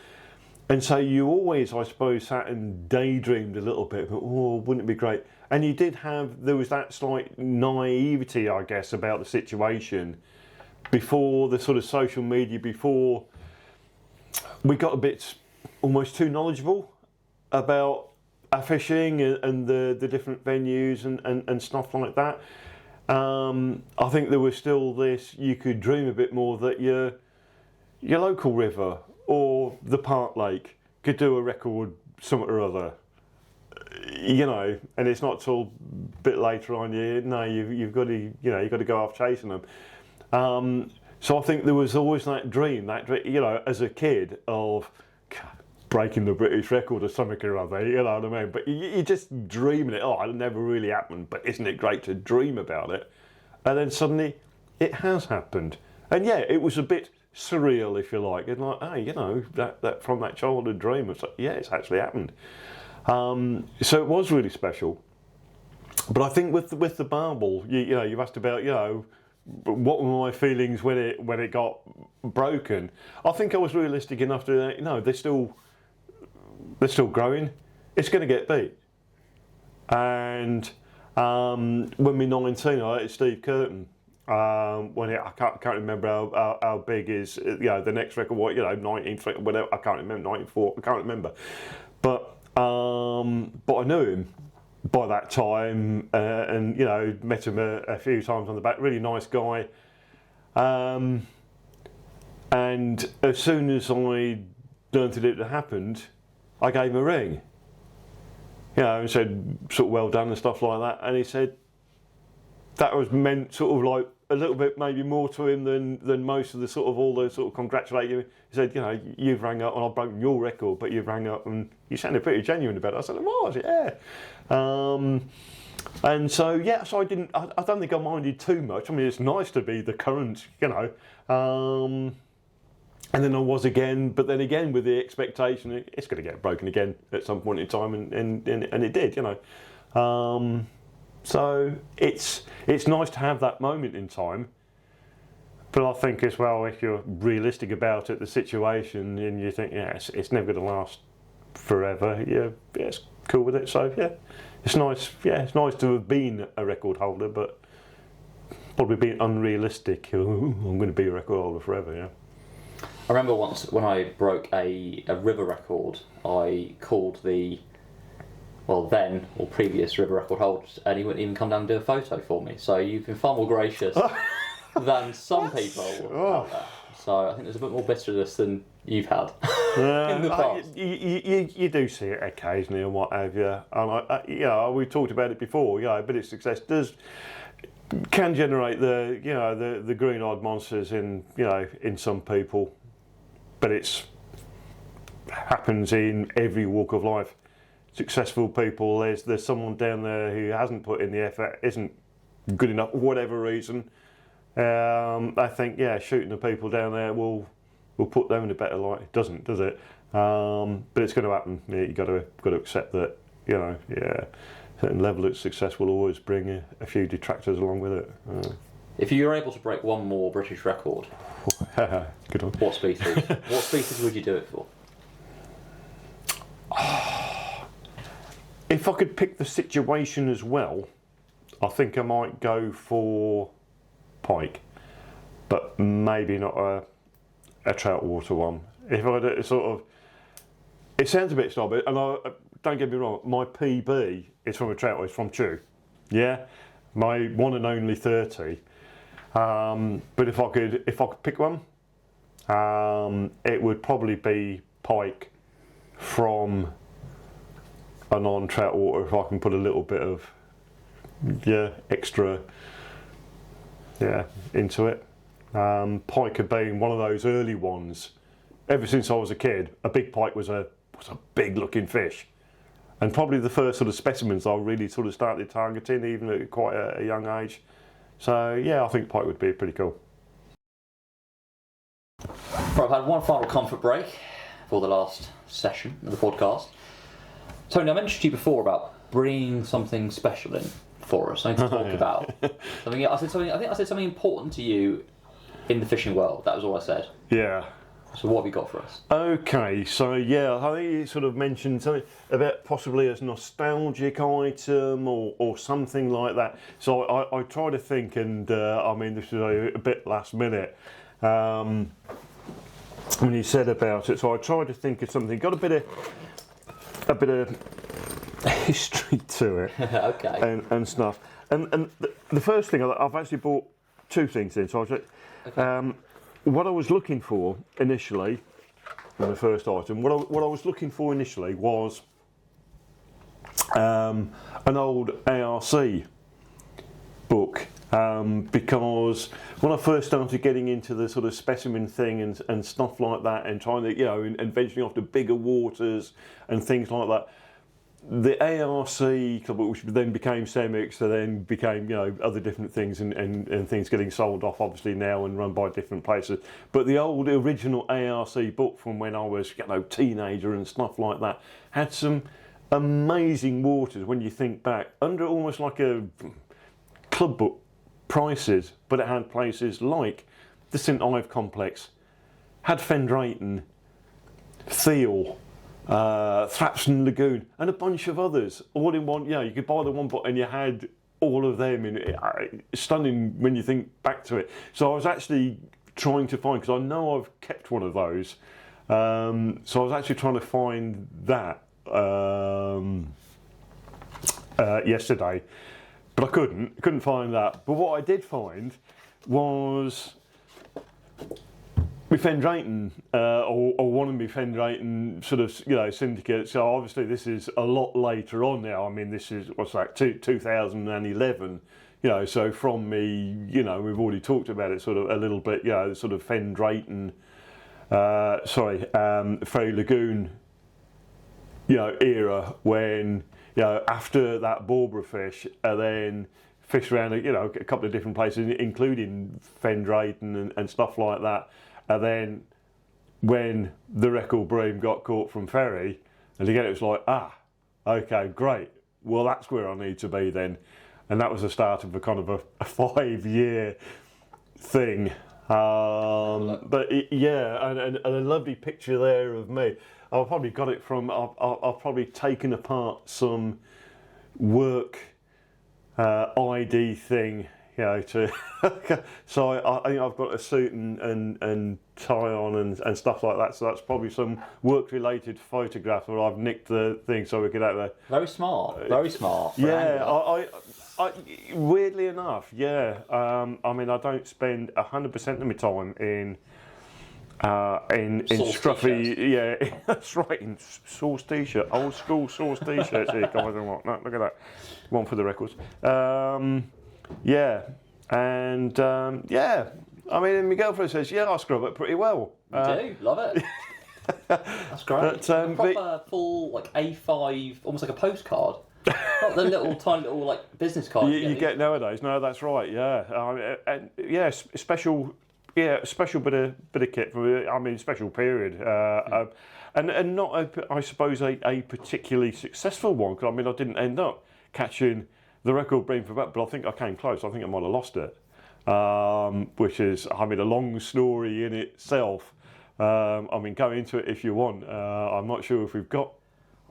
And so you always, I suppose, sat and daydreamed a little bit, but wouldn't it be great? And there was that slight naivety, I guess, about the situation before the sort of social media, before we got a bit almost too knowledgeable about fishing and the different venues and stuff like that. I think there was still this, you could dream a bit more that your local river or the park lake could do a record something or other. You know, and it's not till a bit later on. You've got to, you've got to go off chasing them. So I think there was always that dream, as a kid of breaking the British record or something or other. You know what I mean? But you're just dreaming it. Oh, it never really happened. But isn't it great to dream about it? And then suddenly, it has happened. And yeah, it was a bit surreal, if you like. And like, oh, that from that childhood dream, it's like, yeah, it's actually happened. So it was really special. But I think with the Barbel, you asked about, what were my feelings when it got broken. I think I was realistic enough to, they're still growing. It's going to get beat. And when we're 19, I had Steve Curtin. I can't remember how big is the next record. 19, whatever. I can't remember 94. I can't remember. But I knew him by that time, and met him a few times on the back. Really nice guy. And as soon as I learned that it had happened, I gave him a ring. And said sort of well done and stuff like that. And he said that was meant sort of like a little bit maybe more to him than most of the sort of all the sort of congratulate you. He said, you've rang up and I've broken your record, but you've rang up and you sounded pretty genuine about it. I said, it was, yeah. And so so I don't think I minded too much. I mean, it's nice to be the current, and then I was again, but then again with the expectation it's going to get broken again at some point in time, and it did, So it's nice to have that moment in time, but I think as well, if you're realistic about it, the situation, and you think, it's never going to last forever, it's cool with it. So it's nice. Yeah, it's nice to have been a record holder, but probably being unrealistic. I'm going to be a record holder forever. Yeah. I remember once when I broke a river record, I called the previous river record holder, and he wouldn't even come down and do a photo for me. So you've been far more gracious than some people out there. So I think there's a bit more bitterness than you've had in the past. You do see it occasionally and what have you. And we talked about it before. A bit of success can generate the green-eyed monsters in some people, but it happens in every walk of life. Successful people, there's someone down there who hasn't put in the effort, isn't good enough for whatever reason. I think shooting the people down there will put them in a better light. It doesn't, does it? But it's going to happen. You got to accept that. Certain level of success will always bring a few detractors along with it. If you were able to break one more British record, good one. What species? What species would you do it for? If I could pick the situation as well, I think I might go for pike, but maybe not a trout water one. If I did it sounds a bit snobby, and don't get me wrong, my PB is from a trout, it's from Chew. Yeah, my one and only 30. But if I could pick one, it would probably be pike from a non-trout water, if I can put a little bit of extra into it. Pike had been one of those early ones. Ever since I was a kid, a big pike was a big looking fish, and probably the first sort of specimens I really sort of started targeting, even at quite a young age. So I think pike would be pretty cool. Right, I've had one final comfort break for the last session of the podcast. Tony, I mentioned to you before about bringing something special in for us, something to talk about. I think I said something important to you in the fishing world. That was all I said. Yeah. So what have you got for us? Okay, so I think you sort of mentioned something about possibly a nostalgic item or something like that. So I try to think, and this is a bit last minute when you said about it. So I tried to think of something. Got a bit of history to it. Okay. And stuff. And the first thing, I've actually bought two things in. So what I was looking for initially, in the first item, what I was looking for initially was an old ARC book. Because when I first started getting into the sort of specimen thing and stuff like that, and trying to, and venturing off to bigger waters and things like that, the ARC club, which then became Semix, so then became, other different things and things getting sold off obviously now and run by different places. But the old original ARC book from when I was, teenager and stuff like that, had some amazing waters when you think back, under almost like a club book prices, but it had places like the St Ive complex, had Fendraiton, Thiel, Thrapston Lagoon, and a bunch of others, all in one. You could buy the one book and you had all of them in it. Stunning when you think back to it. So I was actually trying to find, because I know I've kept one of those, so I was actually trying to find that yesterday, but I couldn't find that. But what I did find was my Fendraiton, or one of my Fendraiton sort of, syndicates. So obviously this is a lot later on now. I mean, this is, 2011. So from me, we've already talked about it sort of a little bit, sort of Fendraiton, Ferry Lagoon, era when, after that Barbel fish, and then fish around, a couple of different places, including Fendraiton and stuff like that. And then when the record Bream got caught from Ferry, and again it was like, okay, great. Well, that's where I need to be then. And that was the start of a kind of a 5-year thing. But and a lovely picture there of me. I've probably got it from, I've probably taken apart some work ID thing, so I think I've got a suit and tie on and stuff like that. So that's probably some work-related photograph where I've nicked the thing so we could have a. Very smart. Very smart. Yeah, I weirdly enough, yeah. I mean, I don't spend 100% of my time in scruffy, t-shirts. that's right, in Source t-shirt, old school Source t-shirts here, guys and whatnot. Look at that, one for the records. I mean, my girlfriend says, I scrub it pretty well. You do, love it. That's great. But, a proper full A5, almost like a postcard. Not the little tiny little business card you get nowadays. No, that's right. Yeah, special. Yeah, special bit of kit for, special period, and not I suppose a particularly successful one, because I didn't end up catching the record Bream for that, but I think I came close. I think I might have lost it, which is a long story in itself. Go into it if you want. I'm not sure if we've got.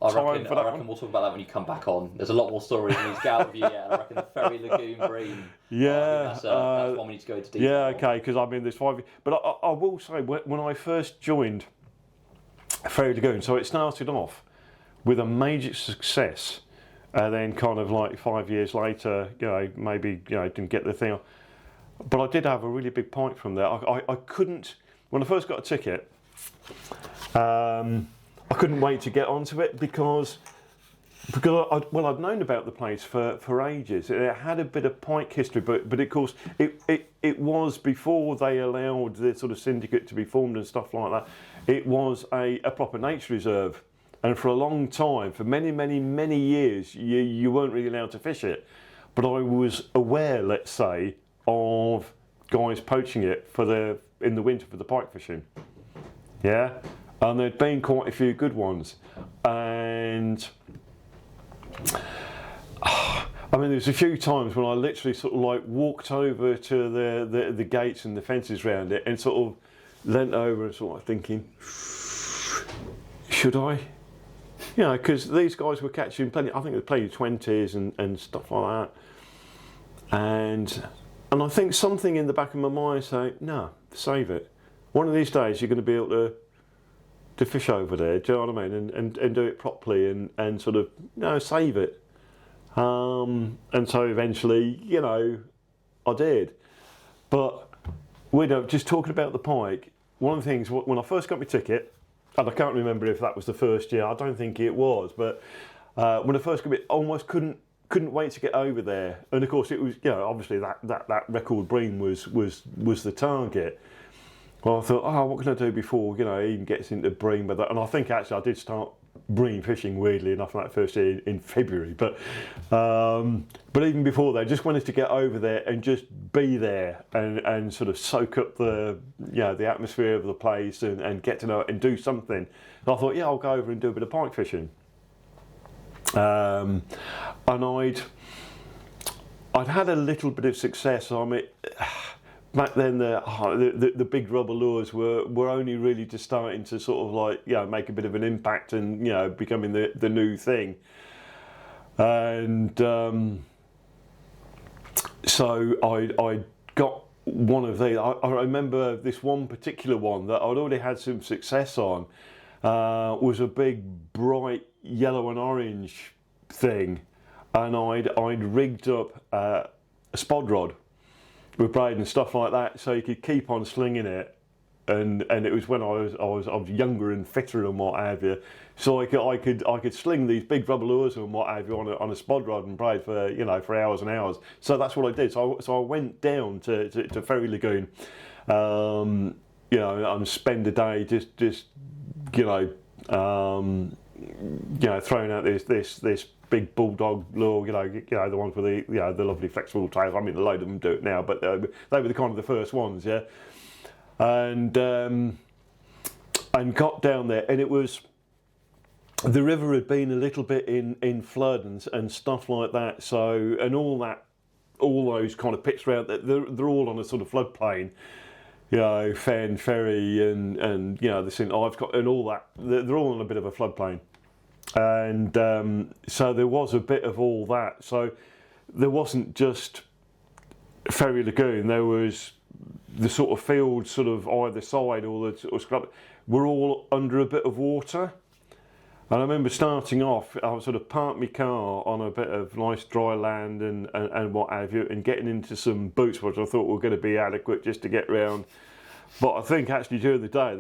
I reckon we'll talk about that when you come back on. There's a lot more stories we need to get out of you yet. I reckon the Ferry Lagoon Bream. Yeah. That's one we need to go into detail. Yeah, okay, because there's 5 years. But I will say, when I first joined Ferry Lagoon, so it started off with a major success, and then kind of 5 years later, maybe, didn't get the thing. But I did have a really big pike from there. I couldn't, when I first got a ticket, I couldn't wait to get onto it because I'd known about the place for ages. It had a bit of pike history, but of course it was before they allowed the sort of syndicate to be formed and stuff like that. It was a proper nature reserve, and for a long time, for many years, you weren't really allowed to fish it. But I was aware, let's say, of guys poaching it in the winter for the pike fishing. Yeah. And there'd been quite a few good ones, and there's a few times when I literally sort of walked over to the gates and the fences around it, and sort of leant over and sort of thinking, should I? Because these guys were catching plenty. I think they plenty of 20s and stuff like that, and I think something in the back of my mind saying, no, save it. One of these days you're going to be able to to fish over there. Do you know what I mean? And do it properly and sort of save it. And so eventually, I did. But just talking about the pike. One of the things when I first got my ticket, and I can't remember if that was the first year. I don't think it was, but when I first got it, I almost couldn't wait to get over there. And of course, it was obviously that record Bream was the target. Well, I thought, what can I do before he even gets into Bream? And I think actually I did start Bream fishing weirdly enough that first year in February. But even before that, I just wanted to get over there and just be there and sort of soak up the atmosphere of the place and get to know it and do something. And I thought, I'll go over and do a bit of pike fishing. And I'd had a little bit of success. I mean, back then the big rubber lures were only really just starting to sort of like make a bit of an impact and becoming the new thing. And so I got one of these. I remember this one particular one that I'd already had some success on. Was a big bright yellow and orange thing, and I'd rigged up a spod rod with braid and stuff like that, so you could keep on slinging it. And it was when I was younger and fitter and what have you, so I could sling these big rubber lures and what have you on a spod rod and braid for hours and hours. So that's what I did. So I went down to Ferry Lagoon, and spend a day just throwing out this big bulldog lure, the ones with the lovely flexible tails. I mean, a load of them do it now, but they were the kind of the first ones, yeah. And got down there, and it was the river had been a little bit in flood and stuff like that. So and all those kind of pits around, they're all on a sort of floodplain. Fen, Ferry, and the St Ives and all that. They're all on a bit of a floodplain. And so there was a bit of all that. So there wasn't just Ferry Lagoon, there was the sort of fields sort of either side, or the sort of scrub, were all under a bit of water. And I remember starting off, I sort of parked my car on a bit of nice dry land and what have you, and getting into some boots which I thought were going to be adequate just to get round. But I think actually during the day,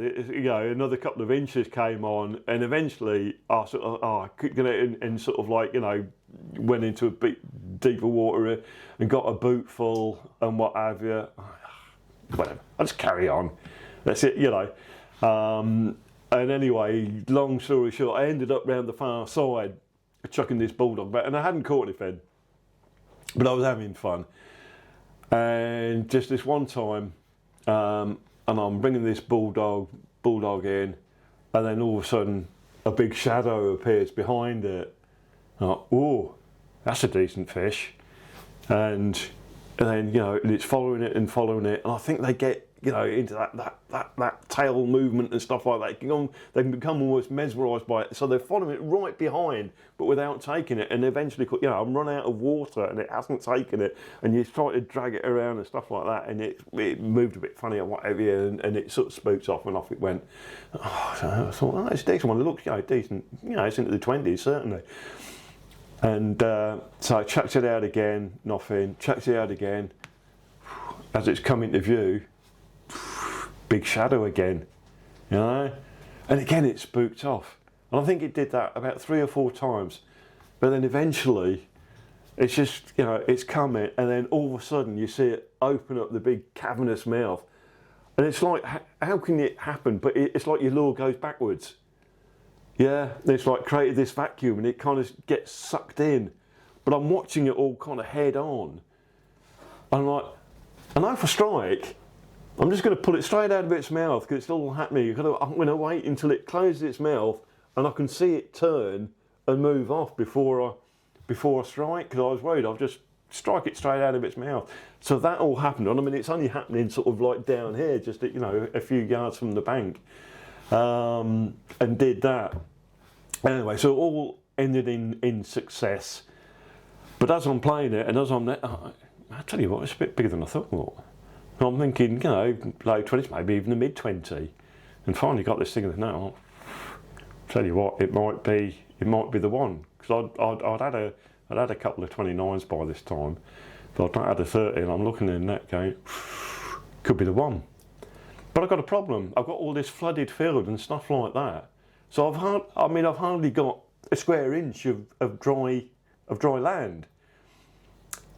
another couple of inches came on, and eventually I sort of and sort of like went into a bit deeper water and got a boot full and what have you. Whatever, I'll just carry on. That's it, And anyway, long story short, I ended up round the far side chucking this bulldog back, and I hadn't caught anything, but I was having fun. And just this one time, and I'm bringing this bulldog in, and then all of a sudden a big shadow appears behind it. I'm like, oh, that's a decent fish. And then it's following it, and I think they get into that tail movement and stuff like that. They can become almost mesmerised by it, so they're following it right behind, but without taking it. And eventually, I'm run out of water, and it hasn't taken it, and you try to drag it around and stuff like that, and it moved a bit funny or whatever, and it sort of spooked off, and off it went. So I thought, it's a decent one. It looks decent. It's into the 20s certainly. And so I chucked it out again, nothing. Chucked it out again. As it's come into view, big shadow again, and again it spooked off. And I think it did that about 3 or 4 times. But then eventually, it's just, it's coming, and then all of a sudden you see it open up the big cavernous mouth. And it's like, how can it happen? But it's like your lure goes backwards. Yeah, it's like created this vacuum, and it kind of gets sucked in. But I'm watching it all kind of head on. I'm like, I know for strike, I'm just going to pull it straight out of its mouth because it's still happening. I'm going to wait until it closes its mouth and I can see it turn and move off before I strike, because I was worried I'll just strike it straight out of its mouth. So that all happened. I mean, it's only happening sort of like down here, just a few yards from the bank, and did that. Anyway, so it all ended in success. But as I'm playing it, and as I'm there, I tell you what, it's a bit bigger than I thought. I'm thinking, low 20s, maybe even a mid-20. And finally got this thing, no, tell you what, it might be the one, because I'd had a couple of 29s by this time, but I'd not had a 30, and I'm looking in that going, could be the one. But I've got a problem. I've got all this flooded field and stuff like that. So I've hardly got a square inch of dry land.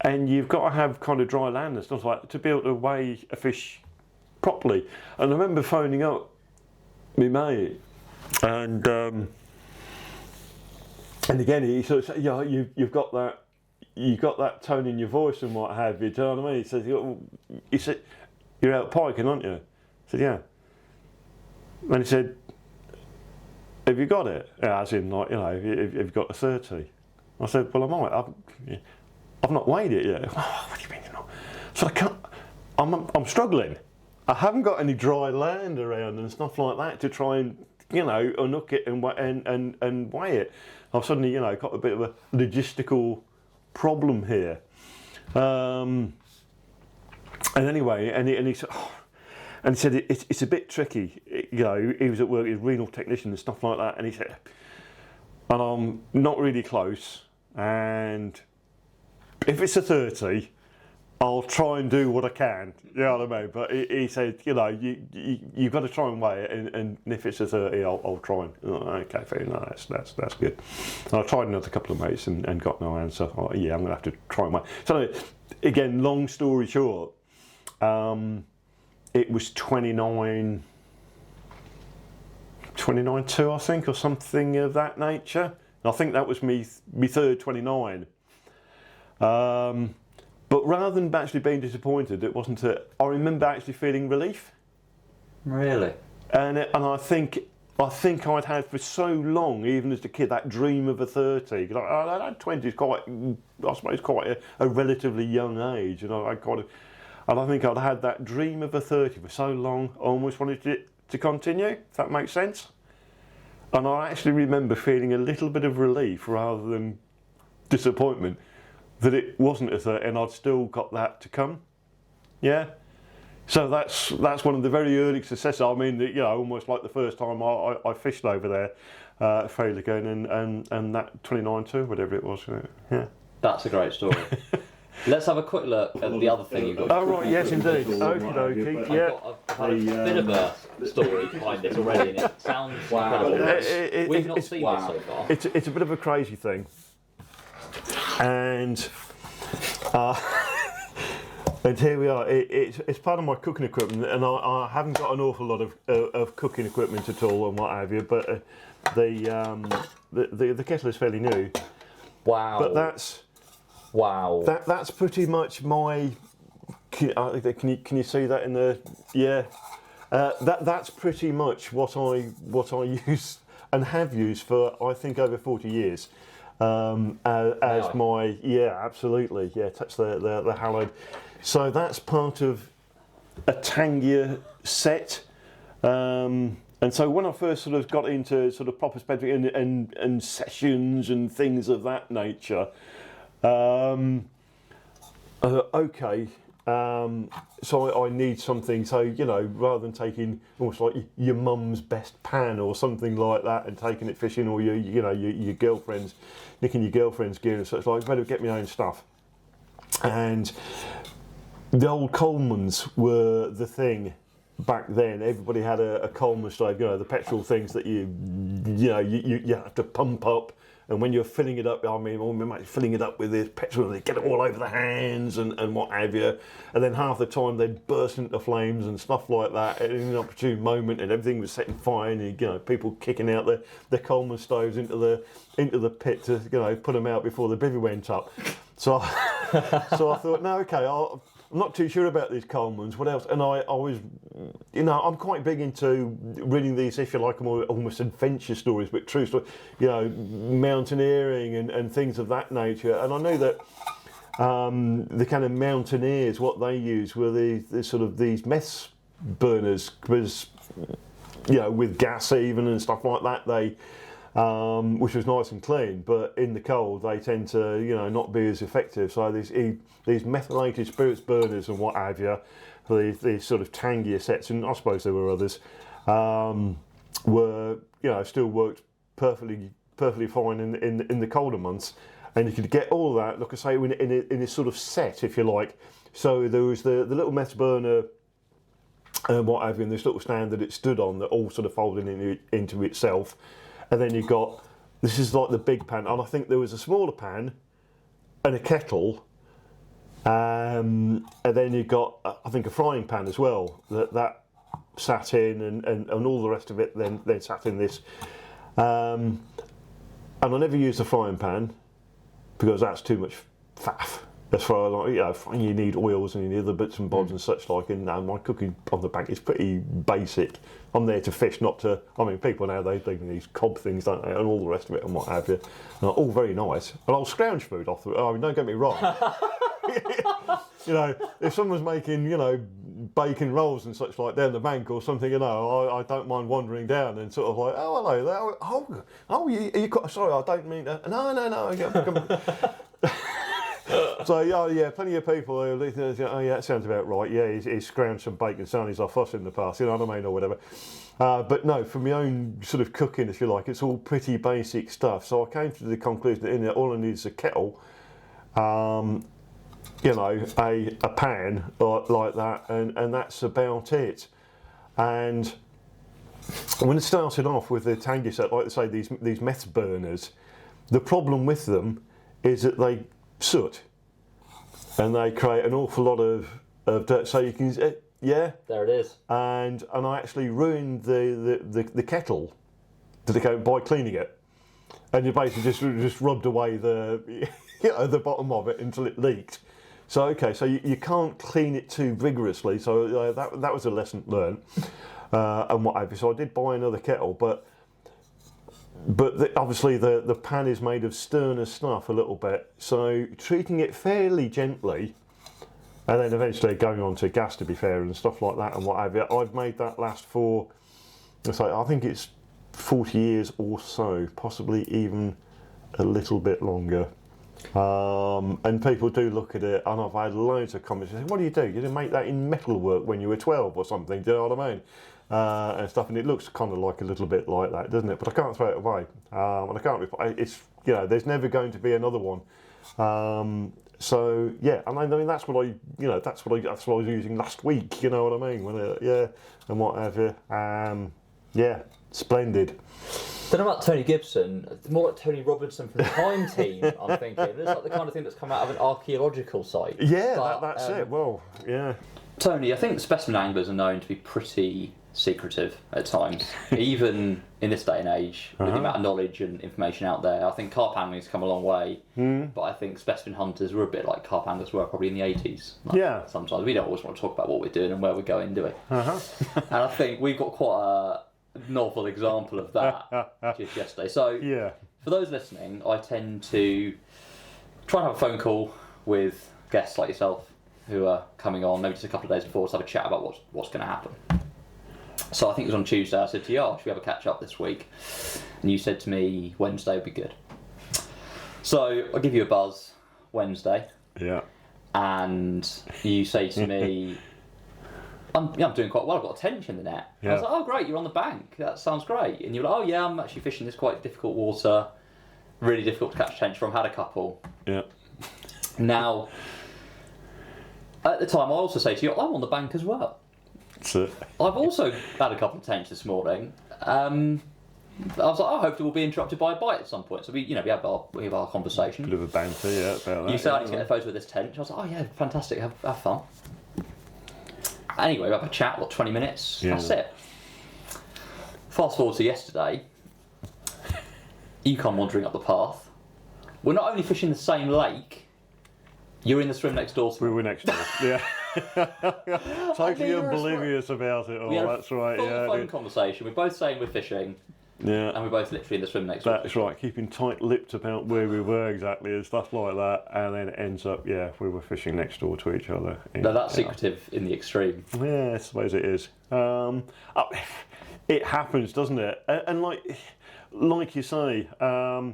And you've got to have kind of dry land and stuff like that to be able to weigh a fish properly. And I remember phoning up my mate, and again he sort of said, yeah, you've got that tone in your voice and what have you. Do you know what I mean? He said, you're out piking, aren't you? I said, yeah. And he said, have you got it? Yeah, as in, like, you know, have you got a 30? I said, well, I might. I've not weighed it yet. Oh, what do you mean you're not? So I can't. I'm struggling. I haven't got any dry land around and stuff like that to try and, you know, unhook it and weigh it. I've suddenly, you know, got a bit of a logistical problem here. And anyway, and he said, oh, and he said it's a bit tricky. You know, he was at work, he was a renal technician and stuff like that, and he said, and I'm not really close, and if it's a 30, I'll try and do what I can. You know what I mean? But he said, you know, you've got to try and weigh it, and if it's a 30, I'll try and. Oh, okay, fair enough. That's good. And I tried another couple of mates and got no answer. Oh, yeah, I'm gonna have to try and weigh. So again, long story short, it was 29.2, I think, or something of that nature. And I think that was me third 29. But rather than actually being disappointed, it wasn't. I remember actually feeling relief. Really? And I think I'd had for so long, even as a kid, that dream of a 30. Because I had 20 is quite, I suppose, quite a relatively young age, and I think I'd had that dream of a 30 for so long. I almost wanted it to continue. If that makes sense. And I actually remember feeling a little bit of relief rather than disappointment that it wasn't a 30 and I'd still got that to come. Yeah. So that's one of the very early successes. I mean, you know, almost like the first time I fished over there, failed again, and that 29.2, whatever it was. Yeah. That's a great story. Let's have a quick look at the other thing you've got. Oh right, yes indeed. Okie dokie. Yeah. I've got a bit of a story behind this already, and it sounds incredible. We've not seen this so far. It's a bit of a crazy thing, and and here we are. It's part of my cooking equipment, and I haven't got an awful lot of cooking equipment at all and what have you. But the kettle is fairly new. Wow. But that's. Wow. That's pretty much my. Can you see that in the? Yeah. That's pretty much what I use and have used for, I think, over 40 years. As my, yeah, absolutely, yeah, touch the hallowed. So that's part of a Tangier set. And so when I first sort of got into sort of proper specific and sessions and things of that nature, okay, so I need something, so, you know, rather than taking almost like your mum's best pan or something like that and taking it fishing, or your girlfriend's, nicking your girlfriend's gear, so it's like, better get my own stuff. And the old Coleman's were the thing back then. Everybody had a Coleman stove, you know, the petrol things that you have to pump up. And when you're filling it up, I mean, all my mates filling it up with this petrol, they get it all over the hands and what have you. And then half the time they'd burst into flames and stuff like that at an opportune moment, and everything was setting fire, and you know, people kicking out the Coleman stoves into the pit to, you know, put them out before the bivvy went up. So I thought, no, okay, I'm not too sure about these Colemans. What else? And I was, you know, I'm quite big into reading these, if you like, more almost adventure stories, but true stories, you know, mountaineering and things of that nature. And I know that the kind of mountaineers, what they used were the sort of these mess burners, because, you know, with gas even and stuff like that, they. Which was nice and clean, but in the cold they tend to, you know, not be as effective. So these methylated spirits burners and what have you, these sort of Tangier sets, and I suppose there were others, were, you know, still worked perfectly fine in the colder months, and you could get all of that, like I say, in a sort of set, if you like. So there was the little mess burner, what have you, and this little stand that it stood on that all sort of folded into itself, and then you got, this is like the big pan, and I think there was a smaller pan and a kettle, and then you got, I think, a frying pan as well that sat in, and all the rest of it then sat in this. And I never used the frying pan because that's too much faff. As far as, like, you know, you need oils and you need other bits and bobs and such like, and my cooking on the bank is pretty basic. I'm there to fish, not to, I mean, people now, they do these cob things, don't they, and all the rest of it and what have you. And all very nice. And I'll scrounge food off I mean, don't get me wrong. You know, if someone's making, you know, bacon rolls and such like down the bank or something, you know, I don't mind wandering down and sort of like, oh, hello there. Oh, you sorry, I don't mean that. No. So yeah, plenty of people who think, oh yeah, that sounds about right. Yeah, he's scrounged some bacon sarnies off us in the past, you know what I mean, or whatever. But no, for my own sort of cooking, if you like, it's all pretty basic stuff. So I came to the conclusion that in there, all I need is a kettle, you know, a pan like that, and that's about it. And when it started off with the tangy set, like I say, these meth burners, the problem with them is that they soot, and they create an awful lot of dirt. So you can, yeah. There it is. And I actually ruined the kettle by cleaning it, and you basically just rubbed away the the bottom of it until it leaked. So okay, so you can't clean it too vigorously. So that was a lesson learned, and what have you. So I did buy another kettle, but obviously the pan is made of sterner stuff a little bit, so treating it fairly gently, and then eventually going on to gas, to be fair, and stuff like that and what have you. I've made that last for, I think it's 40 years or so, possibly even a little bit longer. And people do look at it, and I've had loads of comments saying, what do? You didn't make that in metalwork when you were 12 or something, do you know what I mean? And stuff, and it looks kind of like a little bit like that, doesn't it? But I can't throw it away, and I can't. It's, you know, there's never going to be another one. So yeah, and I mean that's what I was using last week. You know what I mean? And what have you. Yeah, splendid. Don't know about Tony Gibson, more like Tony Robinson from the Time Team, I'm thinking. It's like the kind of thing that's come out of an archaeological site. Yeah, that's it. Well, yeah. Tony, I think specimen anglers are known to be pretty secretive at times, even in this day and age, with the amount of knowledge and information out there. I think carp angling's come a long way, but I think specimen hunters were a bit like carp anglers were probably in the 80s. Yeah. Sometimes we don't always want to talk about what we're doing and where we're going, do we? And I think we've got quite a novel example of that just yesterday. So yeah, for those listening, I tend to try and have a phone call with guests like yourself who are coming on maybe just a couple of days before to have a chat about what's going to happen. So I think it was on Tuesday, I said to you, should we have a catch up this week? And you said to me Wednesday would be good. So I'll give you a buzz Wednesday. Yeah. And you say to me, I'm doing quite well, I've got a tench in the net. Yeah. I was like, oh great, you're on the bank, that sounds great. And you're like, oh yeah, I'm actually fishing this quite difficult water, really difficult to catch tench from, had a couple. Yeah. Now, at the time I also say to you, I'm on the bank as well. I've also had a couple of tench this morning. I was like, hopefully we'll be interrupted by a bite at some point. So we have our conversation. Bit of a banter, yeah, about that. You said I need to get a photo of this tench. I was like, oh yeah, fantastic, have fun. Anyway, we have a chat, 20 minutes, that's it. Fast forward to yesterday, you come wandering up the path. We're not only fishing the same lake, you're in the swim next door. We were next door, yeah. Totally oblivious about it all, that's right. We had a phone conversation, we're both saying we're fishing, and we're both literally in the swim next door. That's right, keeping tight-lipped about where we were exactly and stuff like that, and then it ends up, we were fishing next door to each other. No, that's secretive in the extreme. Yeah, I suppose it is. It happens, doesn't it? And like you say, I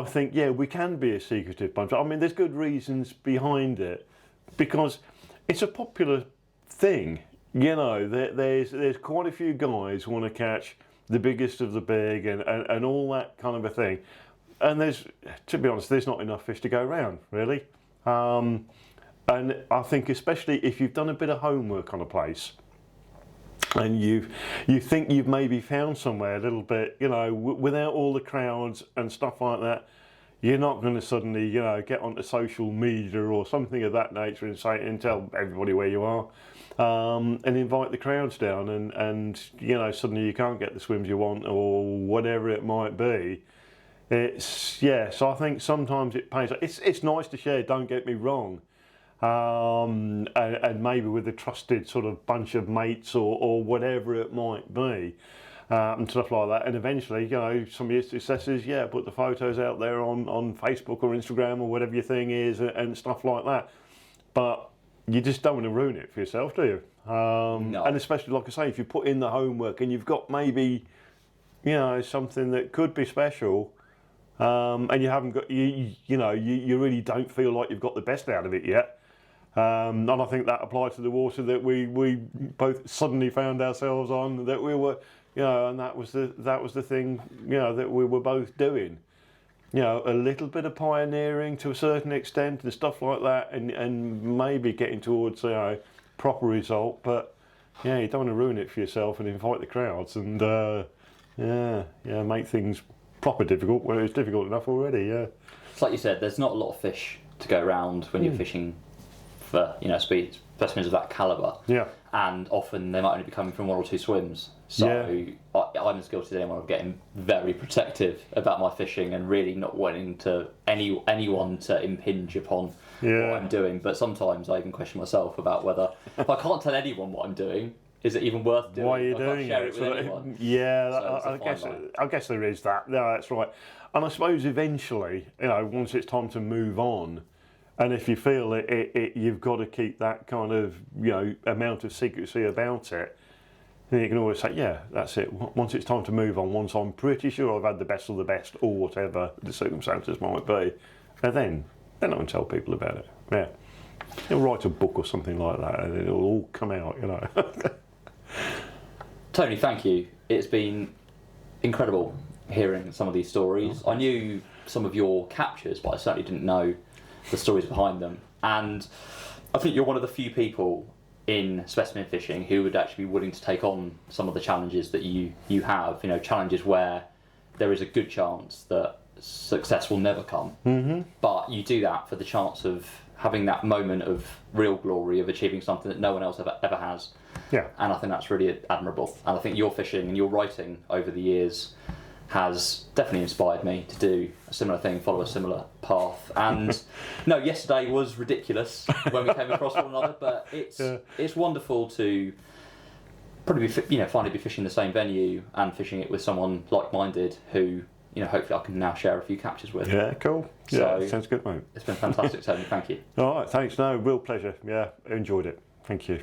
think, we can be a secretive bunch. I mean, there's good reasons behind it, because it's a popular thing. You know, there's quite a few guys who want to catch the biggest of the big, and all that kind of a thing. And to be honest, there's not enough fish to go around, really. And I think especially if you've done a bit of homework on a place, and you think you've maybe found somewhere a little bit, without all the crowds and stuff like that, you're not going to suddenly, get onto social media or something of that nature and tell everybody where you are, and invite the crowds down, and suddenly you can't get the swims you want or whatever it might be. So I think sometimes it pays. It's nice to share, don't get me wrong. And maybe with a trusted sort of bunch of mates or whatever it might be, and stuff like that. And eventually, some of your successes, put the photos out there on Facebook or Instagram or whatever your thing is, and stuff like that. But you just don't want to ruin it for yourself, do you? No. And especially, like I say, if you put in the homework and you've got maybe, something that could be special, and you haven't got, you really don't feel like you've got the best out of it yet. And I think that applies to the water that we both suddenly found ourselves on, that we were, and that was the thing, that we were both doing. A little bit of pioneering to a certain extent and stuff like that, and maybe getting towards proper result. But you don't want to ruin it for yourself and invite the crowds and make things proper difficult where it's difficult enough already. Yeah. It's like you said, there's not a lot of fish to go around when you're fishing for specimens of that calibre. Yeah. And often they might only be coming from one or two swims. So I'm as guilty as anyone of getting very protective about my fishing and really not wanting to anyone to impinge upon what I'm doing. But sometimes I even question myself about whether if I can't tell anyone what I'm doing, is it even worth doing? Why are you I can't doing share it? it with anyone. I guess there is that. Yeah, that's right. And I suppose eventually, once it's time to move on, and if you feel you've got to keep that kind of amount of secrecy about it, then you can always say, that's it. Once it's time to move on, once I'm pretty sure I've had the best of the best, or whatever the circumstances might be, and then I can tell people about it. Yeah, you'll write a book or something like that, and it'll all come out. Tony, thank you. It's been incredible hearing some of these stories. I knew some of your captures, but I certainly didn't know the stories behind them. And I think you're one of the few people in specimen fishing who would actually be willing to take on some of the challenges that you have. Challenges where there is a good chance that success will never come. Mm-hmm. But you do that for the chance of having that moment of real glory of achieving something that no one else ever has. Yeah. And I think that's really admirable. And I think your fishing and your writing over the years has definitely inspired me to do a similar thing, follow a similar path. And no, yesterday was ridiculous when we came across one another, but it's wonderful to probably finally be fishing the same venue and fishing it with someone like-minded who hopefully I can now share a few captures with. Yeah, cool. Yeah, sounds good, mate. It's been fantastic, Tony. Thank you. All right, thanks. No, real pleasure. Yeah, enjoyed it. Thank you.